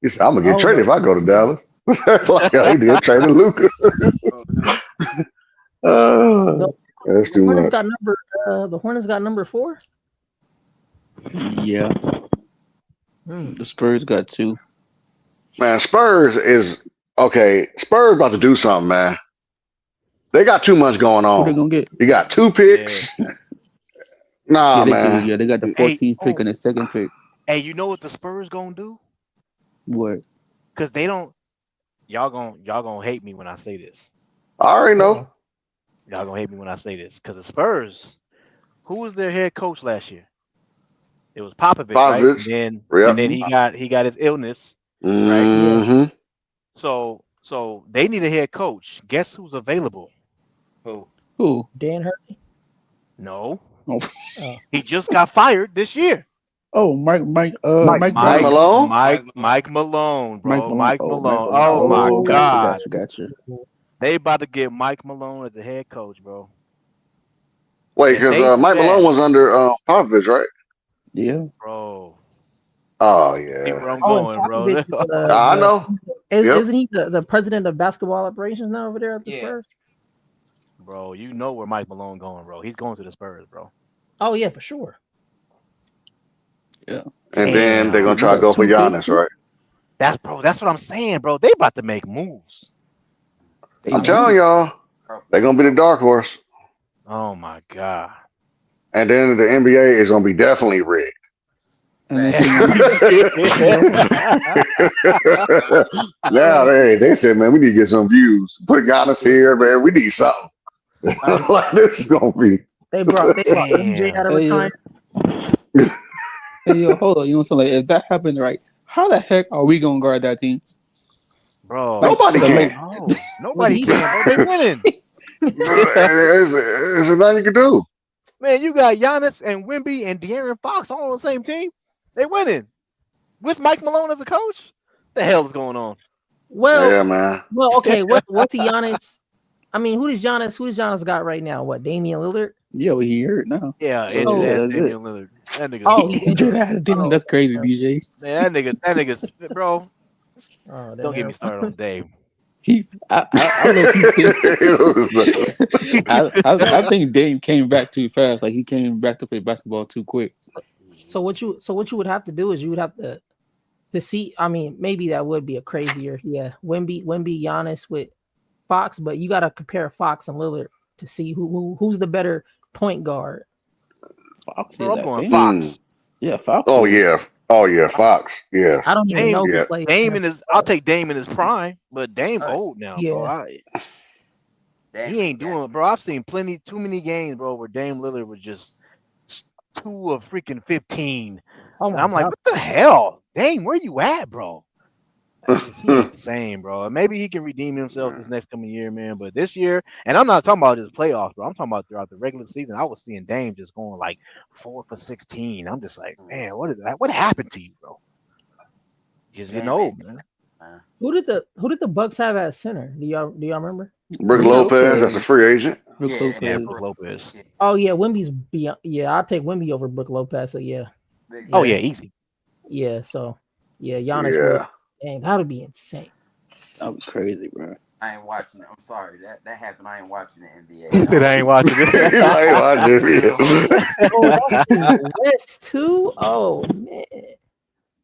He said, I'm gonna get Oh, traded no. if I go to Dallas. Like he did traded Luka. That's too Hornets much. got number. The Hornets got number 4. Yeah. The Spurs got 2. Man, Spurs is okay. Spurs about to do something, man. They got too much going Who they on. gonna get? You got 2 picks. Nah, Yeah, they man. do. Yeah, they got the 14th pick and the 2nd pick. Hey, you know what the Spurs gonna do? What? Because they don't. Y'all gonna hate me when I say this. I already know. Y'all gonna hate me when I say this. Because the Spurs, who was their head coach last year? It was Popovich, right? Popovich. And Yep. then he got his illness, right? Mhm. So they need a head coach. Guess who's available? Who? Dan Hurley. No. Oh. He just got fired this year. Oh, Mike Mike Brown. Malone? Mike Malone, bro. Mike Malone. Mike Oh my Malone. God. Gotcha. They about to get Mike Malone as the head coach, bro. Wait, And if because they do Mike that- Malone was under Popovich, right? Yeah. Bro. Oh See yeah. where I'm Oh, and going, bro. Popovich is, I know. Yep. Isn't he the president of basketball operations now over there at the Spurs? Bro, you know where Mike Malone going, bro. He's going to the Spurs, bro. Oh yeah, for sure. Yeah. And then they're gonna try to go for Giannis, right? That's what I'm saying, bro. They about to make moves. I'm telling y'all, they're gonna be the dark horse. Oh my God. And then the NBA is gonna be definitely rigged. Now they said, man, we need to get some views. Put Giannis here, man. We need something. Like this is gonna be. They brought MJ out of retirement. Hey, yo, hold on. You know something? Like, if that happened, right? How the heck are we gonna guard that team? Bro, Nobody can. No, nobody can, bro. They winning. There's nothing you can do. Man, you got Giannis and Wemby and De'Aaron Fox all on the same team. They winning. With Mike Malone as a coach? The hell is going on? Well, yeah, man. Well, okay. What's Giannis? I mean, who's Giannis got right now? What, Damian Lillard? Yeah, well, he hurt now. Yeah, So, that's that's Damian Lillard. That nigga. Oh, he's injured. That's crazy, DJ. Man, that nigga's bro. Oh, Don't get me started on Dame. I look. I think Dame came back too fast. Like he came back to play basketball too quick. So what you would have to do is you would have to see. I mean, maybe that would be a crazier, Wemby, Giannis with Fox, but you got to compare Fox and Lillard to see who's the better point guard. Fox, bro, I'm going Fox. Yeah, Fox. Oh yeah, Fox. Yeah. I don't even know who plays. Dame in his. I'll take Dame in his prime, but Dame old now, bro. He ain't doing it, bro. I've seen too many games, bro, where Dame Lillard was just 2 of freaking 15. Oh and I'm like, what the hell? Dame, where you at, bro? He ain't the same, bro. Maybe he can redeem himself this next coming year, man. But this year, and I'm not talking about just playoffs, bro. I'm talking about throughout the regular season. I was seeing Dame just going like 4 for 16. I'm just like, man, what is that? What happened to you, bro? You're getting old, man. Who did the Bucks have at center? Do y'all remember? Brook Lopez as a free agent. Brook Lopez. Oh yeah, Wemby's beyond. Yeah, I'll take Wemby over Brook Lopez. So yeah. Oh yeah, easy. Yeah. So yeah, Giannis. Yeah. Dang, that would be insane. That would be crazy, bro. I ain't watching it. I'm sorry. That happened. I ain't watching the NBA. He said I ain't watching it. I ain't watching it. Oh, that's in the West too. Oh man.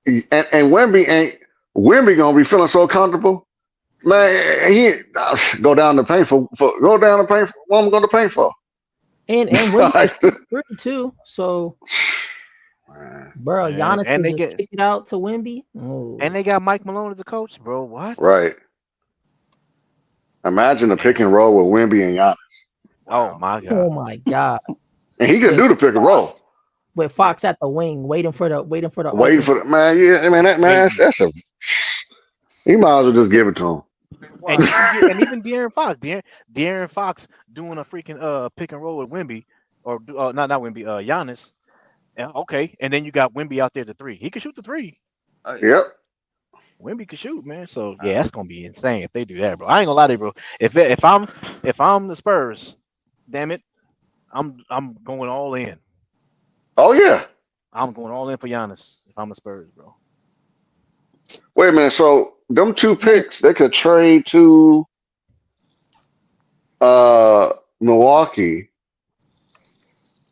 And Wemby gonna be feeling so comfortable. Man, he go down the paint for go down the paint for what I'm going to paint for. And Wemby too. So bro, Giannis and they kick it out to Wemby. Oh. And they got Mike Malone as a coach, bro. What? Right. Imagine a pick and roll with Wemby and Giannis. Oh my god. Oh my god. And he could do the pick and roll. With Fox at the wing, waiting for the man. Yeah, I mean that's a. He might as well just give it to him. And even De'Aaron Fox, De'Aaron Fox doing a freaking pick and roll with Wemby, or not Wemby, Giannis. Okay, and then you got Wemby out there to 3. He can shoot the 3. Yep. Wemby can shoot, man. So yeah, that's gonna be insane if they do that, bro. I ain't gonna lie to you, bro. If I'm the Spurs, damn it, I'm going all in. Oh yeah. I'm going all in for Giannis if I'm the Spurs, bro. Wait a minute. So them 2 picks they could trade to Milwaukee.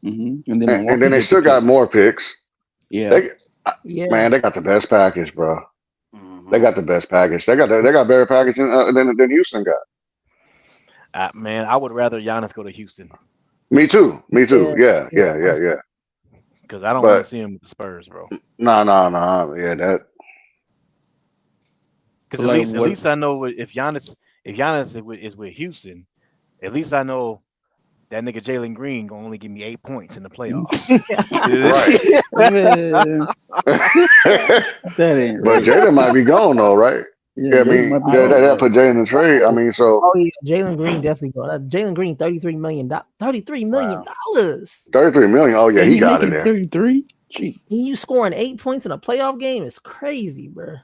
Mm-hmm. And then they still got more picks. Yeah. Man, they got the best package, bro. Mm-hmm. They got the best package. They got better package than Houston got. Man, I would rather Giannis go to Houston. Me too. Yeah. Because I don't want to see him with the Spurs, bro. No. Yeah, that. Because at least I know if Giannis is with Houston, at least I know that nigga Jalen Green gonna only give me 8 points in the playoffs. That ain't right. But Jalen might be gone though, right? Yeah, I mean, that put Jalen in the trade. I mean, so. Oh yeah, Jalen Green definitely go. Jalen Green, $33 million. $33 million. $33 million. Oh yeah, he got it there. 33. Jeez. You scoring 8 points in a playoff game is crazy, bro.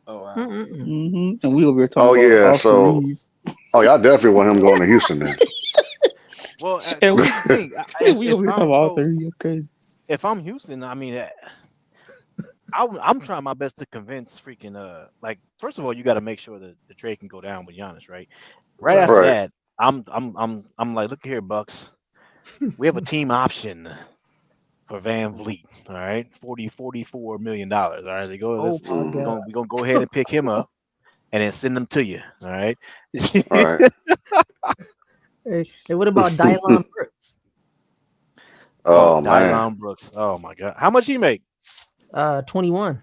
Oh wow. Mm-hmm. And we over here talking about y'all definitely want him going to Houston then. Well, we over here talking about all 3. Crazy. If I'm Houston, I mean, I'm trying my best to convince freaking like first of all, you got to make sure that the trade can go down with Giannis, right? Right after that, I'm like, look here, Bucks, we have a team option for Van Vliet. All right, $44 million. All right, they go. We're gonna go ahead and pick him up, and then send them to you. All right. All right. Hey, what about Dylan Brooks? Oh man, Dylan Brooks. Oh my God, how much he make? 21.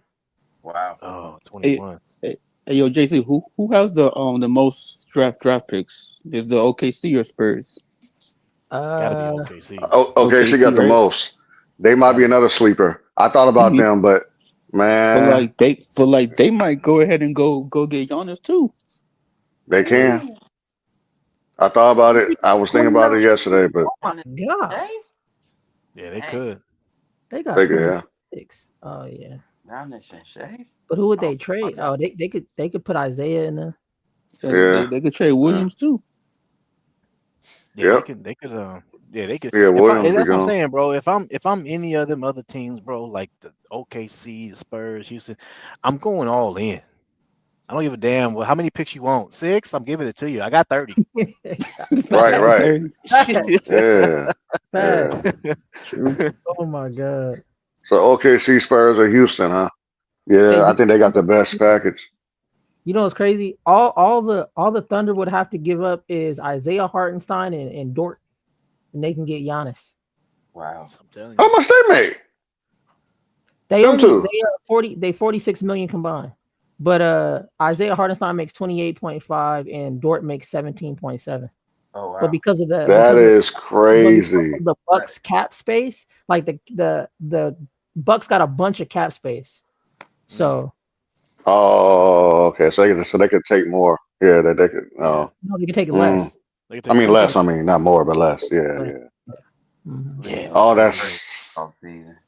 Wow. Oh, 21. Hey, yo, JC, who has the most draft picks? Is the OKC or Spurs? It's gotta be OKC. OKC got the most. They might be another sleeper. I thought about them, but man, but they might go ahead and go get Giannis too. They can. I thought about it. I was thinking about it yesterday, but oh my God, yeah, they could. They got 6. Oh yeah. But who would they trade? Oh, they could put Isaiah in there. Yeah, they could trade Williams too. Yeah, they could. Yeah, Williams. That's what I'm saying, bro. If I'm any of them other teams, bro, like the OKC, the Spurs, Houston, I'm going all in. I don't give a damn. Well, how many picks you want? 6? I'm giving it to you. I got 30. Right. Facts. Yeah. Facts. Yeah. True. Oh my god. So OKC, Spurs, or Houston, huh? Hey, Yeah, I think they got the best package. you know what's crazy? All the Thunder would have to give up is Isaiah Hartenstein and Dort, and they can get Giannis. Wow. I'm telling you. How much they made? They Them only two. they are 46 million combined. But Isaiah Hartenstein makes 28.5 and Dort makes 17.7. Oh wow. But because of That is crazy. the Bucks cap space, like the Bucks got a bunch of cap space. So Oh, okay. So they could take more. Yeah, they could. Oh, no, they can take Mm. less. They can I take mean less. less. I mean not more, but less. Yeah, Right. yeah. Mhm. Yeah. Oh, that's Off season.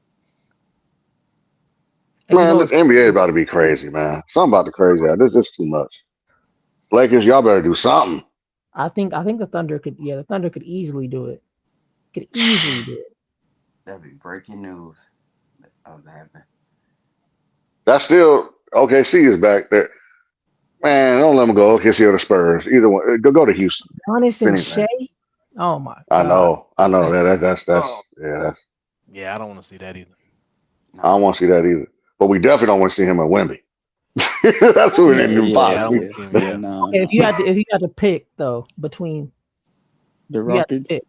And man. you know The NBA is about to be crazy, man. Something about the crazy. This is too much. Lakers, y'all better do something. I think the Thunder could easily do it. Could easily do it. That'd be breaking news. Of that happening. That's still OKC is back there. Man, don't let them go. OKC or the Spurs. Either one. Go to Houston. Giannis and Anything. Shea. Oh my I god. know. That's Oh. yeah. That's Yeah, I don't want to see that either. I don't want to see that either. But we definitely don't want to see him at Wemby. That's what we Yeah, need to do. Yeah, I Fox. don't want to see him. Yeah. Nah. Okay, if you had to pick though between The you had to Rockets, pick.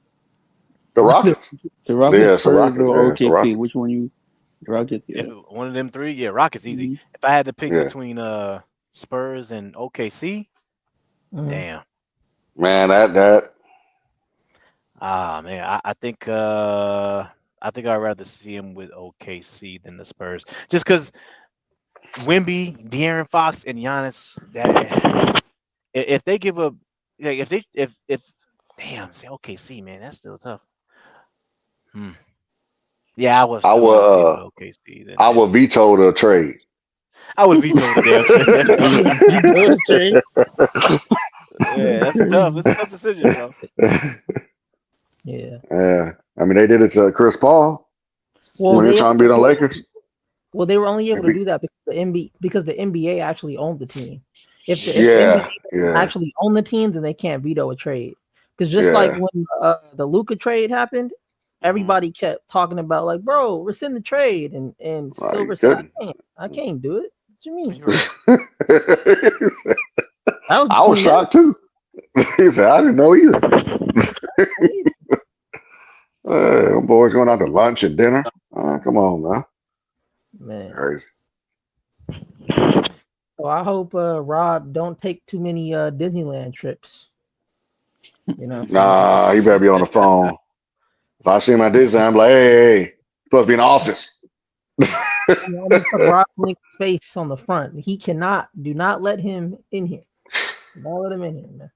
The Rockets. the Yeah, Rockets, it's the Spurs, Rockets. or Yeah, it's the OKC. Rockets. Which one you? The Rockets. If Yeah. one of them three, yeah, Rockets easy. Mhm. If I had to pick Yeah. between Spurs and OKC, Mhm. damn. Man, that Man, I think I'd rather see him with OKC than the Spurs. Just because Wemby, De'Aaron Fox, and Giannis, that if they give up, like if damn, say OKC, man, that's still tough. Yeah, I would I still would want to see him with OKC. Then I would veto the trade. I would veto the damn trade. You know the trade. Yeah, that's tough. That's a tough decision, bro. Yeah. Yeah. I mean they did it to Chris Paul Well, when he was they trying to beat the Lakers. were only able to Maybe- do that because the NBA actually owned the team. If the Yeah, NBA yeah. actually own the team, then they can't veto a trade. Because just like Yeah. when the Luka trade happened, everybody kept talking about like, bro, rescind the trade, and Right, Silver you said, couldn't. I can't do it. What you mean? I That was was between them. shocked too. He said, I didn't know either. Hey, them boys going out to lunch and dinner. Come on, man. Man. Crazy. So I hope Rob don't take too many Disneyland trips. You know what I'm saying? Nah, he better be on the phone. If I see him at Disney, I'm like, hey, supposed to be in the office. You know, I'm gonna put Rob Link's face on the front. He do not let him in here. Don't let him in here, man.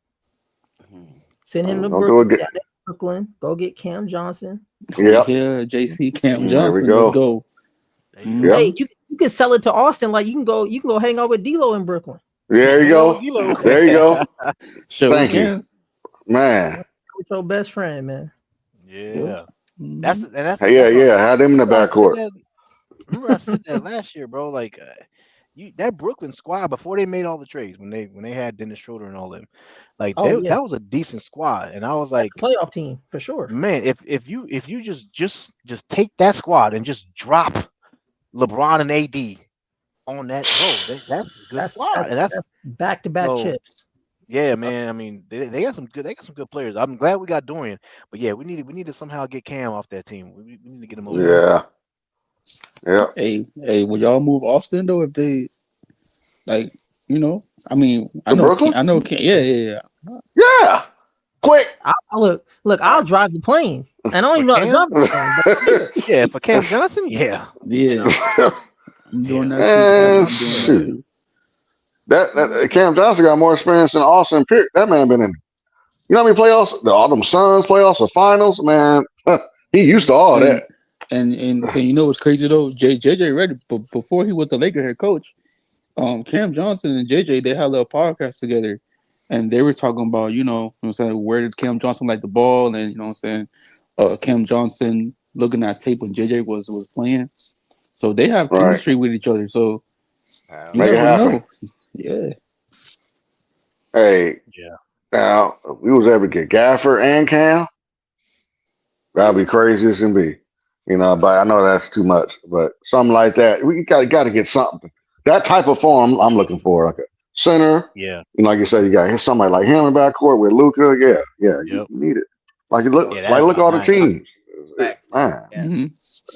Send him to Don't do it. Brooklyn. Go get Cam Johnson. Yep. Yeah, JC Cam There we Johnson. go. Let's go. Yep. Hey, you can sell it to Austin. Like you can go hang out with D'Lo in Brooklyn. There you go. There you go. Sure Thank can. you, man. With your best friend, man. Yeah, Mhm. that's Hey, yeah. Had them in the backcourt. Remember I said that last year, bro. Like that Brooklyn squad before they made all the trades when they had Dennis Schroeder and all them, like that was a decent squad, and I was like, playoff team for sure. Man, if you just take that squad and just drop LeBron and AD on that, bro, that's a good squad, and that's back-to-back chips. Yeah, man. I mean, they got some good players. I'm glad we got Dorian, but yeah, we need to somehow get Cam off that team. We need to get him over there. Yeah. Hey, would y'all move Austin though if they like? I mean, I To know, Brooklyn? Yeah. Yeah. Quick. Look, I'll drive the plane. And I don't even know how to drive the plane. Yeah, for Cam Johnson, yeah. I'm doing that too. Shoot. That Cam Johnson got more experience than Austin Pitt. That man been in. You know how many playoffs? All them Suns playoffs, the finals, man. He used to all that. And so what's crazy though? JJ Redick, before he was the Laker head coach, Cam Johnson and JJ, they had a little podcast together, and they were talking about, where did Cam Johnson like the ball, and Cam Johnson looking at tape when JJ was playing, so they have chemistry with each other. So you Make it never happen. know. Yeah. Hey, Yeah. now if we was able to get Gafford and Cam, that'd be crazy as can be. But I know that's too much. But something like that, we got to get something. That type of form I'm looking for, like a center. Yeah. Like you said, you got somebody like him in backcourt with Luca. Yeah, you Yep. need it. Like Yeah, like that'd look be all the nice. teams. Facts, Man. yeah. Mm-hmm.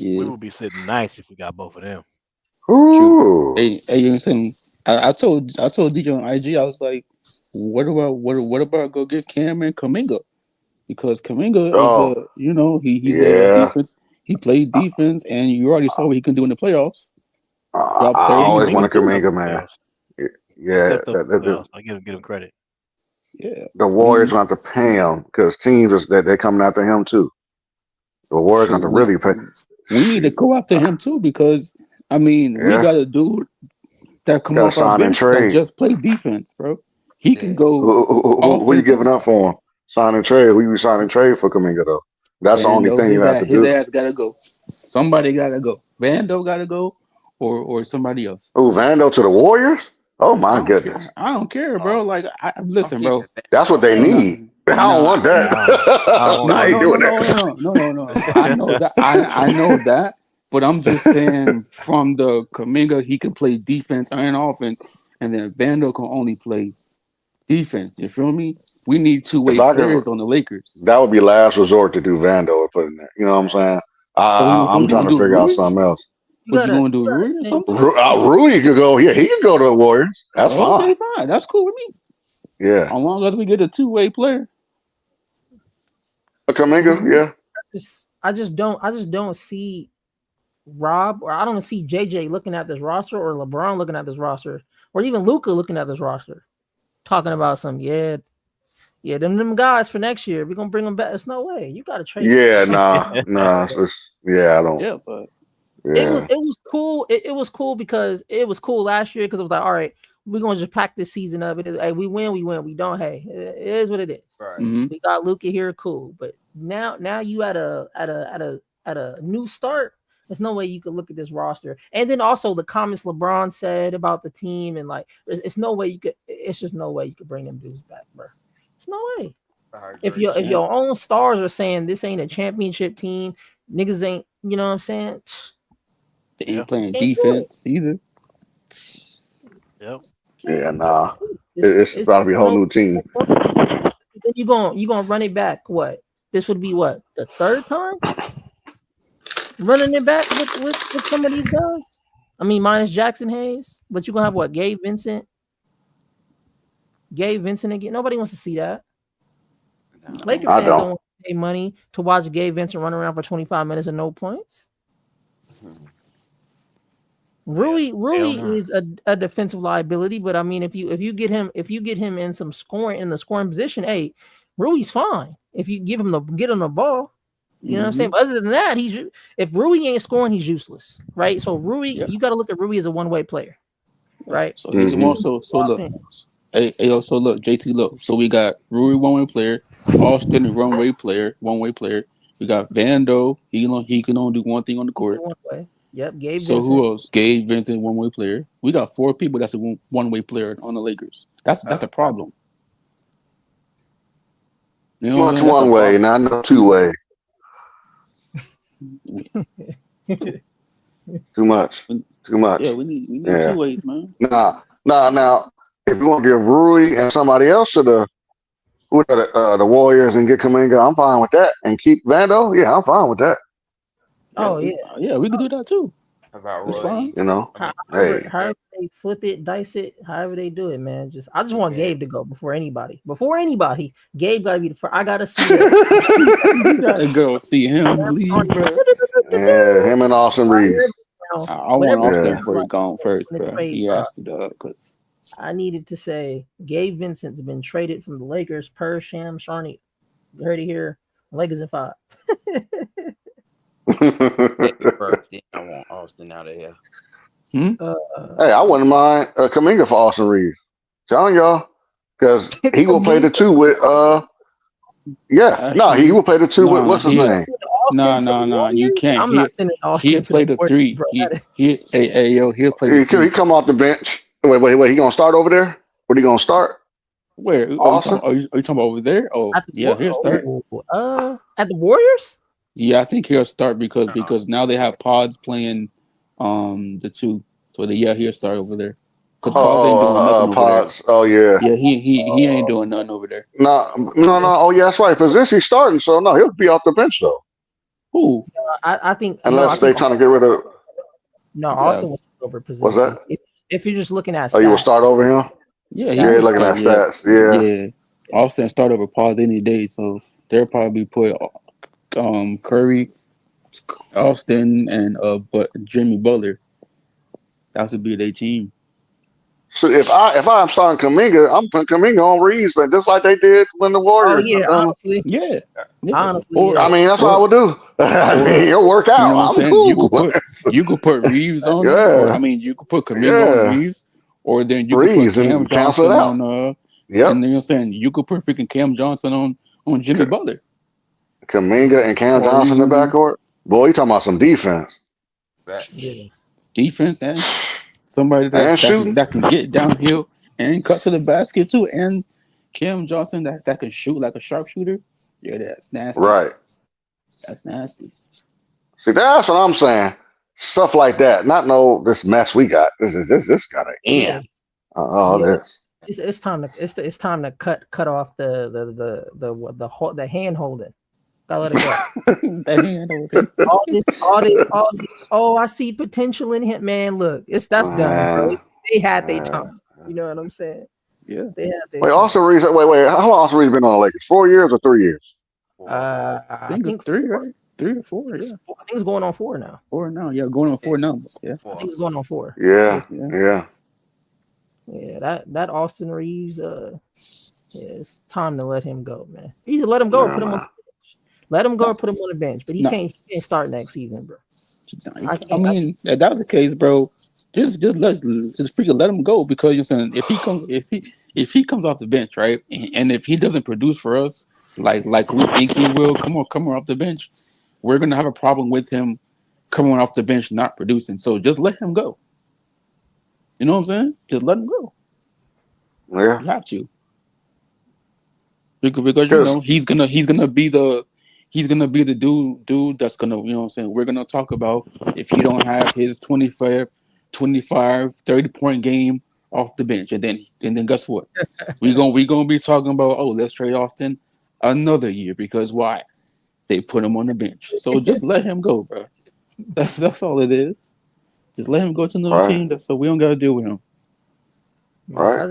We Yeah. would be sitting nice if we got both of them. True. Ooh. Hey, you know what I'm saying? I told DJ on IG, I was like, what about go get Cam and Kaminga? Because Kaminga is Oh, he's a yeah. defense. He played defense, and you already saw what he can do in the playoffs. I Drop Yeah, 30 always Kaminga want to stepped points up too. Kaminga, in the man. playoffs. He Yeah, stepped up in the playoffs. I give him credit. Yeah, the we Warriors need want to pay him because teams that they're coming after him too. The Warriors shoot. want to really pay. We need to Shoot. go after him too because we Yeah, got a dude that come got to off our sign and bench that trade. just play defense, bro. He can Yeah. go Who you offense. giving up for him? Sign and trade. Who you sign and trade for Kaminga though? That's the only Vando, thing you have to his do. ass gotta go. Somebody gotta go. Vando gotta go, or somebody else. Oh, Vando to the Warriors? Oh I my don't goodness, care. I don't care, bro. Oh, Like, I'm listen, bro. keeping that. that's what I'm they keeping Nah, need. I don't nah, want that. I don't want no, I ain't no, that. no, doing no, that. no, no, no, no. I know that. I know that. But I'm just saying, from the Kaminga, he can play defense and offense, and then Vando can only play defense. You feel me? We need If two-way I could, players on the Lakers. that would be last resort to do Vando or put in there. You know what I'm saying? So I'm you trying gonna to do figure out Rui? something else. You What you gotta, gonna you do, gotta Rui or think. something? Rui could go. Yeah, he could go to the Warriors. That's fine. Okay, fine. That's cool with me. Yeah, As long as we get a two-way player. a So Kaminga. Yeah, I just don't see Rob, or I don't see JJ looking at this roster, or LeBron looking at this roster, or even Luca looking at this roster, talking about some them guys for next year. We're gonna bring them back. There's no way. You gotta trade. yeah, nah. Yeah, I don't. Yeah, but Yeah, It was cool. It was cool because it was cool last year because it was like, all right, we're gonna just pack this season up. Hey, we win, we win. We don't. Hey, it is what it is. Right. mm-hmm. We got Luka here, cool. But now you at a new start. There's no way you could look at this roster. And then also the comments LeBron said about the team, and like it's no way you could. It's just no way you could bring them dudes back, bro. There's no way. If your own stars are saying this ain't a championship team, niggas ain't. You know what I'm saying? They ain't Yeah. playing Can't do it. defense either. Yep. yeah, nah. It's It's about to be a whole new team. then you gonna run it back. What? This would be what, the third time running it back with some of these guys. I mean, minus Jackson Hayes, but you're gonna have what? Gabe Vincent again. Nobody wants to see that. Laker I fans don't don't. want to pay money to watch Gabe Vincent run around for 25 minutes and no points. Rui is a defensive liability, but I mean, if you get him in some scoring in the scoring position, hey, Rui's fine. If you get him the ball, you know what I'm saying. But other than that, if Rui ain't scoring, he's useless, right? So Rui, you got to look at Rui as a one-way player, right? So he's also so look. Hey, so look, JT, look. So we got Rui one-way player, Austin one-way player. We got Vando. He can only do one thing on the court. One way. Yep, Gabe So Vincent. who else? Gabe Vincent, one-way player. We got 4 people that's a one-way player on the Lakers. That's a problem. You know, Much one way, not no 2-way. Too much. Yeah, we need 2 ways, man. Now, if you want to give Rui and somebody else to the Warriors and get Kaminga, I'm fine with that. And keep Vando, yeah, I'm fine with that. Oh yeah, we could do that too. About That's fine. You know, however they flip it, dice it, however they do it, man. I just want Gabe to go before anybody. Gabe gotta be the first. I gotta see that. You gotta go see him leave, bro. Yeah, him and Austin Reeves. I want Austin before he gone first, bro. He asked it up because I needed to say Gabe Vincent's been traded from the Lakers per Sham Sharney. You heard it here. Lakers in 5. First, then I want Austin out of here. Hey, I wouldn't mind Kaminga for Austin Reeves. Telling y'all, because he will play the 2 with he will play the 2 with what's his name? No, you can't. I'm not sending Austin. He'll play the 3. He'll play. He come off the bench. Wait. He gonna start over there? What he gonna start? Where? Austin? Are you talking about over there? Oh, At the yeah, he'll start. at the Warriors. Yeah, I think he'll start because now they have Pods playing the two. So he'll start over there. Because Pods ain't doing nothing over there. Pods. Oh yeah. Yeah, he ain't doing nothing over there. No. Oh yeah, that's right. Position starting, so no, he'll be off the bench though. Who? I think Unless they trying to get rid of. No, Austin was over position. What's that? If you're just looking at stats. Oh, you will start over him? Yeah, yeah, looking at stats. Yeah. Austin start over Pods any day, so they'll probably put Curry, Austin, and but Jimmy Butler. That would be their team. So if I'm starting Kuminga, I'm putting Kuminga on Reeves, but just like they did when the Warriors. Honestly. Yeah. Honestly, I mean, that's what I would do. I mean, it'll work out. You know what I'm saying? Cool. You could put Reeves on him, or I mean, you could put Kuminga on Reeves, or then you Reeves could put Cam Johnson on. And then you know what I'm saying? You could put freaking Cam Johnson on Jimmy Butler. Kuminga and Cam Johnson in the backcourt. Boy, you talking about some defense? Yeah. Defense and somebody that can get downhill and cut to the basket too, and Cam Johnson that can shoot like a sharpshooter. Yeah, that's nasty. Right. That's nasty. See, that's what I'm saying. Stuff like that. Not this mess we got. This gotta end. It's time to cut off the hand holding. Gotta let it go. all this. Oh, I see potential in him, man. Look, that's done, bro. They had their time. You know what I'm saying? Yeah. They had their Wait, time. Austin Reeves. Wait. How long Austin Reeves been on the Lakers? 4 years or 3 years? I think it's 3, right? 3 or 4. Yeah. I think it's going on 4 now. 4 now. Yeah, going on 4 now. Yeah. I think it's going on 4. Yeah. Yeah, that Austin Reeves, it's time to let him go, man. Either let him go or put him on. Let him go or put him on the bench, but he can't start next season, bro. I mean, if that was the case, bro, just freaking let him go, because you're saying if he comes off the bench, right, and if he doesn't produce for us like we think he will, come on off the bench, we're gonna have a problem with him coming off the bench not producing. So just let him go. You know what I'm saying? Just let him go. Yeah, you have to, because you know he's gonna be the dude that's gonna, you know what I'm saying, we're gonna talk about if he don't have his 25, 30-point game off the bench, and then guess what? we gonna be talking about, oh, let's trade Austin another year, because why? They put him on the bench. So just let him go, bro. That's all it is. Just let him go to another team, so we don't gotta deal with him. Right. I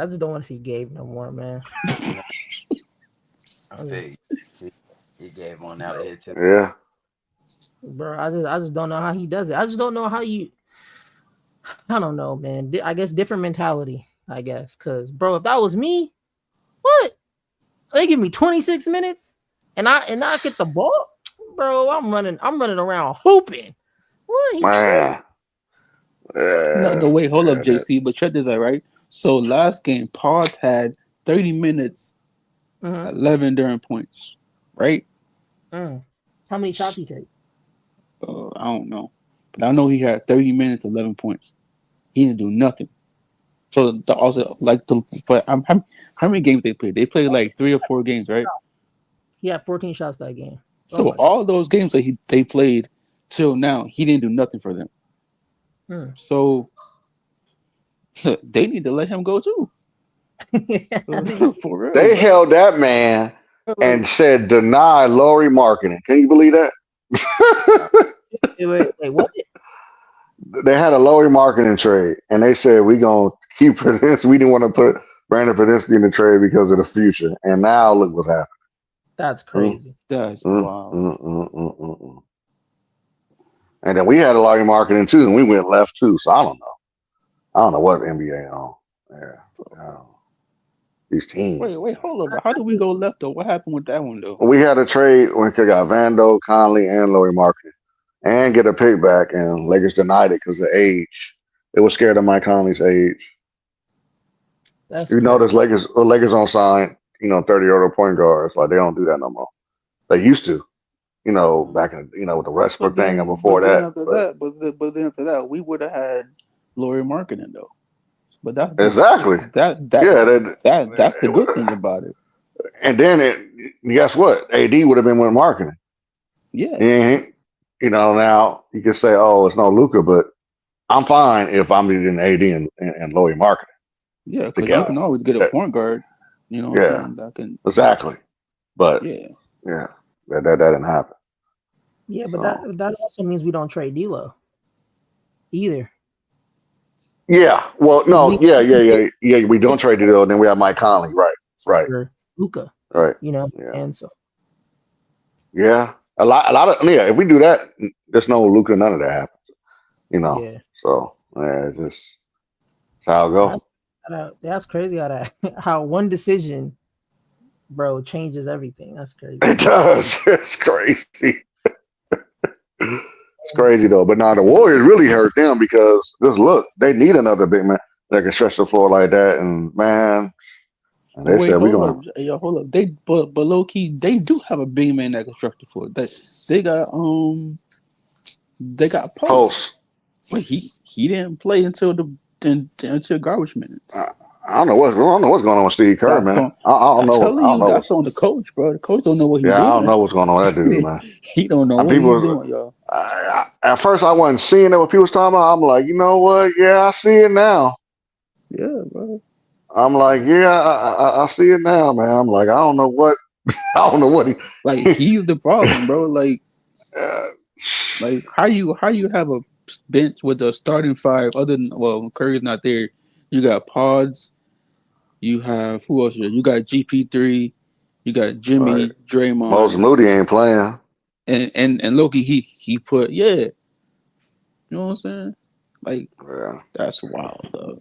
just don't want to see Gabe no more, man. He gave one out here too. Yeah. Bro, I just don't know how he does it. I just don't know how you. I don't know, man. I guess different mentality. I guess, cause bro, if that was me, what? They give me 26 minutes, and I get the ball, bro. I'm running around hooping. What? Man. No, wait, hold up, JC. But check this out, right? So last game, Pods had 30 minutes, 11 during points, right? How many shots he take? I don't know, but I know he had 30 minutes, 11 points. He didn't do nothing. So how many games they played? They played like 3 or 4 games, right? He had 14 shots that game. So all those games that they played till now, he didn't do nothing for them. So they need to let him go too. For real. They held that man and said deny Laurie marketing. Can you believe that? Wait, what? They had a Laurie marketing trade, and they said we gonna keep Prudence. We didn't want to put Brandon Prudence in the trade because of the future, and now look what's happening. That's crazy. That's wild. And then we had a Laurie marketing too, and we went left too. So I don't know what NBA on. Yeah. These teams. Wait, hold up. How did we go left though? What happened with that one though? We had a trade when we got Vando, Conley, and Laurie marketing, and get a pick back, and Lakers denied it because of age. They were scared of Mike Conley's age. You notice Lakers don't sign, 30-year-old point guards. Like they don't do that no more. They used to, back in, with the Westbrook thing and before that. But then after that, we would have had Lauri Markkinen though. But Exactly. Yeah. That's the good thing about it. And then guess what? AD would have been with marketing. Yeah. And, now you can say, oh, it's no Luka, but I'm fine if I'm using AD and Lauri Markkinen. Yeah, because you can always get a point guard. You know what I'm saying? That can exactly. But yeah, that didn't happen. Yeah, but that also means we don't trade D'Lo either. Yeah. Well, no. Yeah. We don't trade D'Lo, then we have Mike Conley. Right. Luka. Right. And so. Yeah. A lot of if we do that, there's no Luka, none of that happens. Yeah. So it's just how it go. That's crazy how one decision, bro, changes everything. That's crazy. It does. It's crazy. It's crazy though. But now the Warriors really hurt them because just look, they need another big man that can stretch the floor like that. And man, and they said hold up. But low key, they do have a big man that can stretch the floor. They got Post. But he didn't play until garbage minutes. I don't know what's going on with Steve Kerr, man. I don't know. That's on the coach, bro. The coach don't know what he's doing. Yeah, I don't know what's going on with that dude, man. He don't know what he's doing, y'all. At first, I wasn't seeing it what people was talking about. I'm like, you know what? Yeah, I see it now. Yeah, bro. I'm like, yeah, I see it now, man. I'm like, I don't know what he like. He's the problem, bro. Like how you have a bench with a starting five other than Curry's not there. You got Pods. You have who else? You got GP3. You got Jimmy, Draymond. Moses Moody ain't playing. And Loki, he put You know what I'm saying? Like that's wild, though.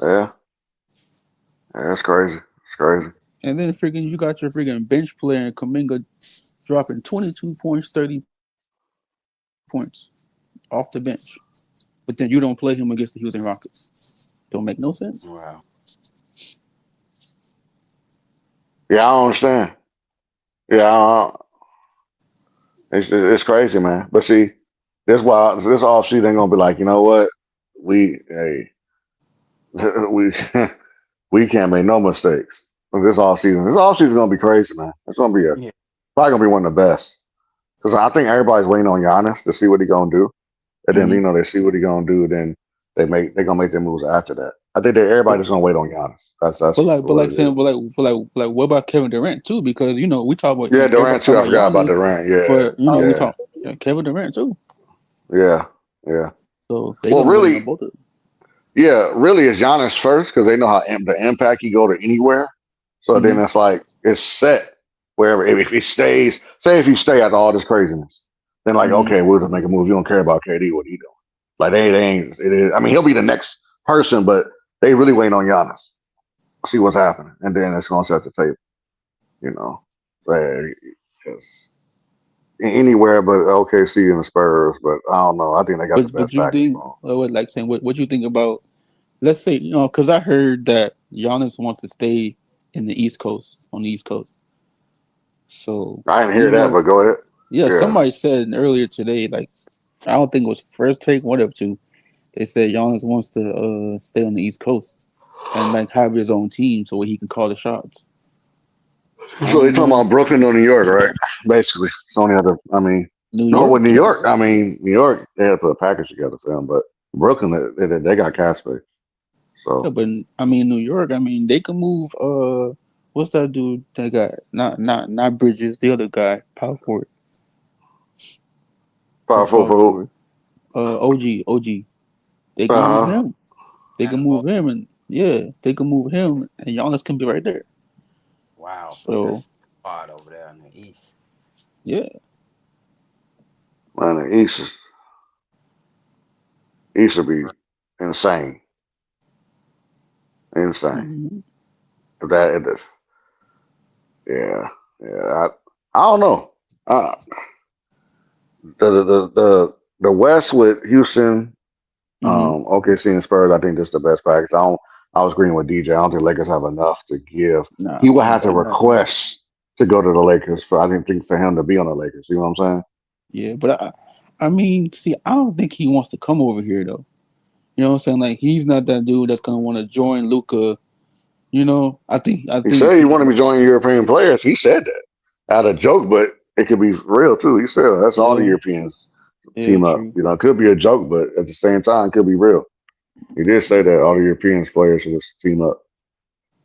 Yeah, it's crazy. It's crazy. And then you got your freaking bench player Kuminga dropping 22 points, 30 points off the bench, but then you don't play him against the Houston Rockets. Don't make no sense. Wow. Yeah, I don't understand. Yeah, it's crazy, man. But see, this offseason ain't gonna be like, you know what? We can't make no mistakes. This offseason gonna be crazy, man. It's gonna be probably gonna be one of the best. Because I think everybody's waiting on Giannis to see what he gonna do, and then they see what he gonna do, then they're gonna make their moves after that. I think everybody's gonna wait on Giannis. That's what about Kevin Durant too? Because we talk about Durant too. I forgot about Durant. Yeah, but we talk Kevin Durant too. Yeah. So really, both of them. Yeah, really, it's Giannis first because they know how the impact he go to anywhere. So then it's like it's set wherever. If he stays, say if he stay after all this craziness, then like okay, we'll just make a move. You don't care about KD, what he doing? Like they ain't. It is. I mean, he'll be the next person, but they really waiting on Giannis. See what's happening, and then it's gonna set the table. Anywhere but OKC and the Spurs. But I don't know. I think they got the best basketball. What you think about? Let's say because I heard that Giannis wants to stay on the East Coast. So I didn't hear that, but go ahead. Yeah, somebody said earlier today, like I don't think it was First Take, one of two. They said Giannis wants to stay on the East Coast and like have his own team so he can call the shots. So they're talking about Brooklyn or New York, right? Basically, it's only other. I mean, New York. I mean, New York. They had to put a package together for them, but Brooklyn, they got cash space. So, yeah, but I mean, New York. I mean, they can move. What's that dude? They got not Bridges. The other guy, power forward. Power forward. OG. They can move him. They can move him, and they can move him, and Giannis can be right there. Wow. So spot over there in the East. Yeah. Man, the East would be insane. Mm-hmm. If it is. Yeah. I don't know. The West with Houston, OKC and Spurs, I think this is the best package. I was agreeing with DJ. I don't think Lakers have enough to give. He would have to request to go to the Lakers I didn't think for him to be on the Lakers. You know what I'm saying? Yeah, but I mean, see, I don't think he wants to come over here though. You know what I'm saying? Like he's not that dude that's gonna want to join Luca. You know, I think He said he he's wanted to be joining European players. He said that out of joke, but it could be real too. He said that's all the yeah, Europeans yeah, team up. true. You know, it could be a joke, but at the same time, it could be real. He did say that all the European players should just team up.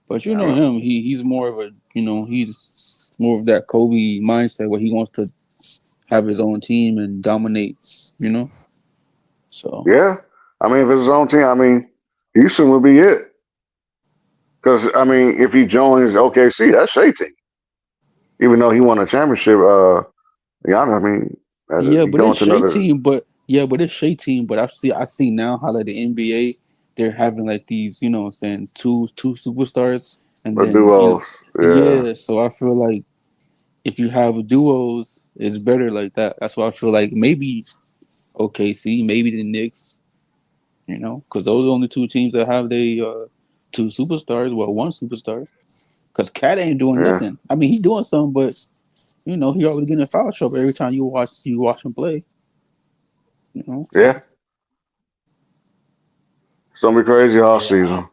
But you know Yeah, him, he's more of a he's more of that Kobe mindset where he wants to have his own team and dominate. You know, so yeah. I mean, if it's his own team, I mean, Houston would be it. Because I mean, if he joins OKC, that's Shea team. Even though he won a championship, I mean, yeah, he but going it's to Shea another team. But yeah, but it's Shea team. But I see now how like the NBA they're having like these what I'm saying two superstars and a then duo. Yeah, yeah. So I feel like if you have duos, it's better like that. That's why I feel like maybe OKC, maybe the Knicks, because those are the only two teams that have two superstars. Well, one superstar, because Cat ain't doing yeah, nothing. I mean, he doing something, but he always getting in foul trouble every time you watch him play. yeah. So It's gonna be crazy all Yeah, season.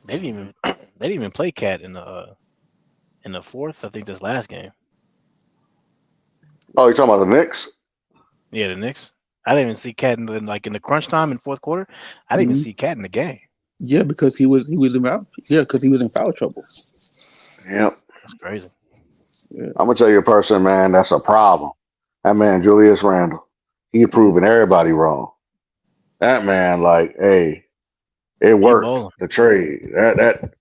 they didn't even they didn't even play Cat in the fourth. I think this last game. Oh, you talking about the Knicks? Yeah, the Knicks. I didn't even see Cat in the crunch time in fourth quarter. I didn't even mhm. see Cat in the game. Yeah, because because he was in foul trouble. Yep. That's crazy. Yeah, I'm gonna tell you a person, man, that's a problem. That man, Julius Randle, he yeah, proving everybody wrong. That man, like, hey, it He worked. balling. The trade, that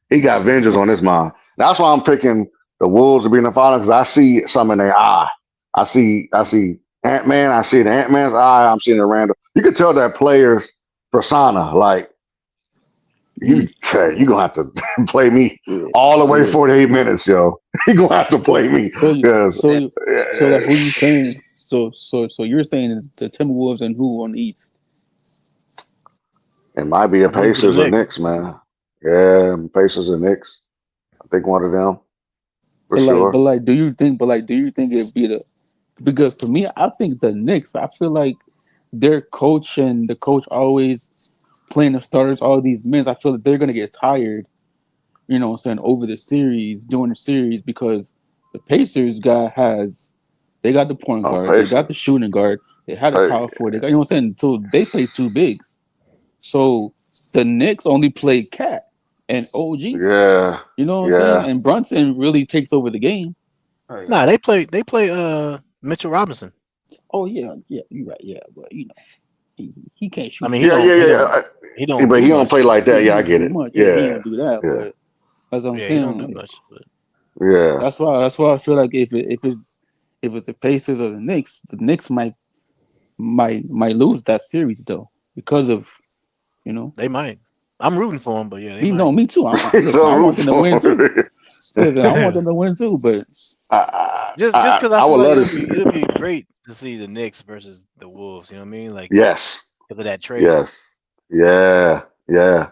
he got vengeance on his mind. That's why I'm picking the Wolves to be in the final because I see some in their eye. I see Ant Man. I see the Ant Man's eye. I'm seeing the Randall. You can tell that player's persona. Like you gonna have to play me yeah, all the way yeah. 48 minutes, yo. You gonna have to play So me so you because so you so like who you saying? So you're saying the Timberwolves and who on the East? it might be a I'm rooting for the Pacers or Knicks. Knicks, man. Yeah, Pacers or Knicks. I think one of them for But sure. like, do you think it'd be because for me, I think the Knicks. I feel like their coach and the coach always playing the starters, all these minutes. I feel like they're gonna get tired. What I'm saying over the series, during the series, because the Pacers they got the point Oh, guard, they got Pacers. the shooting guard, they had a Hey, power forward, they got what I'm saying. So they play two bigs. So the Knicks only played Cat and OG. yeah, You know what I'm saying? yeah. And Brunson really takes over the game. Oh yeah. Nah, they play Mitchell Robinson. Oh yeah, yeah, you're right. Yeah, but he can't I shoot mean for he Yeah, real. don't yeah, he yeah. don't he don't But do he don't play much, but like Yeah, that. he Yeah, I don't get do it. much. Yeah, he Yeah, don't do that. yeah, But as I'm yeah, he don't do saying, much. But yeah. that's why I feel like if it's the Pacers or the Knicks might lose that series though because of you know. they might. I'm rooting for him, but yeah, they You know might. me too. Listen, So I want root them to for win too. him. Listen, I want them to win too. But Just because I I feel would like love to it'll see. be it'll be great to see the Knicks versus the Wolves. You know what I mean? Like Yes, because of that trade. yes, yeah, yeah,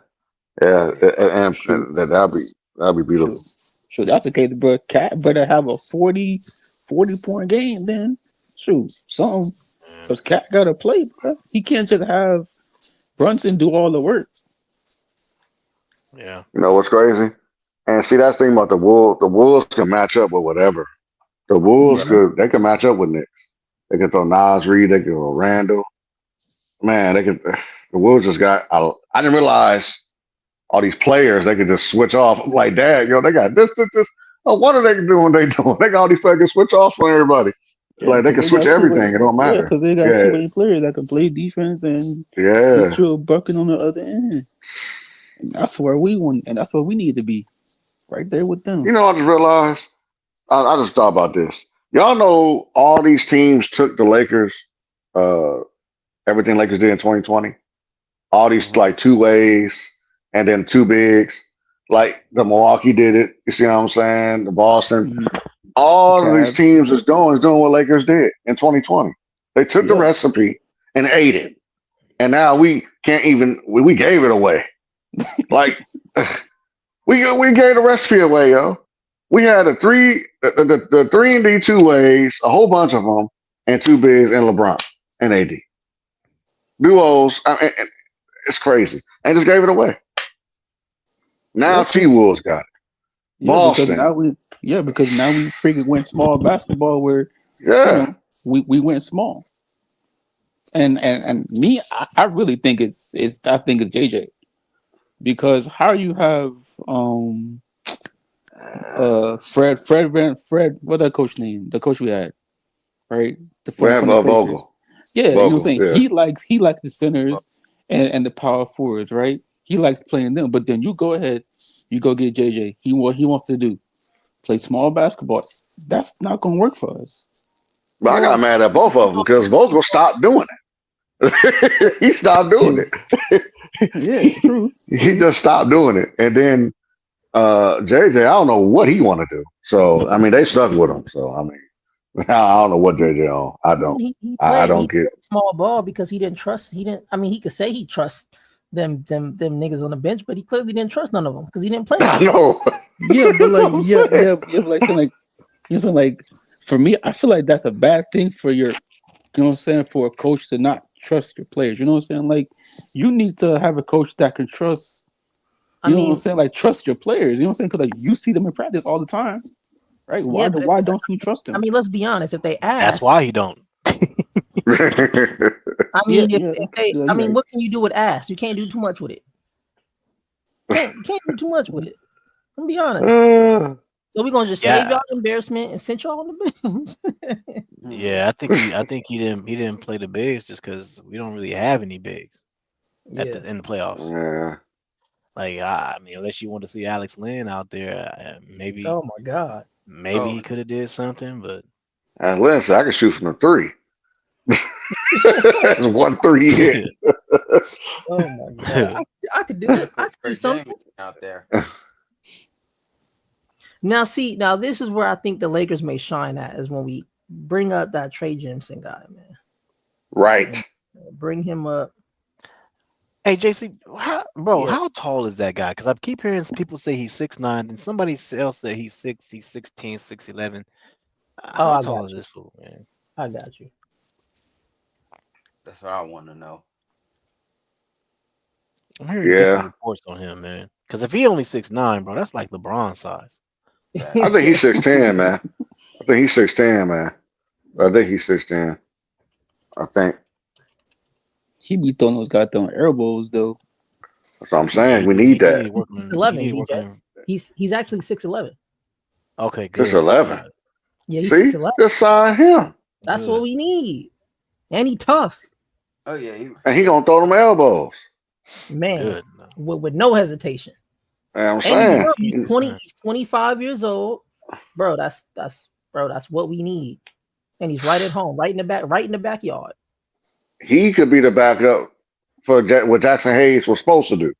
yeah, shoot, and that'd be shoot, beautiful. shoot. That's the case, bro. Cat better have a 40 point game then. Shoot, something. Yeah. Because Cat got to play, bro. He can't just have Brunson do all the work. Yeah. You know what's crazy? And see, that's the thing about the Wolves. The Wolves can match up with whatever. The Wolves Yeah, they can match up with Nick. They can throw Nas Reed. They can throw Randall. Man, they could. The Wolves just got. I didn't realize all these players they could just switch off. I'm like, Dad, they got this. Oh, what are they doing? They doing? They got all these players can switch off on everybody. yeah, Like they because can they switch got too many. everything. It don't Yeah, matter. because they got too Yeah, many players that can play defense and yeah. get you a bucket on the other end. And that's where we want, and that's where we need to be, right there with them. You know, I just realized. I just thought about this. Y'all know all these teams took the Lakers. Uh, everything Lakers did in 2020. All these Hmm. like two ways and then two bigs. Like the Milwaukee did it. You see what I'm saying? The Boston. Hmm. The All of these Cavs. teams is doing what Lakers did in 2020. They took the Yep. recipe and ate it. And now we can't even we gave it away. Like we gave the recipe away, yo. We had the 3 and D two ways, a whole bunch of them, and two bigs and LeBron. and AD. Duos, it's crazy. And just gave it away. Now T-Wolves got it. Boston. Because now we freaking went small basketball where we went small. And me, I really think it's JJ. Because how you have Fred, what that coach name? The coach we had, right? From the Vogel. Yeah, Vogel, you know what I'm saying? Yeah. He likes the centers and the power forwards, right? He likes playing them. But then you go ahead, you go get JJ. He wants to do play small basketball. That's not gonna work for us. But I got mad at both of them because Vogel stopped doing it. He stopped doing it. Yeah, true. He just stopped doing it. And then JJ, I don't know what he want to do. So I mean, they stuck with him. So I mean, I don't know what JJ on. I don't. I don't get small ball because he didn't trust. I mean, he could say he trusts them niggas on the bench, but he clearly didn't trust none of them because he didn't play. I know. Yeah, but like for me, I feel like that's a bad thing for your, you know what I'm saying, for a coach to not trust your players. You know what I'm saying? Like you need to have a coach that can trust. You know what I'm saying? Like trust your players. You know what I'm saying? Because like you see them in practice all the time, right? Why don't you trust them? I mean, let's be honest. If they ask, that's why you don't. I mean, I mean, what can you do with ass? You can't do too much with it. Can't do too much with it. I'm gonna be honest. So we're gonna just save y'all embarrassment and send y'all on the bench. Yeah, I think he didn't play the bigs just because we don't really have any bigs in the playoffs. Yeah. Like I mean, unless you want to see Alex Lynn out there, maybe. Oh my God. Maybe he could have did something, but Lynn said I could shoot from the three. That's 1 3 hit. Oh my God. I could do it. I could do something out there. Now, this is where I think the Lakers may shine at is when we bring up that Trey Jemison guy, man. Right. Bring him up. Hey, JC, how tall is that guy? Because I keep hearing people say he's 6'9", and somebody else said he's 6'16", 6'11". How tall is this fool, man? I got you. That's what I want to know. I'm hearing different reports on him, man. Because if he only 6'9", bro, that's like LeBron size. I think he's 6'10", man. I think he's 6'10", man. I think he's 6'10". I think. He be throwing those goddamn elbows though. That's what I'm saying. We need that. He's 11. He's actually 6'11". Okay, good. 6'11". Yeah, he's 6'11". Just sign him. That's what we need. And he tough. Oh yeah, and he gonna throw them elbows. Man, with no hesitation. I'm saying he's 25 years old, bro. That's what we need. And he's right at home, right in the backyard. He could be the backup for what Jackson Hayes was supposed to do.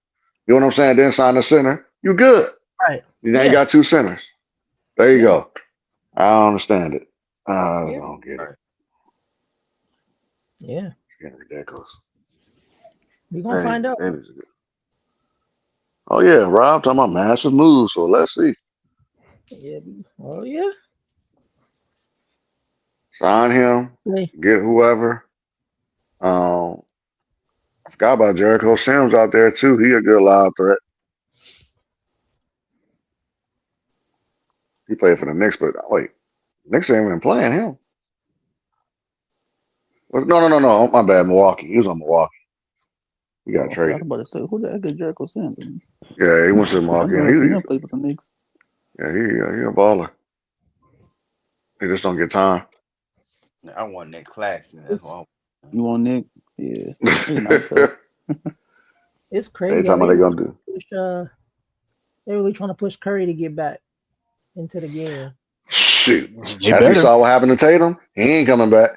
You know what I'm saying? Then sign the center. You good. Right. You ain't got 2 centers. There you go. I don't understand it. I don't get it. Yeah. It's getting ridiculous. We're going to find out. Oh, yeah. Rob talking about massive moves. So let's see. Yeah. Oh, yeah. Sign him. Get whoever. I forgot about Jericho Sims out there too. He a good live threat. He played for the Knicks, but wait, Knicks ain't even playing him. No. My bad. Milwaukee. He was on Milwaukee. He got traded. I was about to say, who the heck is Jericho Sims? Yeah, he went to Milwaukee. He played for the Knicks. Yeah, he a baller. He just don't get time. I want Nick Claxton. That's what you want Nick? Yeah. It's crazy. They talking about they gonna do. They're really trying to push Curry to get back into the game. Shoot. Have you saw what happened to Tatum? He ain't coming back.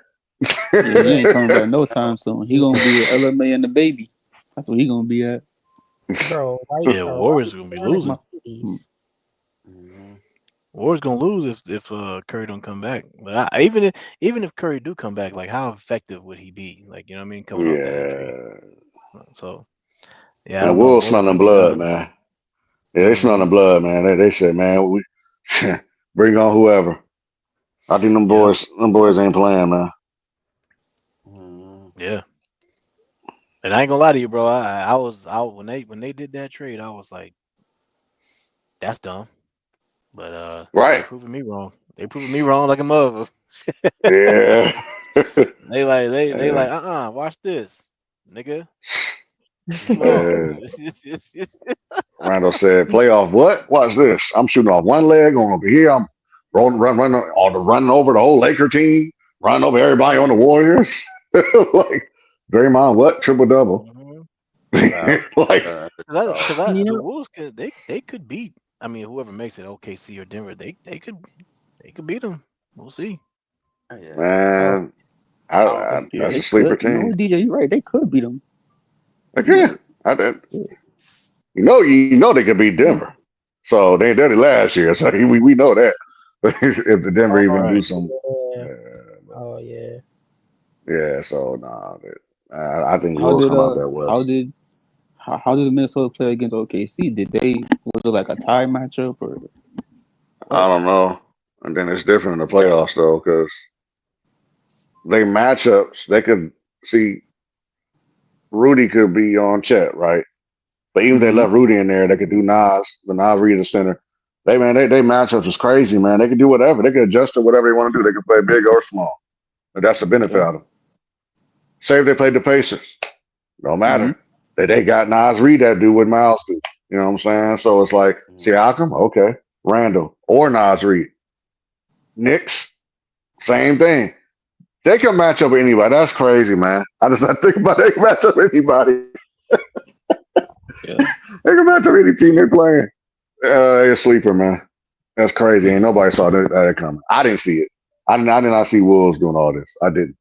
He ain't coming back no time soon. He gonna be at LMA and the baby. That's what he gonna be at. Bro, Warriors gonna be losing. Warriors gonna lose if Curry don't come back. But even if Curry do come back, like how effective would he be? Like, you know what I mean? Coming off that injury. So and the Wolves smelling blood, man. Yeah, they smelling blood, man. They said, man, we bring on whoever. I think them boys ain't playing, man. Yeah. And I ain't gonna lie to you, bro. I was out when they did that trade. I was like, that's dumb. But they Right. proving me wrong. They proving me wrong like a mother. Yeah. They Yeah. like watch this, nigga. Come Yeah. on. Randall said, "Playoff what? Watch this. I'm shooting off one leg on over here. I'm running over the whole Laker team, running over everybody on the Warriors. Like Draymond, what? Triple double. Mhm. Like, Cause You the know, Wolves they could beat. I mean, whoever makes it, OKC or Denver, they could beat them. We'll see. Yeah. oh, man, Yeah, that's they a sleeper could. You know, team. DJ, you're right. They could beat them. Again, Yeah. you know they could beat Denver. So they did it last year. So we know that. If the Denver oh, even do Right. some, yeah. uh, Oh, yeah. yeah. So nah, I think How Wolves did come out that how west. did how did Minnesota play against OKC? Was it like a tie matchup or I what? don't know. And then it's different in the playoffs though, because they matchups. They could see Rudy could be on Chet, right? But even if they Mm-hmm. left Rudy in there, they could do Nas, the Nas Reed the center. They matchups was crazy, man. They could do whatever. They could adjust to whatever they want to do. They could play big or small. But that's the benefit Yeah. of them. Say if they played the Pacers. Don't Mm-hmm. matter. They got Nas Reed that do what Miles do. You know what I'm saying? So it's like, Siakam, okay. Randall or Nas Reed. Knicks, same thing. They can match up with anybody. That's crazy, man. I just not think about it. They can match up with anybody. Yeah. They can match up any team they're playing. It's sleeper, man. That's crazy. Ain't nobody saw that coming. I didn't see it. I did not see Wolves doing all this. I didn't.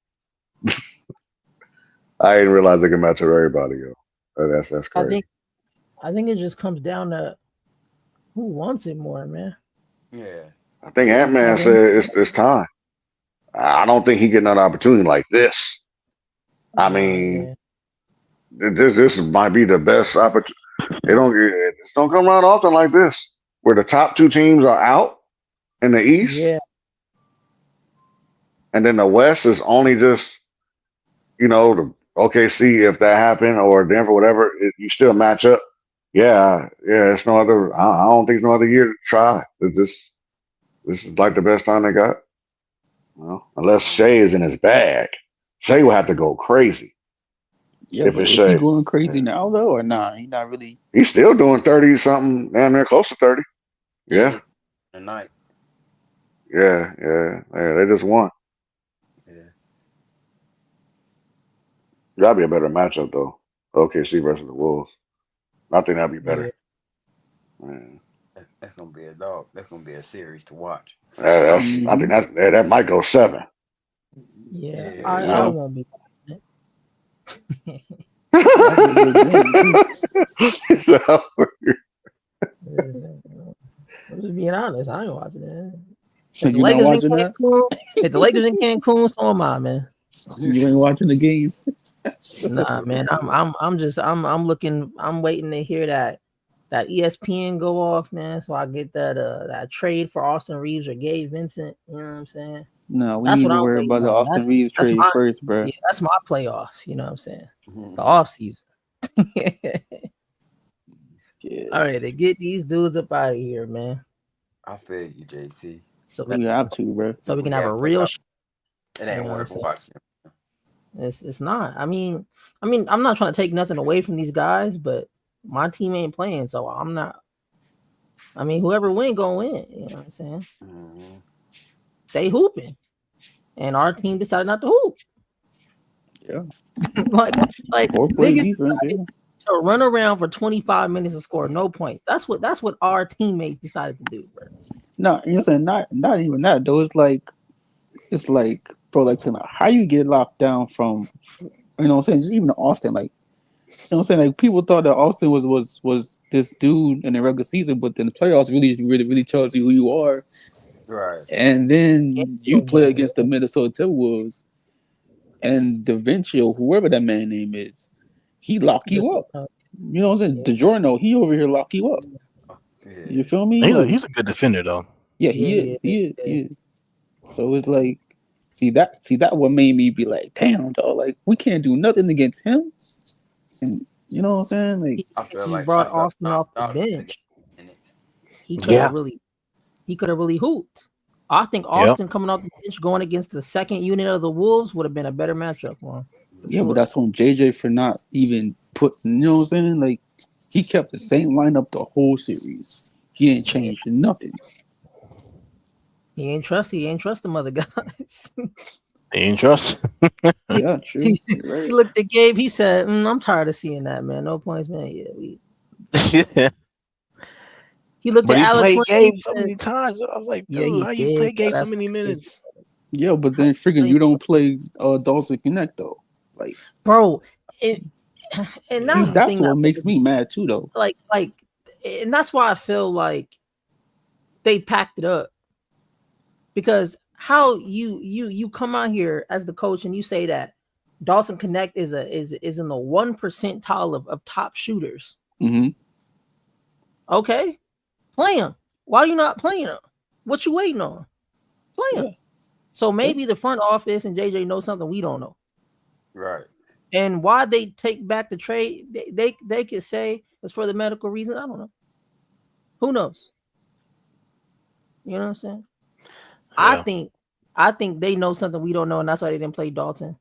I didn't realize they can match up with everybody, yo. That's I crazy. think it just comes down to who wants it more, man. Yeah. I think Ant-Man said it's time. I don't think he get another opportunity like this. I mean, this might be the best opportunity. It don't come around often like this, where the top two teams are out in the East, Yeah. and then the West is only just the OKC if that happened or Denver, whatever. You still match up. Yeah. It's no other. I don't think it's no other year to try. This is like the best time they got. Unless Shea is in his bag, Shea will have to go crazy. Yeah, If but it's is he Shea, going crazy now though, or nah? He's not really. he's still doing 30 something, damn near close to 30. Yeah. Tonight. Yeah. They just won. Yeah. That'd be a better matchup though. OKC versus the Wolves. I think that'd be better. Man. That's gonna be a dog. That's gonna be a series to watch. I think that might go 7. Yeah. Yeah. I won't be. That'd be a good game too. I'm just being honest. I ain't watching that. So you're not watching that? If the Lakers in Cancun, so am I, man. You ain't watching the game. Nah, man. I'm waiting to hear that ESPN go off, man. So I get that trade for Austin Reeves or Gabe Vincent. You know what I'm saying? No, we need to worry about the Austin Reeves trade first, bro. Yeah, that's my playoffs. You know what I'm saying? The off season. Yeah. All right, to get these dudes up out of here, man. I feel you, JC. So we have to, bro. So we can have a real. It ain't worth watching. It's not. I mean, I'm not trying to take nothing away from these guys, but my team ain't playing, so I'm not. I mean, whoever win, gonna win. You know what I'm saying? Mm-hmm. They hooping, and our team decided not to hoop. Yeah, like niggas decided to run around for 25 minutes and score no points. That's what our teammates decided to do, bro. No, you know, saying not even that though. It's like, bro, like saying, how you get locked down from, you know what I'm saying? Even Austin, like, you know what I'm saying? Like, people thought that Austin was this dude in the regular season, but then the playoffs really tells you who you are. Right. And then you play against the Minnesota Timberwolves, and DaVinci, whoever that man name is, he lock you up. You know what I'm saying? DiGiorno, he over here lock you up. Yeah. You feel me? He's a good defender though. Yeah, he is. So it's like, See that what made me be like, damn, dog, like we can't do nothing against him. And you know what I'm saying? Like I feel He like brought Austin off the Dalton should have got bench. minutes. He could have Yeah. really hooped. I think Austin coming off the bench going against the second unit of the Wolves would have been a better matchup for him. yeah, but that's on JJ for not even putting, you know what I'm saying? Like he kept the same lineup the whole series. He didn't change nothing. He ain't trust them other guys. He ain't trust. Yeah, true. He Right. looked at Gabe. He said, "I'm tired of seeing that, man. No points, man. Yeah, He looked But at he Alex played Len. Gabe He so said, many times. I was like, "Yeah, dude, he how you did. play Gabe so That's many the crazy minutes? Yeah, but then freaking you don't play Dalton Connect though. Like bro." And that's the that's thing what makes me mad too though. like, and that's why I feel like they packed it up, because how you come out here as the coach and you say that Dawson Connect is in the 1 percentile of top shooters. Mm-hmm. Okay, play him. Why are you not playing him? What you waiting on? Play him. Yeah. So maybe the front office and JJ know something we don't know. Right. And why they take back the trade, they could say it's for the medical reason. I don't know. Who knows? You know what I'm saying? Yeah. I think they know something we don't know, and that's why they didn't play Dalton.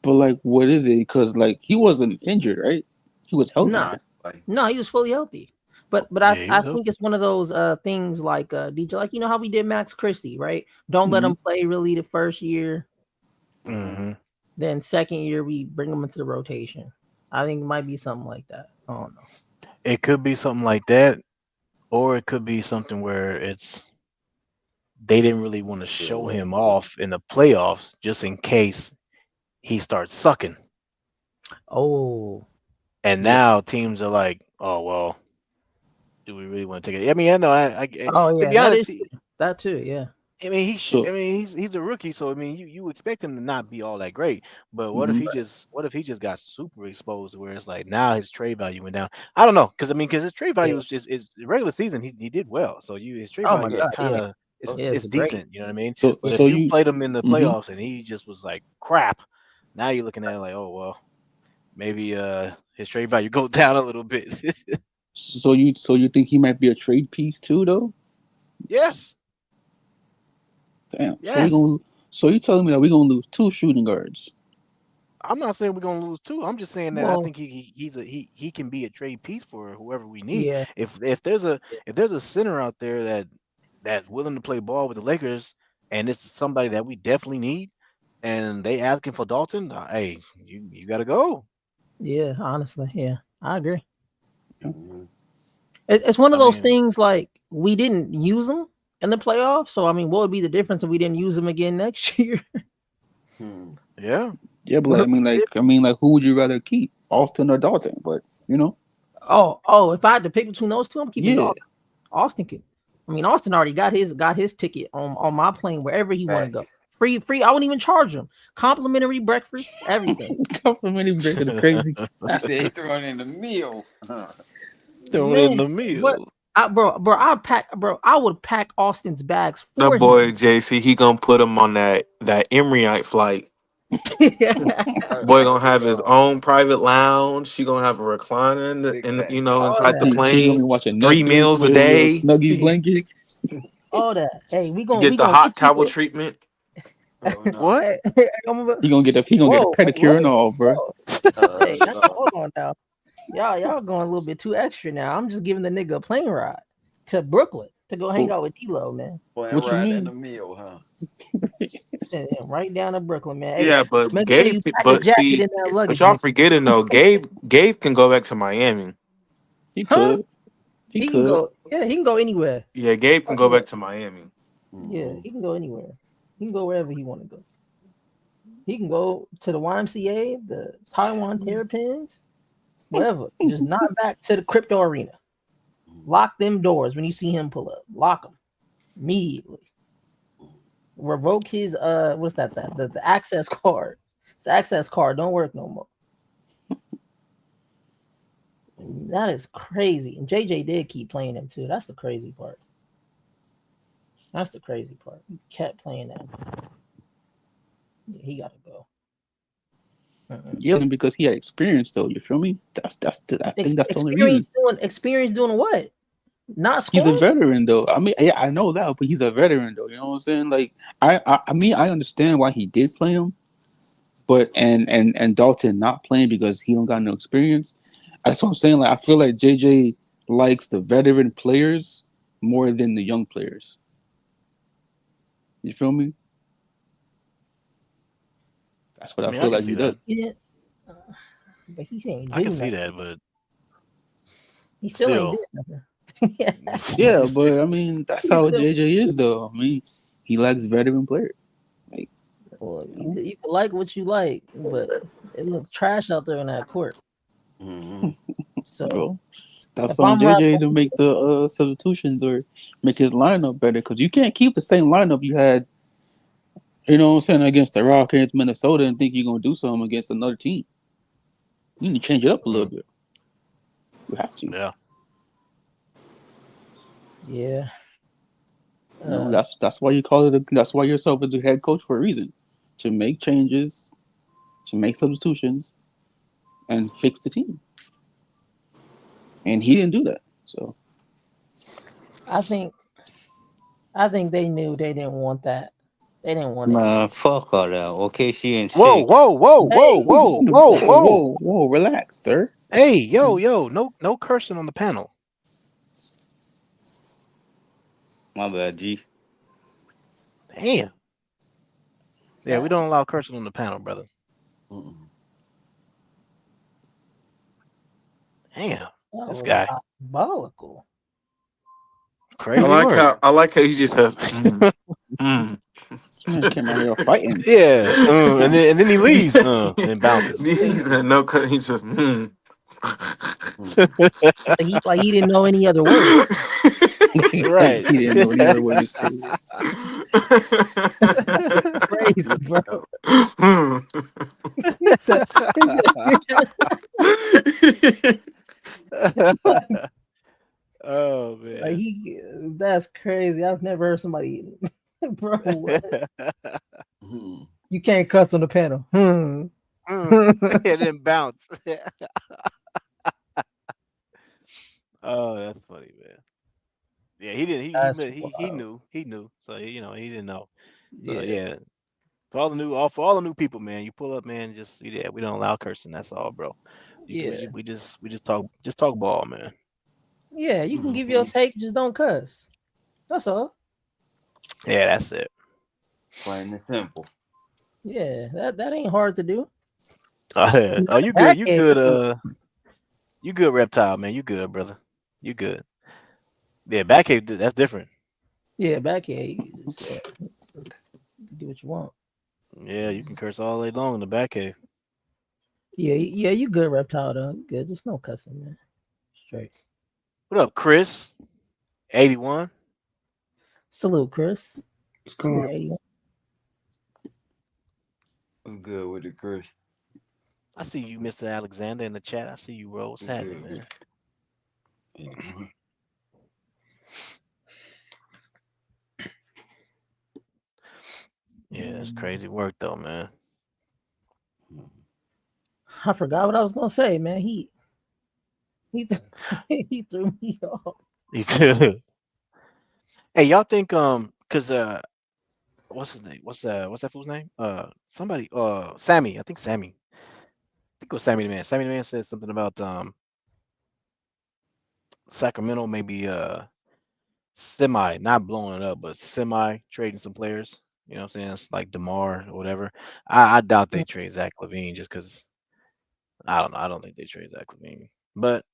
But like, what is it? Because like he wasn't injured, right? He was healthy. No, he was fully healthy. But I think it's one of those things like DJ, like you know how we did Max Christie, right? Don't let him play really the first year. Mm-hmm. Then second year we bring him into the rotation. I think it might be something like that. I don't know. It could be something like that, or it could be something where it's they didn't really want to show him off in the playoffs just in case he starts sucking. Oh. And now teams are like, oh well, do we really want to take it? I mean, I know. To be honest, that too. Yeah. I mean, he's a rookie, so I mean, you expect him to not be all that great. But what if he just got super exposed, where it's like now his trade value went down? I don't know, because his trade value is regular season he did well, so his trade value is kind of it's decent, you know what I mean? So if you played him in the playoffs and he just was like crap, now you're looking at it like, oh well, maybe his trade value goes down a little bit. So you think he might be a trade piece too, though? Yes. Damn. Yes. So you telling me that we're gonna lose 2 shooting guards? I'm not saying we're gonna lose 2. I'm just saying that I think he can be a trade piece for whoever we need. Yeah. If there's a center out there that's willing to play ball with the Lakers, and it's somebody that we definitely need, and they asking for Dalton, hey, you gotta go. Yeah, honestly, yeah, I agree. It's one of those things like we didn't use them in the playoffs, so I mean, what would be the difference if we didn't use them again next year? Yeah. Yeah, but like, I mean, who would you rather keep, Austin or Dalton? But you know. Oh, if I had to pick between those two, I'm keeping Dalton. Austin can. I mean, Austin already got his ticket on my plane wherever he want to go. Free. I wouldn't even charge him. Complimentary breakfast, everything. Complimentary breakfast is crazy. I said he throwing in the meal. Throwing in the meal. I would pack Austin's bags for the him. boy JC, he gonna put him on that Emeryite flight. Boy gonna have his own private lounge. She gonna have a recliner inside the plane. He gonna be watching 3 meals a day. Snuggie blanket. All that. Hey, we gonna get the hot towel treatment. What? He gonna get a pedicure and all, bro. Hey, hold on now. Y'all going a little bit too extra now. I'm just giving the nigga a plane ride to Brooklyn to go hang out with D-Lo, man. What you mean? In the meal, huh? Right down to Brooklyn, man. Hey, yeah, but Gabe, but y'all forgetting though, Gabe can go back to Miami. He could. He can go. Yeah, he can go anywhere. Yeah, Gabe can go back to Miami. Yeah, he can go anywhere. He can go wherever he want to go. He can go to the YMCA, the Taiwan Terrapins, wherever. Just not back to the crypto arena. Lock them doors when you see him pull up. Lock them immediately. Revoke his what's that? The access card. It's the access card. Don't work no more. That is crazy. And JJ did keep playing him too. That's the crazy part. He kept playing that. Yeah, he gotta go. Yeah, because he had experience, though. You feel me? I think that's the only reason. Experience doing what? Not He's scoring. a veteran, though. I mean, yeah, I know that, but he's a veteran, though. You know what I'm saying? Like, I mean, I understand why he did play him, but and Dalton not playing because he don't got no experience. That's what I'm saying. Like, I feel like JJ likes the veteran players more than the young players. You feel me? That's what I feel like he does. Yeah, but he ain't. I can see that, but he still ain't did nothing. Yeah, but I mean, that's how JJ is, though. I mean, he likes veteran players. Like, well, you can like what you like, but it looks trash out there in that court. So, bro, that's on JJ to make the substitutions or make his lineup better, because you can't keep the same lineup you had. You know what I'm saying, against the Rockets, Minnesota, and think you're gonna do something against another team. You need to change it up a little bit. You have to. Yeah. Yeah. No, that's why you call it. That's why yourself as a head coach for a reason, to make changes, to make substitutions, and fix the team. And he didn't do that. So I think they knew they didn't want that. They didn't want it. Fuck all that. Okay, she in Whoa, six. whoa, relax, sir. Hey, yo, no cursing on the panel. My bad, G. Damn. Yeah, we don't allow cursing on the panel, brother. Damn. This guy. Diabolical. Crazy I like how he just says, Came out here fighting. Yeah, and then he leaves and bounces. He's no cut. He just like he didn't know any other word. Right. He didn't know any other way to say it. Crazy, bro. Oh man, like that's crazy. I've never heard somebody, bro. What? You can't cuss on the panel. And then bounce. Oh, that's funny, man. Yeah, he didn't. He knew. So he didn't know. So yeah. For all the new people, man, you pull up, man. We don't allow cursing. That's all, bro. We just talk ball, man. Yeah, you can give your take, just don't cuss. That's all. Yeah, that's it. Plain and simple. Yeah, that ain't hard to do. Oh, you good? You good? You good, Reptile, man? You good, brother? You good? Yeah, backhand. That's different. Yeah, backhand. Do what you want. Yeah, you can curse all day long in the back cave. Yeah, you good, Reptile, though. You good. There's no cussing, man. Straight. What up, Chris? 81. Salute, Chris. What's going on? 81. I'm good with it, Chris. I see you, Mr. Alexander, in the chat. I see you, Rose. What's happening, man? Yeah, it's crazy work, though, man. I forgot what I was gonna say, man. He threw me off. Me too. Hey, y'all think cause what's his name? What's that fool's name? Somebody Sammy. I think Sammy. I think it was Sammy the Man. Sammy the Man said something about Sacramento maybe semi, not blowing it up, but semi trading some players. You know what I'm saying? It's like DeMar or whatever. I doubt they trade Zach LaVine just because I don't know. I don't think they trade Zach LaVine. But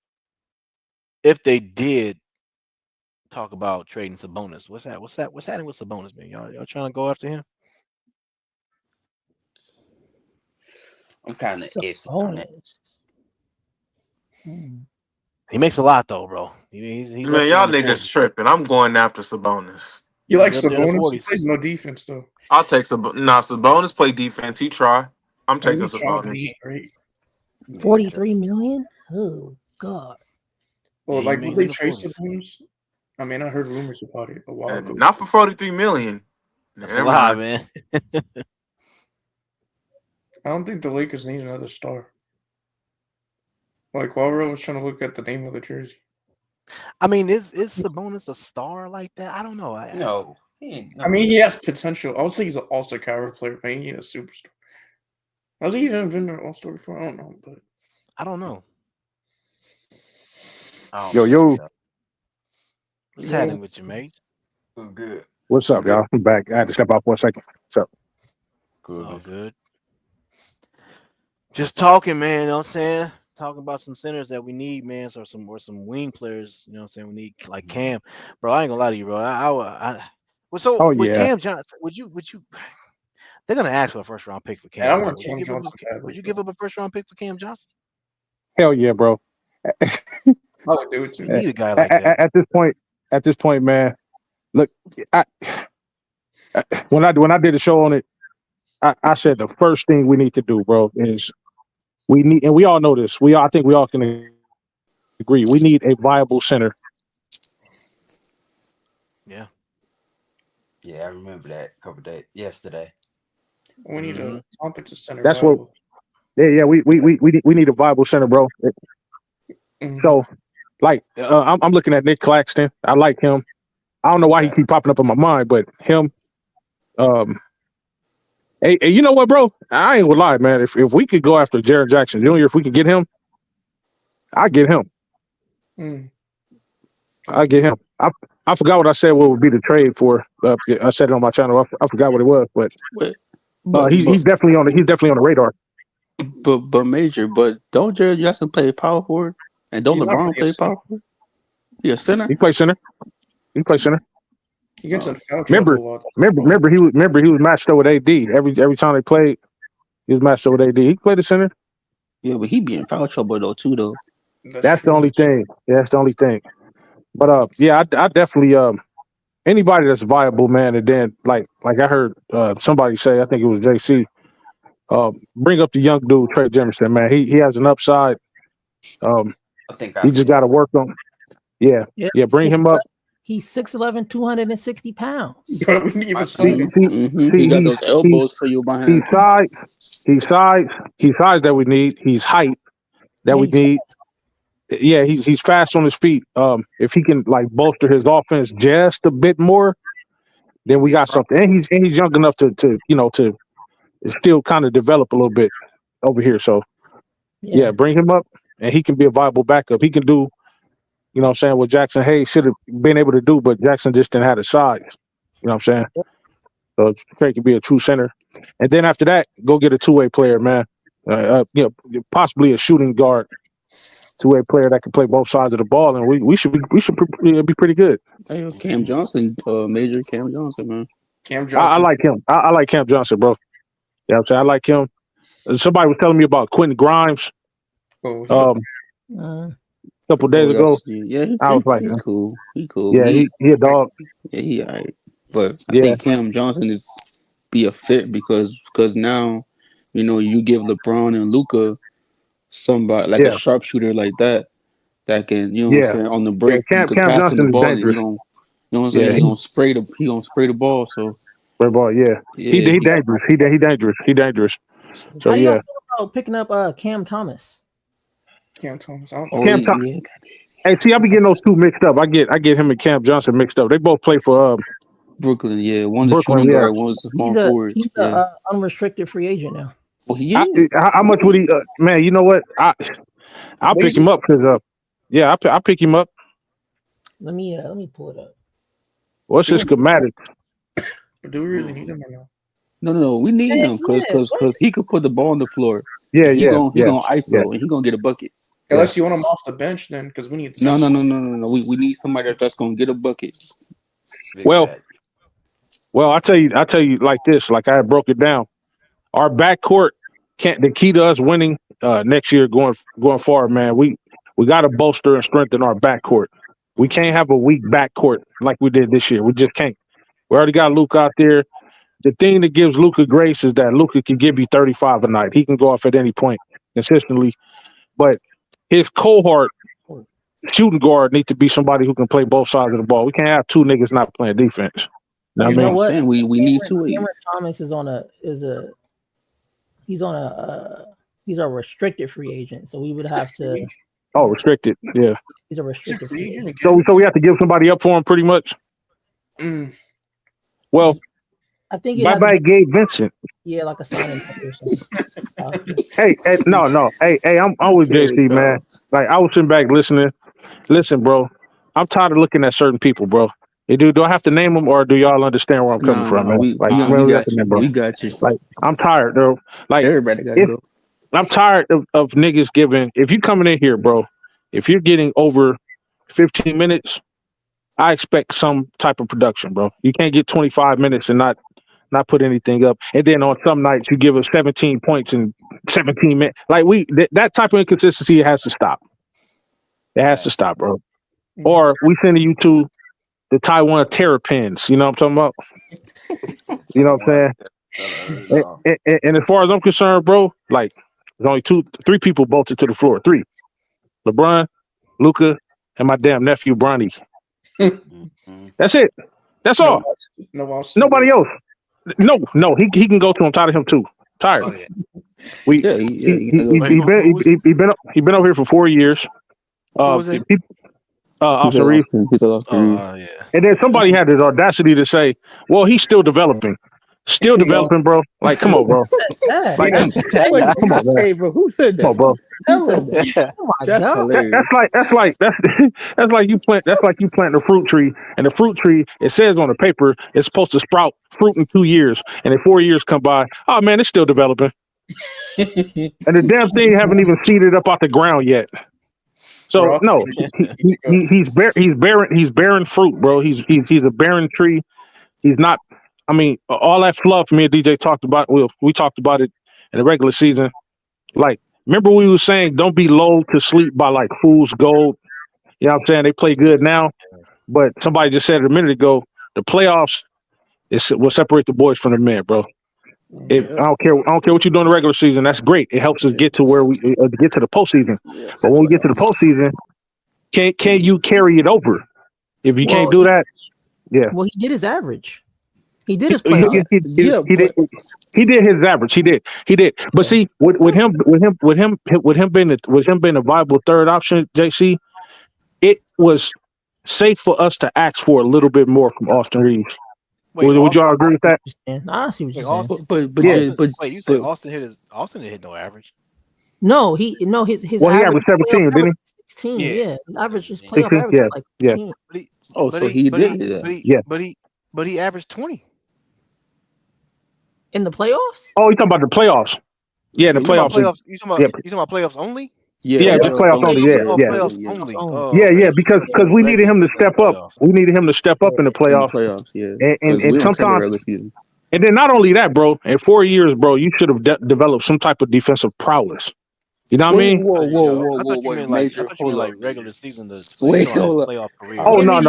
if they did talk about trading Sabonis, what's happening with Sabonis, man? Y'all trying to go after him? I'm kind of iffy on it. He makes a lot though, bro. He's man, y'all niggas tripping. I'm going after Sabonis. You like Sabonis? He plays no defense though. I'll take Sabonis play defense. He try. I'm taking Sabonis. 43 million? Oh God. Well, like would they trade Sabonis? I mean, I heard rumors about it a while ago. Not for 43 million. That's a lot, man. I don't think the Lakers need another star. Like while I was trying to look at the name of the jersey. I mean, is Sabonis a star like that? I don't know. No. I mean, he has potential. I would say he's an all-star caliber player, but he ain't a superstar. Has he even been an all-star before? I don't know, but I don't know. Yo. What's happening with you, mate? Good. What's up, y'all? I'm back. I had to step out for a second. What's up? Good. All good. Just talking, man. You know what I'm saying? Talking about some centers that we need, man, or some wing players. You know what I'm saying? We need like Cam, bro. I ain't gonna lie to you, bro. With Cam Johnson, would you? They're gonna ask for a first round pick for Cam. I want Cam Johnson. Would you give up a first round pick for Cam Johnson? Hell yeah, bro. I would do it too. You need a guy like that. At this point, man. Look, when I did a show on it, I said the first thing we need to do, bro, is we need, and we all know this. I think we all can agree. We need a viable center. Yeah. Yeah, I remember that a couple days yesterday. We need a competent center. That's viable. We need a viable center, bro. So, like, I'm looking at Nick Claxton. I like him. I don't know why he keep popping up in my mind, but him. Hey, you know what, bro? I ain't gonna lie, man. If we could go after Jaren Jackson Jr., if we could get him, I get him. I get him. I forgot what I said. What would be the trade for? I said it on my channel. I forgot what it was, but he's definitely on the radar. But Major, don't Jaren Jackson play power forward, and don't LeBron play power forward? He a center. He plays center. He gets in foul trouble a lot. Remember, he was matched up with AD. Every time they played, he was matched up with AD. He played the center. Yeah, but he be in foul trouble though. That's the only thing. Yeah, that's the only thing. But I definitely anybody that's viable, man. And then like I heard somebody say, I think it was JC, bring up the young dude Trey Jemison, man. He has an upside. I think he just got to work on. Yeah. Bring him up. He's 6'11", 260 pounds. Bro, we need a he got those elbows for you behind. He's size that we need. He's height that we need. Yeah, he's fast on his feet. If he can like bolster his offense just a bit more, then we got something. And he's young enough to still kind of develop a little bit over here. So yeah, bring him up, and he can be a viable backup. He can do. You know what I'm saying? What Jackson Hayes should have been able to do, but Jackson just didn't have the size. You know what I'm saying? So Trey could be a true center. And then after that, go get a two-way player, man. Possibly a shooting guard, two-way player that can play both sides of the ball, and we should be pretty good. Hey, Cam Johnson, Major Cam Johnson, man. Cam Johnson. I like him. I like Cam Johnson, bro. You know what I'm saying? I like him. Somebody was telling me about Quentin Grimes. Couple days ago, I was like, he's cool. He cool. Yeah, he a dog. Yeah, he all right. But I think Cam Johnson is be a fit because now, you give LeBron and Luka somebody like a sharpshooter like that can, what I'm saying, on the break, Cam Johnson the ball, is dangerous. you know what I'm saying? He gonna spray the ball. So spray ball, he dangerous. He dangerous. So how do y'all feel about picking up Cam Thomas? Cam Thomas. Hey, see, I be getting those two mixed up. I get him and Cam Johnson mixed up. They both play for Brooklyn. Yeah, one's a shooting guard, one's a small forward. He's an unrestricted free agent now. Well, he is. How much would he? Man, you know what? I'll pick him up because I'll pick him up. Let me pull it up. What's his schematic? Do we really need him or no? No, we need him because he could put the ball on the floor. Yeah, He gonna ISO and he gonna get a bucket. Unless you want him off the bench, then because we need. No. We need somebody that's gonna get a bucket. Well, I tell you like this. Like I broke it down. Our backcourt the key to us winning next year going forward, man. We got to bolster and strengthen our backcourt. We can't have a weak backcourt like we did this year. We just can't. We already got Luka out there. The thing that gives Luka grace is that Luka can give you 35 a night. He can go off at any point consistently. But his cohort shooting guard needs to be somebody who can play both sides of the ball. We can't have two niggas not playing defense. You know what? We need two. Cameron Thomas is He's on he's a restricted free agent, so we would have to. Oh, restricted. Yeah. He's a restricted free agent. So we have to give somebody up for him, pretty much. Well, I think bye Gabe Vincent. Yeah, like a signing or something. Hey, no. Hey, I'm with JC, man. Like I was sitting back listening. Listen, bro. I'm tired of looking at certain people, bro. Do I have to name them, or do y'all understand where I'm coming from, man? We got you. Like I'm tired, though. Like everybody got to go. I'm tired of niggas giving. If you coming in here, bro, if you're getting over 15 minutes, I expect some type of production, bro. You can't get 25 minutes and not put anything up. And then on some nights you give us 17 points in 17 minutes. Like that type of inconsistency has to stop. It has to stop, bro. Or we sending you to the Taiwan Terrapins. You know what I'm talking about? You know what I'm saying? And as far as I'm concerned, bro, like there's only 3 people bolted to the floor. 3. LeBron, Luka, and my damn nephew Bronny. That's it. That's all. Nobody else. No, he can go to him. Tired of him too. Tired. Oh, yeah. He been over here for 4 years. Austin Reeves. Yeah. And then somebody had the audacity to say, "Well, he's still developing." Still developing, bro. Like, come on, bro. Like, come on, man. Hey, bro, who said that? Come on, bro. That's like you plant a fruit tree, and the fruit tree, it says on the paper it's supposed to sprout fruit in 2 years, and then 4 years come by. Oh man, it's still developing, and the damn thing haven't even seeded up out the ground yet. So no, he's bearing fruit, bro. He's a bearing tree. He's not. I mean, all that fluff me and DJ talked about. We talked about it in the regular season. Like, remember we were saying don't be lulled to sleep by like fool's gold. You know what I'm saying? They play good now, but somebody just said it a minute ago. The playoffs will separate the boys from the men, bro. I don't care what you do in the regular season. That's great. It helps us get to where we get to the postseason. But when we get to the postseason, can you carry it over? If you can't do that, yeah. Well, he did his average. He did his playoff. He did his average. He did. But see, with him being a viable third option, JC, it was safe for us to ask for a little bit more from Austin Reeves. Would y'all agree with that? I see what you're saying. But you said Austin didn't hit no average. No, his he averaged 17, didn't he? 16. Yeah, his average is playoff average like 16. So he did. But he averaged 20. In the playoffs? Oh, you talking about the playoffs? Yeah, the playoffs. You talking about playoffs only? Yeah, just playoffs only. Playoffs only. Yeah, because we needed him to step up. We needed him to step up in the playoffs. And sometimes, and then not only that, bro. In 4 years, bro, you should have developed some type of defensive prowess. You know what I mean? Whoa! I thought you meant like regular season. Wait, hold up. Playoff career. Oh no!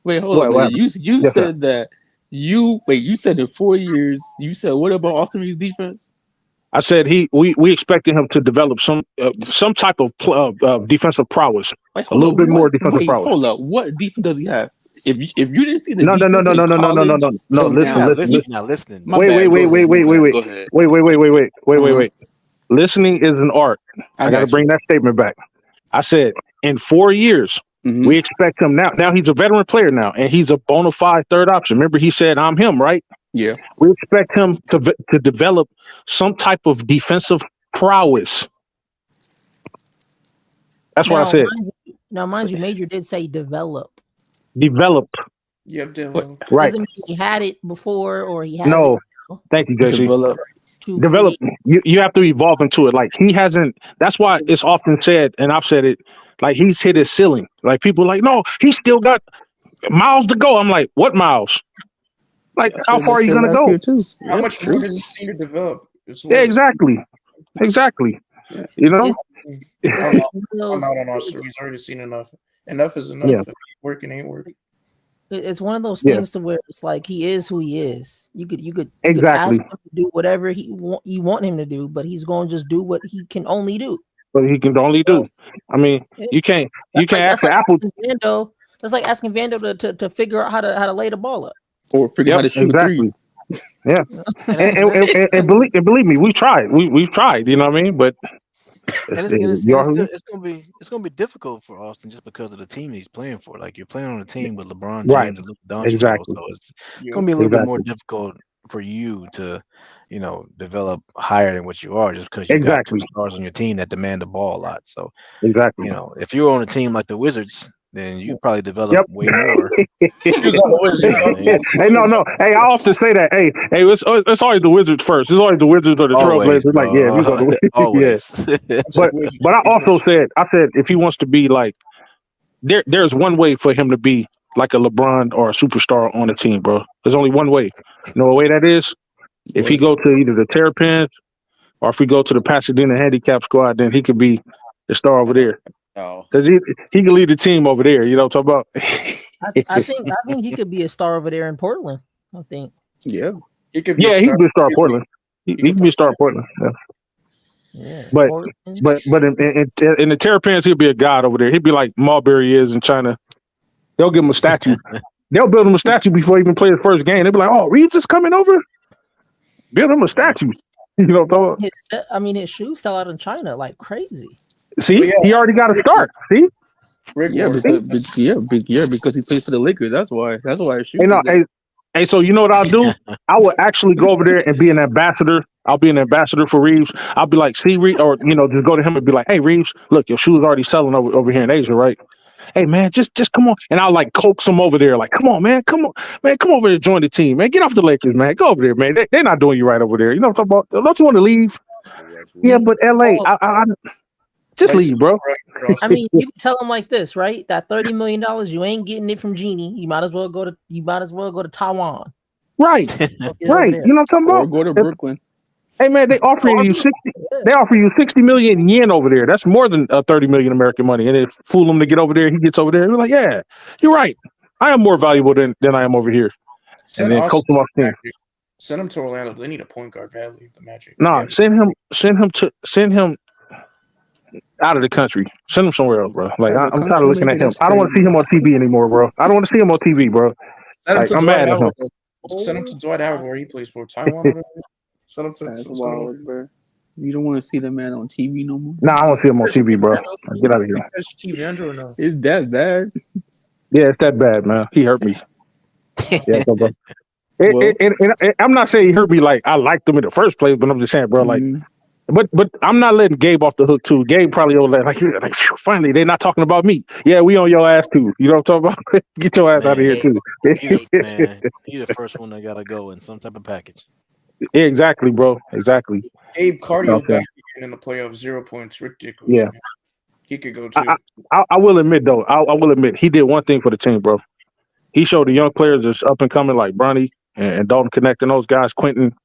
Wait, hold up. You said that. You said in 4 years. You said what about Austin Reeves' defense? I said we expected him to develop some type of defensive prowess. A little bit more defensive prowess. Hold up. What defense does he have? If you didn't see the no. Listen. Wait. Listening is an art. I got to bring that statement back. I said in 4 years. Mm-hmm. We expect him now. Now he's a veteran player now, and he's a bona fide third option. Remember, he said, "I'm him," right? Yeah. We expect him to develop some type of defensive prowess. That's what I said. Mind you, Major did say develop. Develop. Yep, right. Doesn't mean he had it before or he has no. it. Thank you, JC. Develop. You have to evolve into it. Like he hasn't. That's why it's often said, and I've said it. Like he's hit his ceiling. Like people are like, no, he's still got miles to go. I'm like, what miles? Like, how far are you gonna go? How much more does he need to develop? Yeah, exactly. Yeah. You know, I'm out on Austin. He's already seen enough. Enough is enough. Yeah. If working ain't working. It's one of those things to where it's like he is who he is. You could exactly ask him to do whatever you want him to do, but he's going to just do what he can only do. But he can only do. I mean, you can't ask Apple. That's like asking Vando to figure out how to lay the ball up. or figure how to shoot exactly. threes. Yeah, and believe me, we've tried. We've tried. You know what I mean? But it's gonna be difficult for Austin just because of the team he's playing for. Like you're playing on a team with LeBron right, James and Luka Doncic, bro. exactly, So it's gonna be a little bit more exactly, difficult for you to, develop higher than what you are just because you got two exactly, stars on your team that demand the ball a lot. So, exactly. if you're on a team like the Wizards, then you probably develop Yep. way more. He was on the Wizards. Hey, no. Hey, I often say that. Hey, it's always the Wizards first. It's always the Wizards or the Always, Trailblazers. Like, yeah, we go bro. to yeah. Always. But I also said, if he wants to be like, there's one way for him to be like a LeBron or a superstar on a team, bro. There's only one way. You know what way that is? If he go to either the Terrapins or if we go to the Pasadena Handicap Squad, then he could be the star over there. Oh, Because he can lead the team over there. You know what I'm talking about? I think he could be a star over there in Portland. I think. Yeah, he could be. Yeah, he could be a star in Portland. He can be a star in Portland. Yeah. Yeah, But Portland. in the Terrapins, he'll be a god over there. He'll be like Marbury is in China. They'll give him a statue. They'll build him a statue before he even play his first game. They'll be like, "Oh, Reeves is coming over. Build him a statue." You know what I'm talking about? His shoes sell out in China like crazy. See, he already got a start. See, because he plays for the Lakers. That's why. Hey, so you know what I'll do? I will actually go over there and be an ambassador. I'll be an ambassador for Reeves. I'll be like, see, Reeves, or just go to him and be like, hey, Reeves, look, your shoes already selling over here in Asia, right? Hey, man, just come on. And I'll like coax him over there. Like, come on, man, come over there, join the team, man. Get off the Lakers, man. Go over there, man. They're not doing you right over there. You know what I'm talking about? Don't you want to leave? Yeah, but LA, I just leave, bro. I mean, you can tell him like this, right? That $30 million, you ain't getting it from Genie. You might as well go to Taiwan. Right. Right. You know what I'm talking about? Or go to Brooklyn. Hey man, they offer you 60 million yen over there. That's more than 30 million American money. And if fool him to get over there, he gets over there. We're like, yeah, you're right. I am more valuable than I am over here. And then coach him off team. Send him to Orlando. They need a point guard badly. The Magic. Nah, send him out of the country. Send him somewhere else, bro. Like I'm tired of looking at him. I don't want to see him on TV anymore, bro. I don't want to see him on TV, bro. I'm mad at him. Send him to Dwight Howard where he plays for Taiwan. Send him to wild, bro. You don't want to see the man on TV no more. Nah, I want to see him on TV, bro. Get out of here. It's that bad. Yeah, it's that bad, man. He hurt me. Yeah, bro. I'm not saying he hurt me like I liked him in the first place, but I'm just saying, bro, like. But I'm not letting Gabe off the hook too. Gabe probably over there like finally they're not talking about me. Yeah, we on your ass too. You know what I'm talking about? Get your ass out of here too. He's the first one that gotta go in some type of package. Exactly, bro. Exactly. Gabe cardio back in the playoffs, 0 points, ridiculous. Yeah, man. He could go too. I will admit though. I will admit he did one thing for the team, bro. He showed the young players that's up and coming like Bronny and Dalton Connect and those guys, Quentin.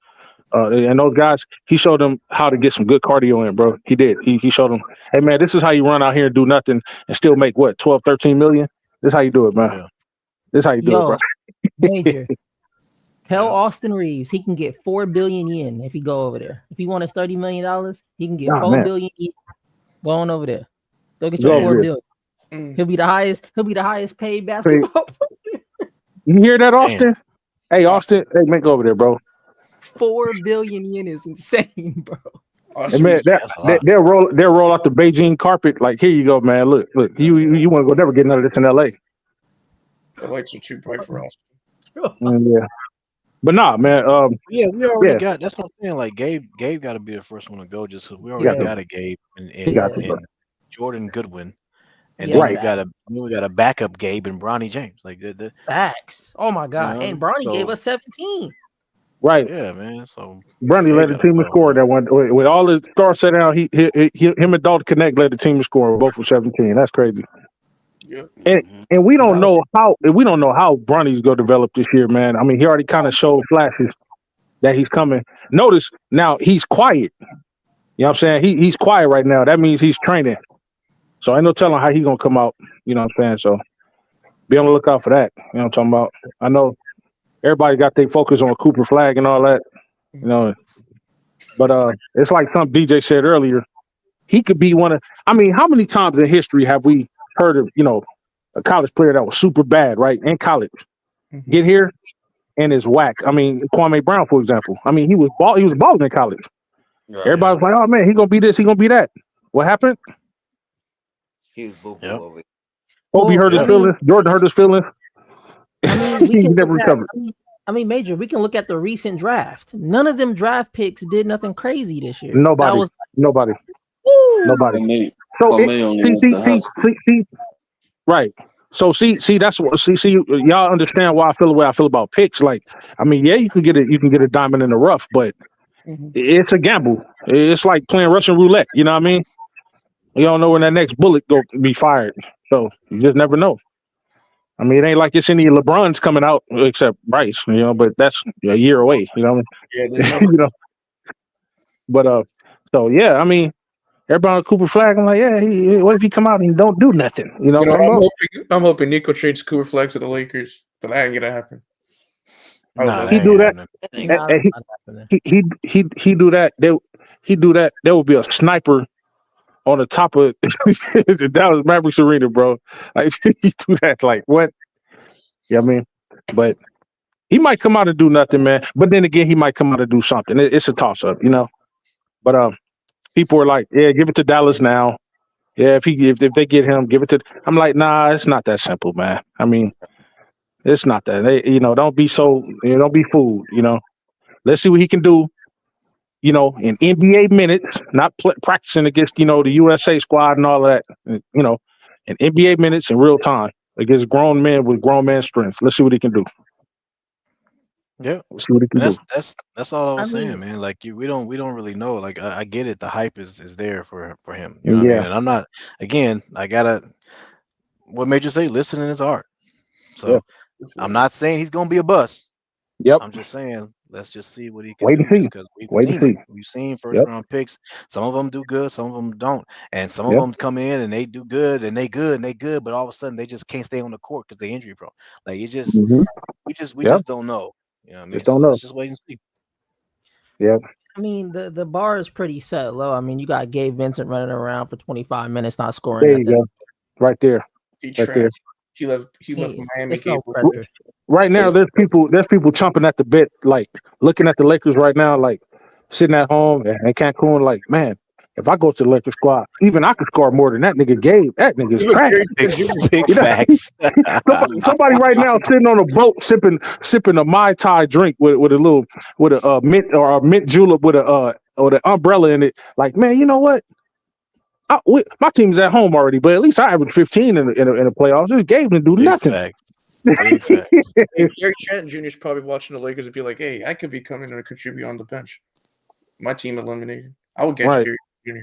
And those guys, he showed them how to get some good cardio in, bro. He did. He showed them, hey, man, this is how you run out here and do nothing and still make, 12, 13 million? This is how you do it, man. Yeah. This is how you do it, bro. Major. Tell Austin Reeves he can get 4 billion yen if he go over there. If he wants $30 million, he can get 4 billion yen going over there. Go get your 4 billion. He'll be the highest paid basketball player. You hear that, Austin? Damn. Hey, Austin, hey, man, go over there, bro. 4 billion yen is insane, bro. Hey, man, they'll roll out the Beijing carpet. Like, here you go, man. Look, you want to go never get none of this in LA. The lights are too bright for us. Yeah. But nah, man. We already got. That's what I'm saying. Like Gabe got to be the first one to go, just because we already got a Gabe and Jordan Goodwin, and then we got a backup Gabe and Bronny James. Like the facts. Oh my god! And Bronny gave us 17. Right. Yeah, man. So Bronny led the team in score that one with all the stars set out. Him and Dalton Connect led the team in score both for 17. That's crazy. Yep. And we don't know how Bronny's gonna develop this year, man. I mean, he already kind of showed flashes that he's coming. Notice now he's quiet. You know what I'm saying? He's quiet right now. That means he's training. So I ain't no telling how he's gonna come out. You know what I'm saying? So be on the lookout for that. You know what I'm talking about? I know everybody got their focus on Cooper Flag and all that, you know. But it's like some DJ said earlier. He could be one of. I mean, how many times in history have we heard of, a college player that was super bad, right, in college, get here and is whack. I mean, Kwame Brown, for example. I mean, he was balling in college. Right. Everybody was like, "Oh man, he gonna be this, he gonna be that." What happened? He was boo-boo Yep. over it. Kobe hurt his feelings. Jordan hurt his feelings. I mean, we He can never look at, recovered. I mean, Major, we can look at the recent draft. None of them draft picks did nothing crazy this year. Nobody. That was Nobody. woo. Nobody. So see, right. So see, that's what see, y'all understand why I feel the way I feel about picks. Like, I mean, yeah, you can get a diamond in the rough, but it's a gamble. It's like playing Russian roulette. You know what I mean? You don't know when that next bullet go be fired, so you just never know. I mean, it ain't like it's any LeBrons coming out except Bryce, you know, but that's a year away, you know. Yeah, you know. But so yeah, I mean, everybody on Cooper Flag, I'm like, yeah, what if he come out and don't do nothing? You know, I'm hoping Nico trades Cooper Flag to the Lakers, but that ain't gonna happen. Nah, he do that. He do that. He do that. There will be a sniper on the top of the Dallas Mavericks arena, bro. Like he do that. Like what? Yeah, I mean, but he might come out and do nothing, man. But then again, he might come out and do something. It's a toss up, you know. But people are like, yeah, give it to Dallas now. Yeah, if they get him, give it to. I'm like, nah, it's not that simple, man. I mean, it's not that. Don't be don't be fooled. You know, let's see what he can do. You know, in NBA minutes, not practicing against the USA squad and all of that. You know, in NBA minutes in real time against grown men with grown man strength. Let's see what he can do. Yeah, see what he can do. That's all I was saying, man. Like we don't really know. Like I get it. The hype is there for him. You know what I mean? And I'm not. Again, I gotta. What Major say? Listening is art. So I'm not saying he's gonna be a bust. Yep. I'm just saying let's just see what he can Wait do. and see. Because we've seen first round picks. Some of them do good, some of them don't, and some of them come in and they do good and they good, but all of a sudden they just can't stay on the court because they're injury prone. Like it just we just don't know. You know what I mean? Just don't know. Let's just wait and see. Yeah. I mean, the bar is pretty set low. I mean, you got Gabe Vincent running around for 25 minutes, not scoring. There you go. Right there. He right there. He left Miami. No pressure. Right now, there's people chomping at the bit, like looking at the Lakers right now, like sitting at home in Cancun, like, man, if I go to the Lakers squad, even I could score more than that nigga Gabe. That nigga's trash. Big facts. Somebody right now sitting on a boat sipping a Mai Tai drink with a mint or a mint julep with an umbrella in it. Like, man, you know what? My team's at home already, but at least I averaged 15 in the playoffs. This Gabe didn't do nothing. Hey, Gary Trent Jr. is probably watching the Lakers and be like, "Hey, I could be coming and contribute on the bench. My team eliminated. I would get Gary Jr."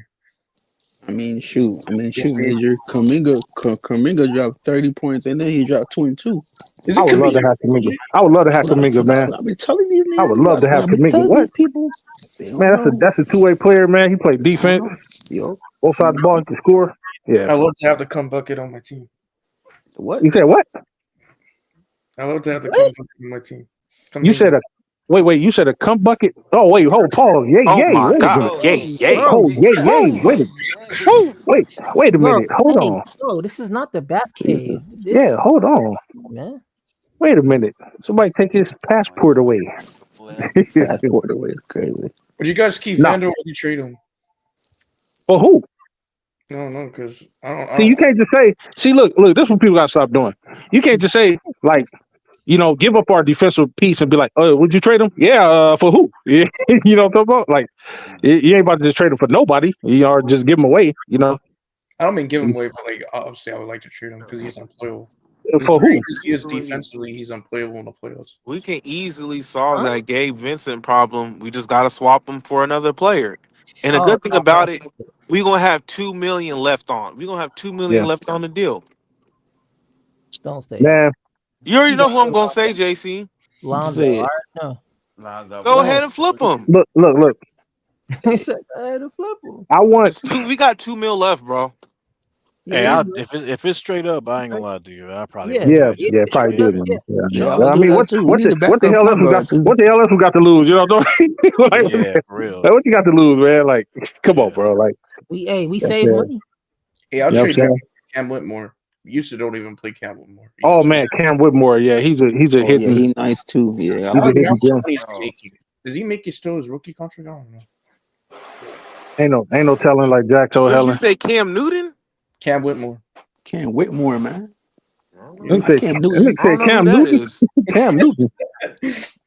I mean, shoot, Major. Kuminga dropped 30 points and then he dropped 22. I would love to have Kuminga. I would love to have Kuminga, man. I've been telling you, man. I would love to have Kuminga. What? People, man, that's a two-way player, man. He played defense. Both sides of the ball, he can score. Yeah. I love to have the come bucket on my team. What? You said what? I love to have the come bucket on my team. You said wait. You said a come bucket. Oh wait, hold pause. Yay. My God. Yay. Oh yay. Wait a minute. Hold on. Bro, this is not the Batcave. Yeah, hold on. Man. Wait a minute. Somebody take his passport away. Passport away is crazy. Would you guys keep Vander or would you trade him? For who? No, because I don't. See, you can't just say. See, look. This is what people gotta stop doing. You can't just say like, give up our defensive piece and be like, "Oh, would you trade him? Yeah, for who? Yeah, you know what I'm talking about? Like, you ain't about to just trade him for nobody. Or just give him away. You know. I don't mean give him away, but like obviously I would like to trade him because he's unplayable. For who? He is defensively, he's unplayable in the playoffs. We can easily solve that Gabe Vincent problem. We just got to swap him for another player. And the good thing about it, we're going to have $2 million left on. We're going to have $2 million left on the deal. Don't say man. You already know who I'm going to say, JC. Lonzo. Go ahead and flip him. Look. He said, "I had to flip him." I want. We got $2 million left, bro. Hey, if it's straight up, I ain't gonna lie to you. I probably probably do. Yeah. I mean, what the hell else we got? What the hell else we got to lose? You know what I'm saying? Yeah, for real. Like, what you got to lose, man? Like, come on, bro. Like, we save money. Hey, I'll trade Cam Whitmore. used to don't even play Cam Whitmore. Oh man, Cam Whitmore. Yeah, he's a Yeah, hitting. he nice too. Yeah, He's a hitting gem. Does he make still his rookie contract? I don't know. Ain't no telling like Jack told What did you Helen. say, Cam Newton? Cam Whitmore. Cam Whitmore, man. Let me say Cam Newton. Cam Newton.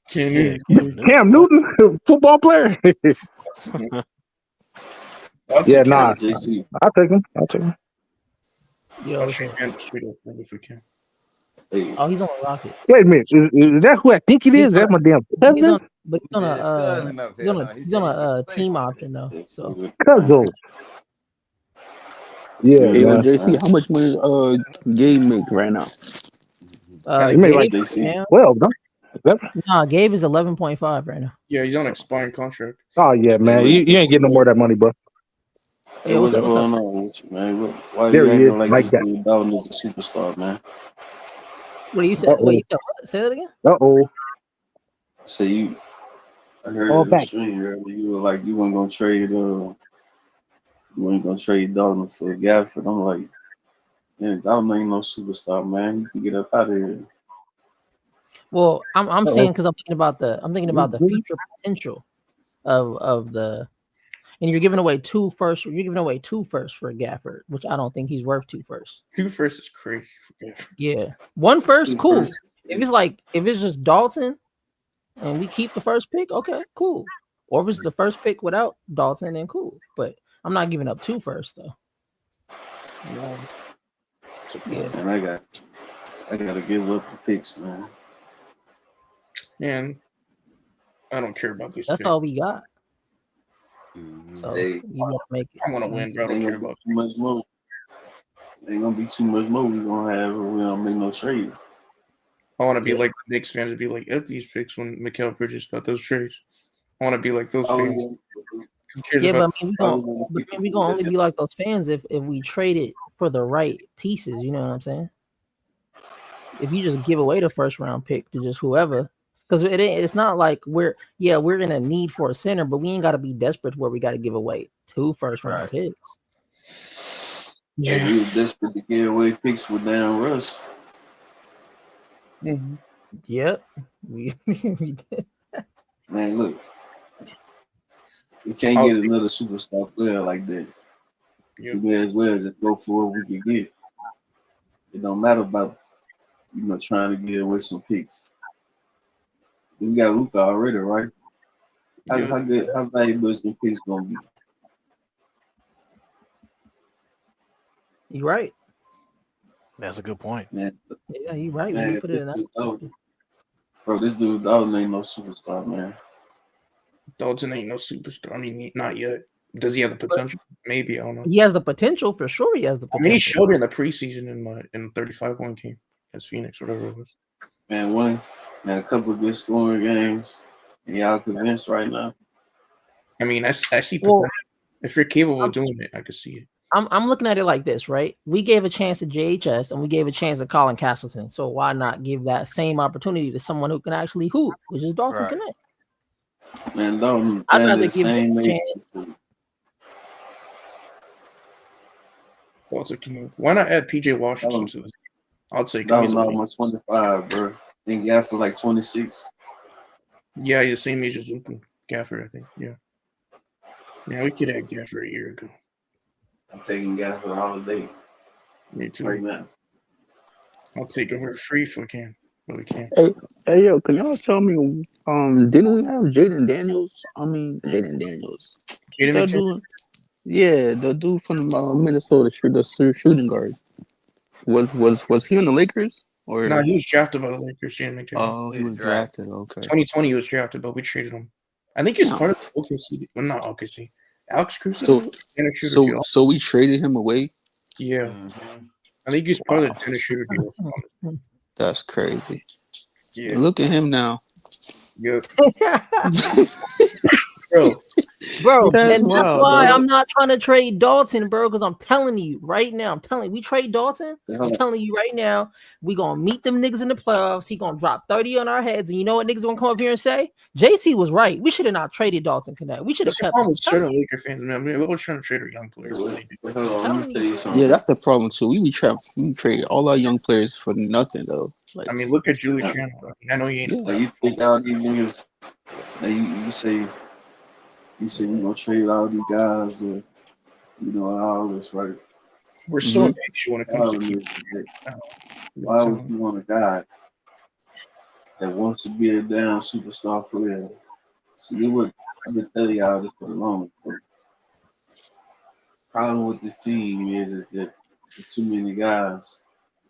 Cam Newton, football player. Yeah, nah. I'll take him. Yo, I'll trade him straight up if we can. oh, he's on the Rockets. Wait a minute. Is that who I think it is? That's my damn cousin. He's on a team option though. So Cousin. Yeah, Hey, man. JC, how much money Gabe make right now? He made like 12, no? Nah, Gabe is 11.5 right now. Yeah, he's on expiring contract. Oh yeah, man. You ain't getting no more of that money, bro. Hey, what's going on with you, man? Why There you he is, acting like like this that. dude Dalton is a superstar, man? What do you say? Wait, say that again? So I heard All in the back. stream earlier, you were like you weren't gonna trade Dalton for Gafford. I'm like, yeah, Dalton ain't no superstar, man. You can get up out of here. Well, I'm saying because I'm thinking about the future potential of the, and you're giving away 2 firsts. You're giving away 2 firsts for Gafford, which I don't think he's worth 2 firsts. 2 firsts is crazy for Gafford. Yeah, 1 first, 2 cool. firsts. If it's just Dalton, and we keep the first pick, okay, cool. Or if it's the first pick without Dalton, then cool. But I'm not giving up 2 firsts though. Yeah, and I gotta give up the picks, man. Man, I don't care about this. That's all we got. So Hey, you want to make it. I want to win, bro. I don't care about too much more. Ain't gonna be too much more we gonna have if we don't make no trade. I want to be like the Knicks fans and be like, at these picks when Mikal Bridges got those trades. I want to be like those fans. Yeah, but I mean, we gonna only be like those fans if we trade it for the right pieces. You know what I'm saying? If you just give away the first round pick to just whoever, because it's not like we're in a need for a center, but we ain't got to be desperate where we got to give away 2 first round picks. Yeah, we were desperate to give away picks with Dan Russ. Mm-hmm. Yep, we did. Man, look, we can't get another superstar player like that. We may as well just go for what we can get. It don't matter about trying to get away some picks. We got Luka already, right? How valuable is the picks gonna be? You're right. That's a good point. Man, yeah, you're right. When you put it in that. Bro, this dude Dalton ain't no superstar, man. Dalton ain't no superstar. I mean, not yet. Does he have the potential? Maybe, I don't know. He has the potential for sure. He has the potential. I mean, he showed it in the preseason in 35-1 game against Phoenix, whatever it was. Man, a couple of good scoring games. And y'all convinced right now? I mean, I see potential. If you're capable of doing it, I could see it. I'm looking at it like this, right? We gave a chance to JHS and we gave a chance to Colin Castleton. So why not give that same opportunity to someone who can actually hoop, which is Dalton Connect? Man, Dalton, I'd rather give him a chance. Dalton Connect. Why not add PJ Washington to this? I'll take him. Dalton almost 25, bro. And Gaffford like 26. Yeah, he's the same age as Gaffford, I think. Yeah. Yeah, we could add Gaffford a year ago. I'm taking Gaffford all day. Me too. Right now. I'll take him for free if we can. But we can't. Hey, yo, can y'all tell me, didn't we have Jaden Daniels? Jaden Daniels. That dude, yeah, the dude from Minnesota, the shooting guard. Was he on the Lakers? Or no, he was drafted by the Lakers. Oh, he was drafted. Okay. 2020 he was drafted, but we traded him. I think he's part of the OKC. Well, not OKC. Alex Cruz. So we traded him away. Yeah, I think he's part of the Dennis Schroeder deal. That's crazy. Yeah, look at him now. Yep. Bro, That's and that's wild, why dog. I'm not trying to trade Dalton, bro, because I'm telling you right now, we trade Dalton, I'm telling you right now, we gonna meet them niggas in the playoffs. He gonna drop 30 on our heads, and you know what niggas gonna come up here and say? JC was right. We should have not traded Dalton Connect. We should have That's the kept problem him. with certain Laker fans, man. I mean, we're always trying to trade our young players. Yeah, that's the problem too. We trade all our young players for nothing though. Like, I mean, look at Julius Randle. I know he ain't. Like you think all these niggas, like you say we gonna trade all these guys, or all this, right? We're so impatient when it comes to keeping. Why would you want a guy that wants to be a damn superstar player? See, I've been telling y'all this for the longest. Problem with this team is that there's too many guys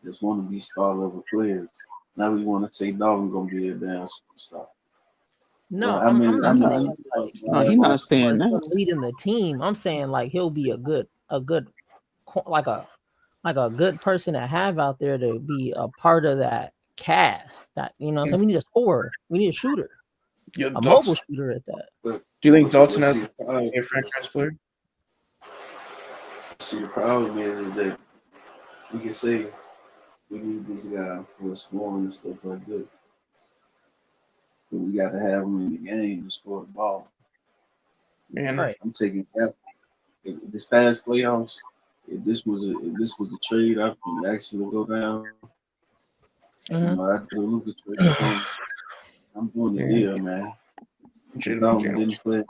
that want to be star level players. Now we want to say Dalton gonna be a damn superstar. No, Well, I'm not saying no, he's not saying that. Leading the team. I'm saying like he'll be a good like a good person to have out there to be a part of that cast. That so we need a scorer, we need a shooter, a mobile shooter at that. Do you think Dalton has a franchise player? See, the problem is that we can say we need this guy for scoring and stuff like that. But we got to have him in the game to score the ball. Man, right. I'm taking that. This past playoffs, if this was a trade, I could actually go down. I do look at trade. I'm doing the deal, man. Didn't play.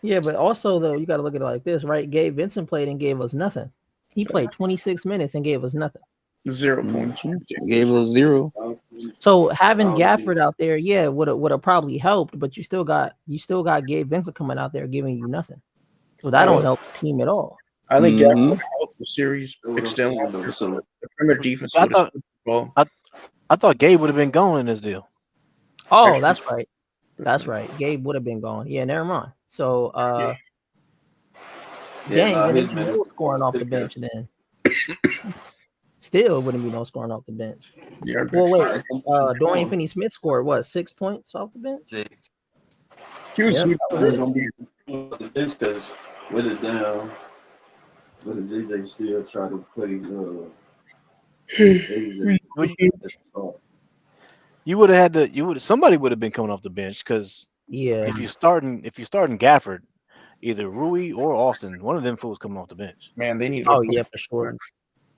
Yeah, but also though, you got to look at it like this, right? Gabe Vincent played and gave us nothing. He played 26 minutes and gave us nothing. 0 points. Gave us 0. So having Gafford out there, would have probably helped, but you still got Gabe Vincent coming out there giving you nothing. So that don't help the team at all. I think Gafford helped the series extend longer. The perimeter defense. I thought Gabe would have been going in this deal. Oh, that's right. That's right. Gabe would have been gone. Yeah, never mind. So no scoring off the bench then. Still wouldn't be no scoring off the bench. Yeah, well, wait. Dorian Finney-Smith scored what? 6 points off the bench. He was gonna be the bench because with it down, with the JJ still try to play. You would have had to. Somebody would have been coming off the bench because if you're starting Gafford, either Rui or Austin, one of them fools coming off the bench. Man, they need. Oh yeah, for sure.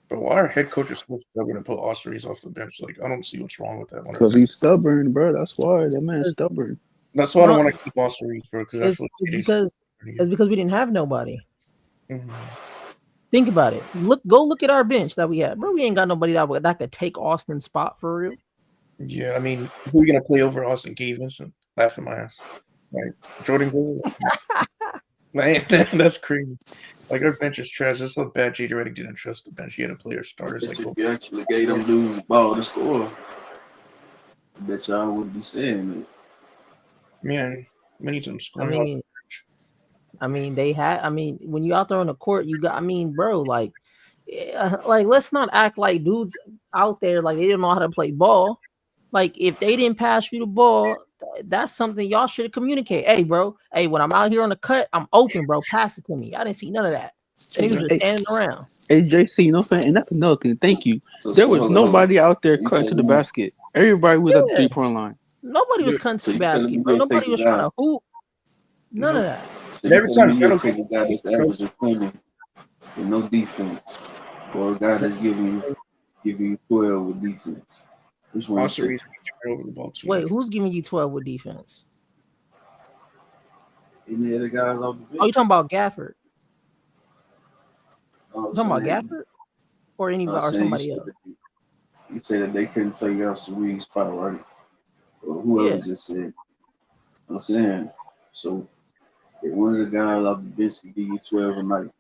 But why are head coaches so stubborn to put Austin Reeves off the bench? Like, I don't see what's wrong with that one. Because he's stubborn, bro. That's why that man's stubborn. That's why I don't want to keep Austin Reeves, bro. Because it's because we didn't have nobody. Think about it. Go look at our bench that we had, bro. We ain't got nobody that could take Austin's spot for real. Yeah, I mean, who are you gonna play over Austin? Gabe Vincent? Laughing my ass. Like Jordan Gould. Man, that's crazy. Like our bench is trash. That's so bad. JJ Redick didn't trust the bench. He had to play our starters. If you actually gave them dudes the ball to score, I bet y'all wouldn't be saying it. Man, we need some scoring. I mean, when you out there on the court, you got. I mean, bro, like let's not act like dudes out there like they didn't know how to play ball. Like if they didn't pass you the ball, that's something y'all should communicate. Hey, bro. Hey, when I'm out here on the cut, I'm open, bro. Pass it to me. I didn't see none of that. They was just standing around. Hey, JC, you know what I'm saying? And that's another thing. Thank you. There was nobody out there cutting to the basket. Everybody was at the 3-point line. Nobody was cutting to the basket, bro. Nobody was trying to hoop. None of that. So every time you take a guy that's averaging 20 with no defense, or a guy that's giving you 12 with defense. Which one? Over the ball wait, who's giving you 12 with defense? Any other guys off the bench? Oh, you talking about Gafford? You talking about Gafford? Or anybody or somebody else? You say that they couldn't take you off the wing spot, right? Or whoever just said. I'm saying, so if one of the guys off the bench can give you 12 a night,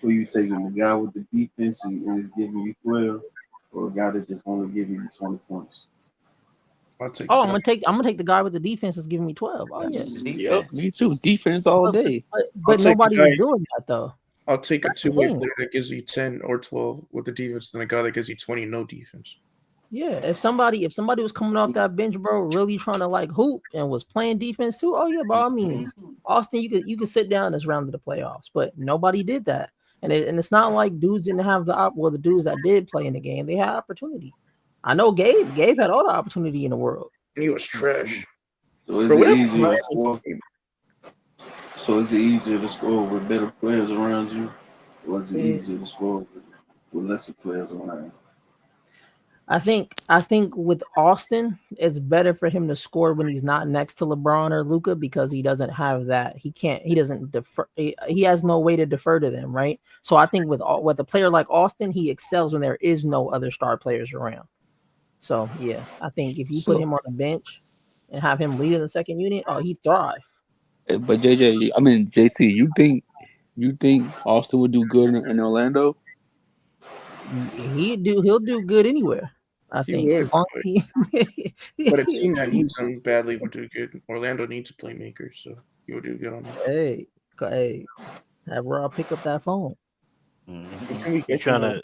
who you taking, the guy with the defense and is giving you 12, or a guy that's just only giving you 20 points? I'm gonna take the guy with the defense that's giving me 12. Oh yeah. Yep, me too. Defense all day. But nobody was doing that though. I'll take a two-way player that gives you 10 or 12 with the defense than a guy that gives you 20 no defense. Yeah, if somebody was coming off that bench, bro, really trying to like hoop and was playing defense too, oh yeah, by all means, Austin, you could sit down this round of the playoffs, but nobody did that, and it's not like dudes didn't have the dudes that did play in the game, they had opportunity. I know Gabe had all the opportunity in the world. He was trash. So is it easier to score? So is it easier to score with better players around you, or is it easier to score with lesser players around you? I think with Austin, it's better for him to score when he's not next to LeBron or Luka because he doesn't have that. He doesn't defer. He has no way to defer to them, right? So I think with a player like Austin, he excels when there is no other star players around. So yeah, I think if you put him on the bench and have him lead in the second unit, he'd thrive. But JC, you think Austin would do good in Orlando? He'll do good anywhere. I think as long as he but a team that needs him badly would do good. Orlando needs a playmaker, so he would do good on that. Hey, have Rob pick up that phone. You trying to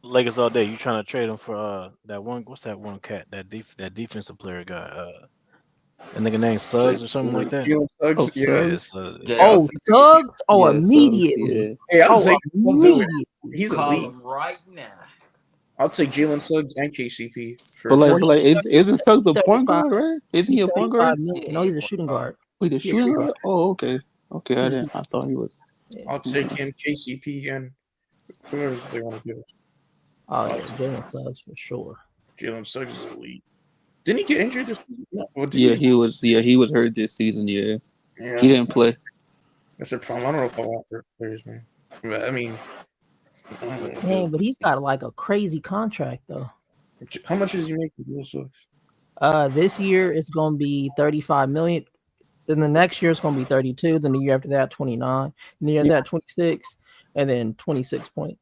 Lakers all day? You trying to trade him for that one? What's that one cat? That defensive player guy. That nigga named Suggs or something like that. Suggs. Immediately. Hey, I'll take immediately. He's elite right now. I'll take Jalen Suggs and KCP. But isn't Suggs a point guard, right? Isn't he a point guard? No, he's a shooting guard. Wait, a shooting guard? Oh, okay. I thought he was. I'll take him, KCP, and who else they want to give us? Oh, yeah, Jalen Suggs for sure. Jalen Suggs is elite. Didn't he get injured this season? No, he was hurt this season. Yeah. He didn't play. That's a problem. I don't know if I want players, man. But I mean, dang, but he's got like a crazy contract though. How much does he make with Jalen Suggs? This year it's gonna be $35 million. Then the next year it's gonna be 32. Then the year after that, 29. And the year after that, 26, and then 26 point.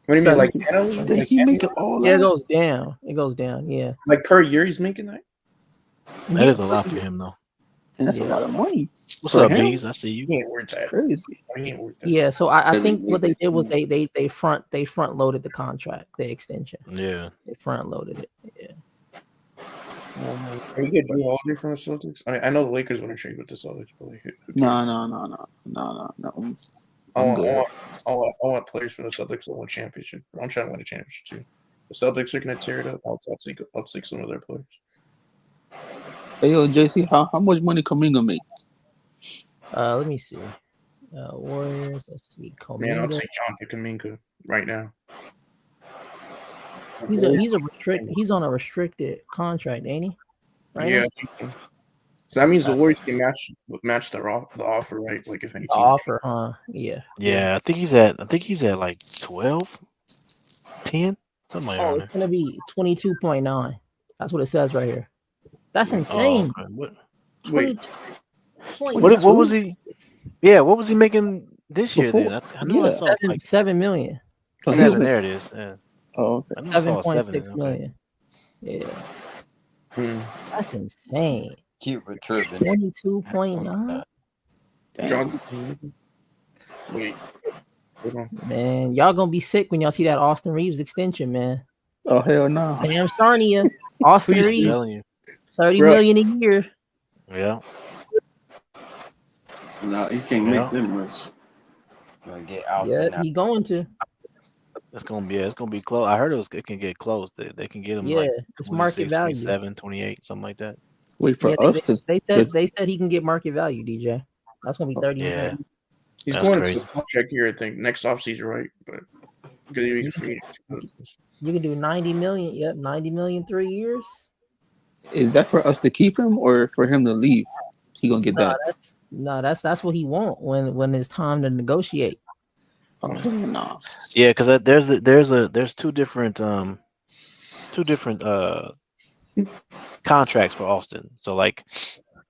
What do you mean, like annually? Does he make it all? Yeah, it goes down. It goes down. Yeah. Like per year, he's making that. That is a lot for him, though. And that's a lot of money. What's up, Bees? I see you. He ain't worth that. Crazy. Yeah. So I think what they did was they front loaded the contract, the extension. Yeah. They front loaded it. Yeah. Can we get Drew Holiday from the Celtics? I know the Lakers want to trade with the Celtics, but like, no. I want players from the Celtics to win championship. I'm trying to win a championship too. The Celtics are going to tear it up. I'll take some of their players. Hey, yo, JC, how much money Kuminga make? Let me see. Warriors. Let's see. Kuminga. Man, I'll take Jonathan Kuminga right now. He's on a restricted contract, ain't he? Right Yeah. So that means the Warriors can match the offer, right? Like if any team offer, huh? Yeah. Yeah, I think he's at like 12, 10, something like that. It's gonna be 22.9. That's what it says right here. That's insane. Wait. What was he? Yeah, what was he making this year? Then I know I saw like $7 million. 7. There it is. Yeah. Oh, okay. 7.6 million. Yeah. That's insane. Keep retrieving. 22.9. Wait. Man, y'all gonna be sick when y'all see that Austin Reeves extension, man. Oh hell no! I'm starting you, Austin Reeves, $30 million a year. Yeah. No, he can't make them much. Gonna get out. Yeah, he going to. It's gonna be close. I heard it can get close. They can get him. Yeah, like it's market value. 27, 28, something like that. Wait for us. They said he can get market value, DJ. That's gonna be 30 million. He's going to the contract here, I think, next offseason, right? But you can do 90 million. Yep, 90 million 3 years. Is that for us to keep him or for him to leave? He gonna get that? That's what he want when it's time to negotiate. Oh, no. Yeah, because there's two different contracts for Austin. So like,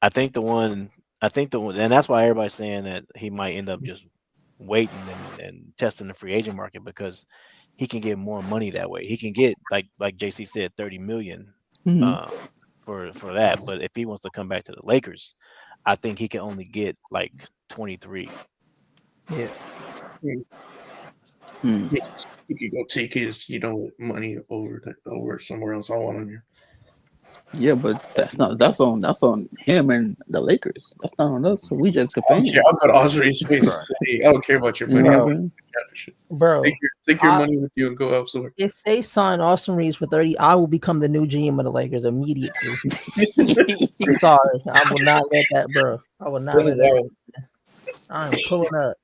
I think the one, and that's why everybody's saying that he might end up just waiting and testing the free agent market because he can get more money that way. He can get like JC said, 30 million for that. But if he wants to come back to the Lakers, I think he can only get like 23. Yeah. He could go take his, money over somewhere else. I want him here. Yeah, but that's on him and the Lakers. That's not on us. So we just the fans. Yeah, I've got Osprey's face to say, I don't care about your money. Bro, take your money with you and go elsewhere. If they sign Austin Reeves for 30, I will become the new GM of the Lakers immediately. Sorry, I will not let that, bro. I will not let that. I'm pulling up.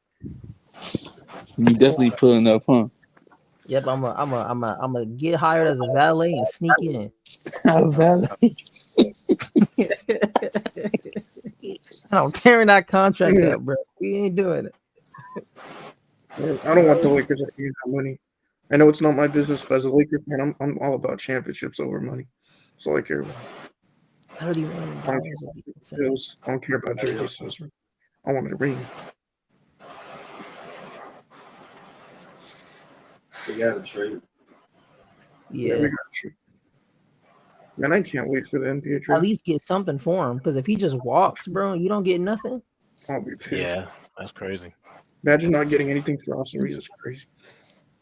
You definitely pulling up, huh? Yep, I'm a get hired as a valet and sneak in. A valet. I'm tearing that contract up, bro. We ain't doing it. I don't want the Lakers to use that money. I know it's not my business, but as a Lakers fan, I'm all about championships over money. That's all I care about. $30 million. I don't care about jersey sales. I want a ring. They got a trade. Yeah, we got a trade. Man, I can't wait for the NBA trade. At least get something for him, because if he just walks, bro, you don't get nothing. I'll be pissed. Yeah, that's crazy. Imagine not getting anything for Austin Reeves. It's crazy.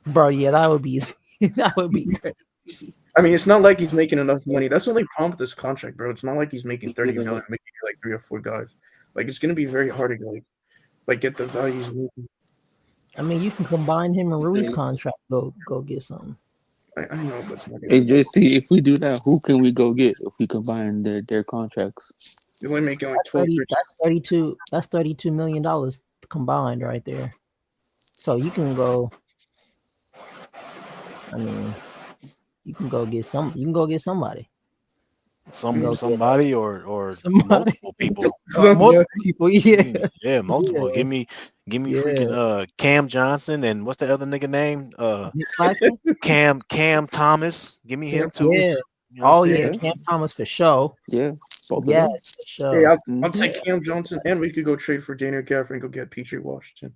Bro, yeah, that would be crazy. I mean, it's not like he's making enough money. That's the only problem with this contract, bro. It's not like he's making $30 million, making like 3 or 4 guys. Like, it's gonna be very hard to get the value he's making. I mean, you can combine him and Rui's contract. Go get something. I know, but it's not. Hey, JC, if we do that, who can we go get if we combine their contracts? You're only making like 12. That's $32 million combined right there. So you can go. I mean, you can go get some. You can go get somebody. Somebody or multiple people. Multiple people, yeah. Yeah, multiple. Yeah. Give me freaking Cam Johnson and what's the other nigga name? Cam Thomas. Give me him too. Yeah. You know Cam Thomas for sure. Yeah. For sure. Hey, I'll take Cam Johnson, and we could go trade for Daniel Gafford and go get PJ Washington.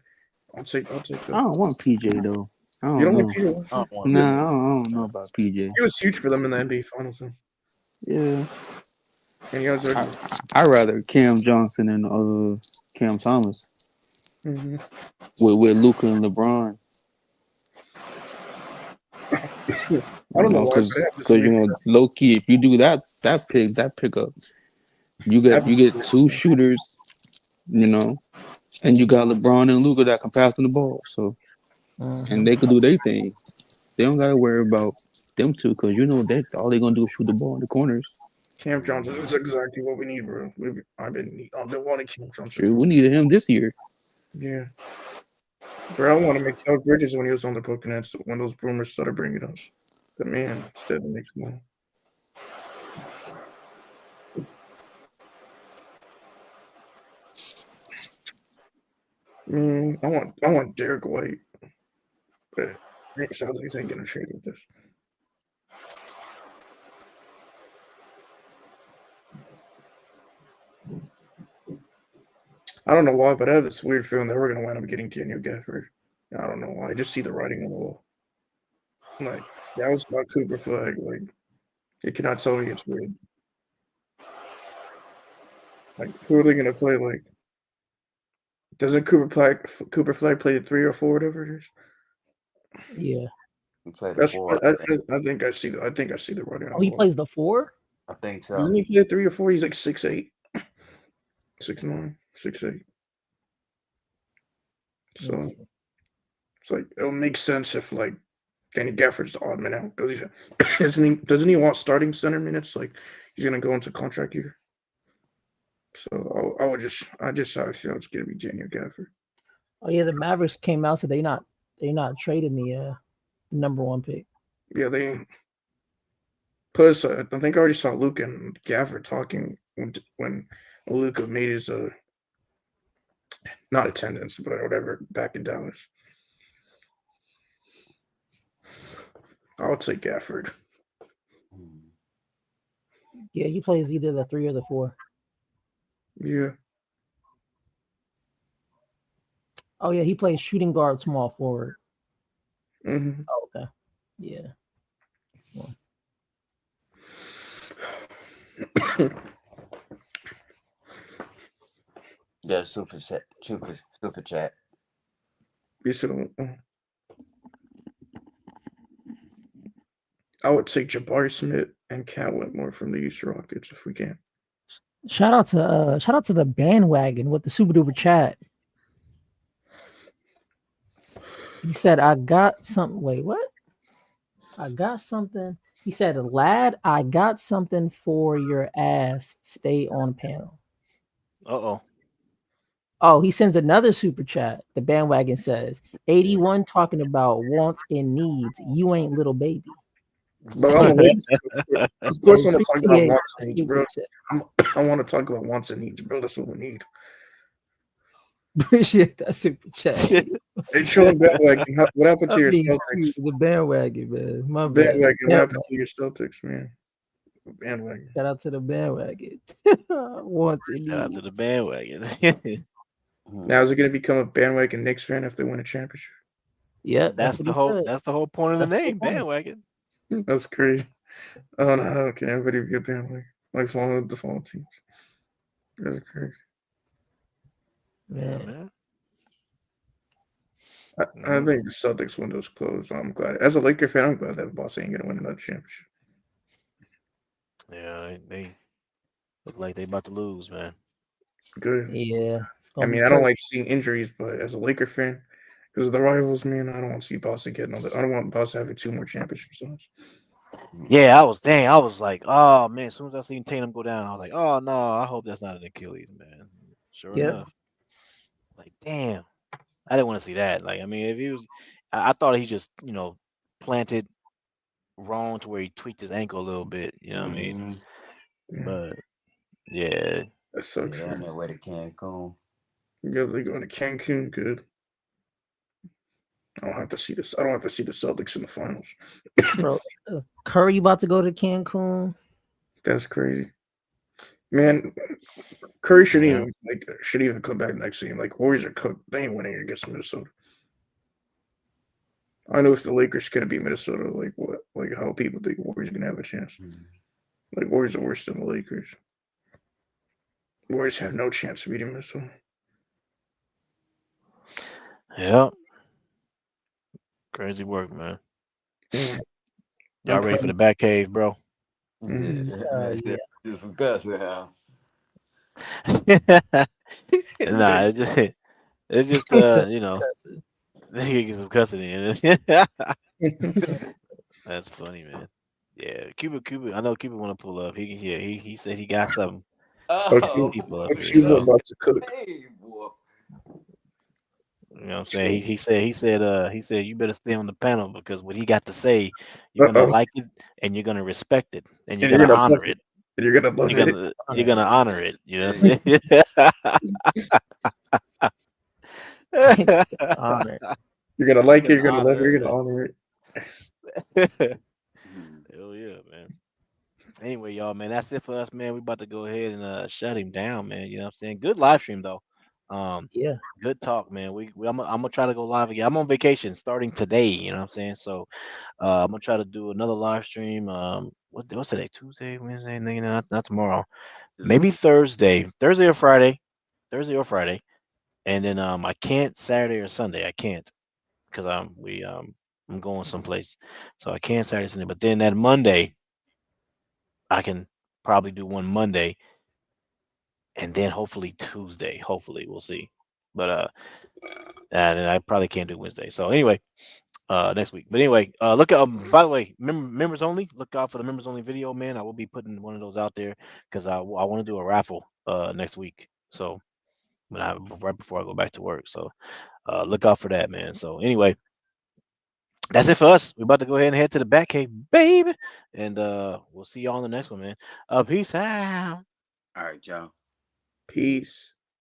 I'll take that. I don't want PJ though. I You don't don't know. want PJ? Nah, I don't know about PJ. He was huge for them in the NBA Finals. Yeah. And he was I'd rather Cam Johnson and Cam Thomas. Mm-hmm. With Luka and LeBron. I don't know because low key, if you do that pickup, you get 2 shooters, and you got LeBron and Luka that can pass the ball. So, and they could do their thing. They don't gotta worry about them 2 because all they're gonna do is shoot the ball in the corners. Cam Johnson is exactly what we need, bro. I've been wanting Cam Johnson. We needed him this year. Yeah. Bro, I want to make Cal Bridges when he was on the Buccaneers when those rumors started bringing it up. But man, instead it makes more. I want Derek White. But it sounds like he's ain't gonna trade with this. I don't know why, but I have this weird feeling that we're gonna wind up getting Daniel Gafford. I don't know why. I just see the writing on the wall. Like, that was about Cooper Flag. Like, you cannot tell me it's weird. Like, who are they gonna play? Like, doesn't Cooper Flag play the 3 or 4, whatever it is? Yeah. He played the 4. I think I see the writing. Oh, he plays the 4? I think so. Doesn't he play 3 or 4? He's like 6'8", 6'9", 6'8". So it's like it'll make sense if like Danny Gafford's the odd man out because doesn't he want starting center minutes? Like he's gonna go into contract year. So I just feel it's gonna be Daniel Gafford. Oh yeah, the Mavericks came out, so they're not trading the number 1 pick. Yeah, they. Plus, I think I already saw Luka and Gafford talking when Luka made his not attendance, but whatever, back in Dallas. I'll take Gafford. Yeah, he plays either the 3 or the 4. Yeah. Oh yeah, he plays shooting guard, small forward. Mm-hmm. Oh, okay. Yeah. Yeah, super chat. You should. I would take Jabari Smith and Cal Whitmore from the Houston Rockets if we can. Shout out to the bandwagon with the super duper chat. He said, "I got something." Wait, what? I got something. He said, "Lad, I got something for your ass. Stay on panel." Uh-oh. Oh, he sends another super chat. The bandwagon says, 81 talking about wants and needs. You ain't little baby. But I'm of course I'm gonna talk about wants and needs, bro. I want to talk about wants and needs, bro. That's what we need. Appreciate that super chat. Hey, showing bandwagon. What happened to your Celtics? The bandwagon, man. My bandwagon. What happened to your Celtics, man? Bandwagon. Shout out to the bandwagon. Wants and needs. Shout out to the bandwagon. Now is it going to become a bandwagon Knicks fan if they win a championship? Yeah, that's the whole point of the name, bandwagon. That's crazy. Oh no, okay, everybody be a bandwagon. Like one of the fall teams. That's crazy. Yeah, man. I think the Celtics window's closed. I'm glad. As a Laker fan, I'm glad that boss ain't gonna win another championship. Yeah, they look like they about to lose, man. Good. Yeah. I mean, I don't like seeing injuries, but as a Laker fan, because of the rivals, man, I don't want to see Boston getting I don't want Boston having 2 more championships. Yeah, I was like, oh man, as soon as I seen Tatum go down, I was like, oh no, I hope that's not an Achilles, man. Sure enough. Like, damn. I didn't want to see that. Like, I mean, if he was, I thought he just, planted wrong to where he tweaked his ankle a little bit. You know what I mean? But yeah, that sucks. On their way to Cancun. Yeah, they're going to Cancun. Good. I don't have to see this. I don't have to see the Celtics in the finals. Bro, Curry about to go to Cancun. That's crazy, man. Curry shouldn't even come back next season. Like, Warriors are cooked. They ain't winning against Minnesota. I know if the Lakers gonna beat Minnesota, like what? Like how people think Warriors gonna have a chance. Like Warriors are worse than the Lakers. Warriors have no chance of beating Minnesota. Yeah. Crazy work, man. Y'all ready for the back cave, bro? Yeah. Some guts now. Nah, it's just they get some cussing in. That's funny, man. Yeah, Cuba. I know Cuba want to pull up. He said he got something. People up here, so. About to cook. Hey, boy. You know what I'm saying? He said you better stay on the panel because what he got to say, you're gonna like it and you're gonna respect it and you're gonna honor it. And you're gonna love it. You're gonna honor it. You know what I'm saying? Honor. You're gonna like it. You're gonna love it. You're gonna honor it. Hell yeah, man. Anyway, y'all, man, that's it for us, man. We about to go ahead and shut him down, man. You know what I'm saying? Good live stream though. Yeah. Good talk, man. I'm gonna try to go live again. I'm on vacation starting today. You know what I'm saying? So I'm gonna try to do another live stream. What's today? Tuesday, Wednesday? Not tomorrow. Maybe Thursday or Friday. And then I can't Saturday or Sunday. I can't because I'm going someplace, so I can't Saturday, Sunday. But then that Monday, I can probably do one Monday. And then hopefully Tuesday. Hopefully we'll see. But and I probably can't do Wednesday. So anyway, next week. But anyway, look out. By the way, members only. Look out for the members only video, man. I will be putting one of those out there because I want to do a raffle next week. So right before I go back to work. So look out for that, man. So anyway, that's it for us. We're about to go ahead and head to the back cave, baby. And we'll see y'all on the next one, man. Peace out. All right, y'all. Peace.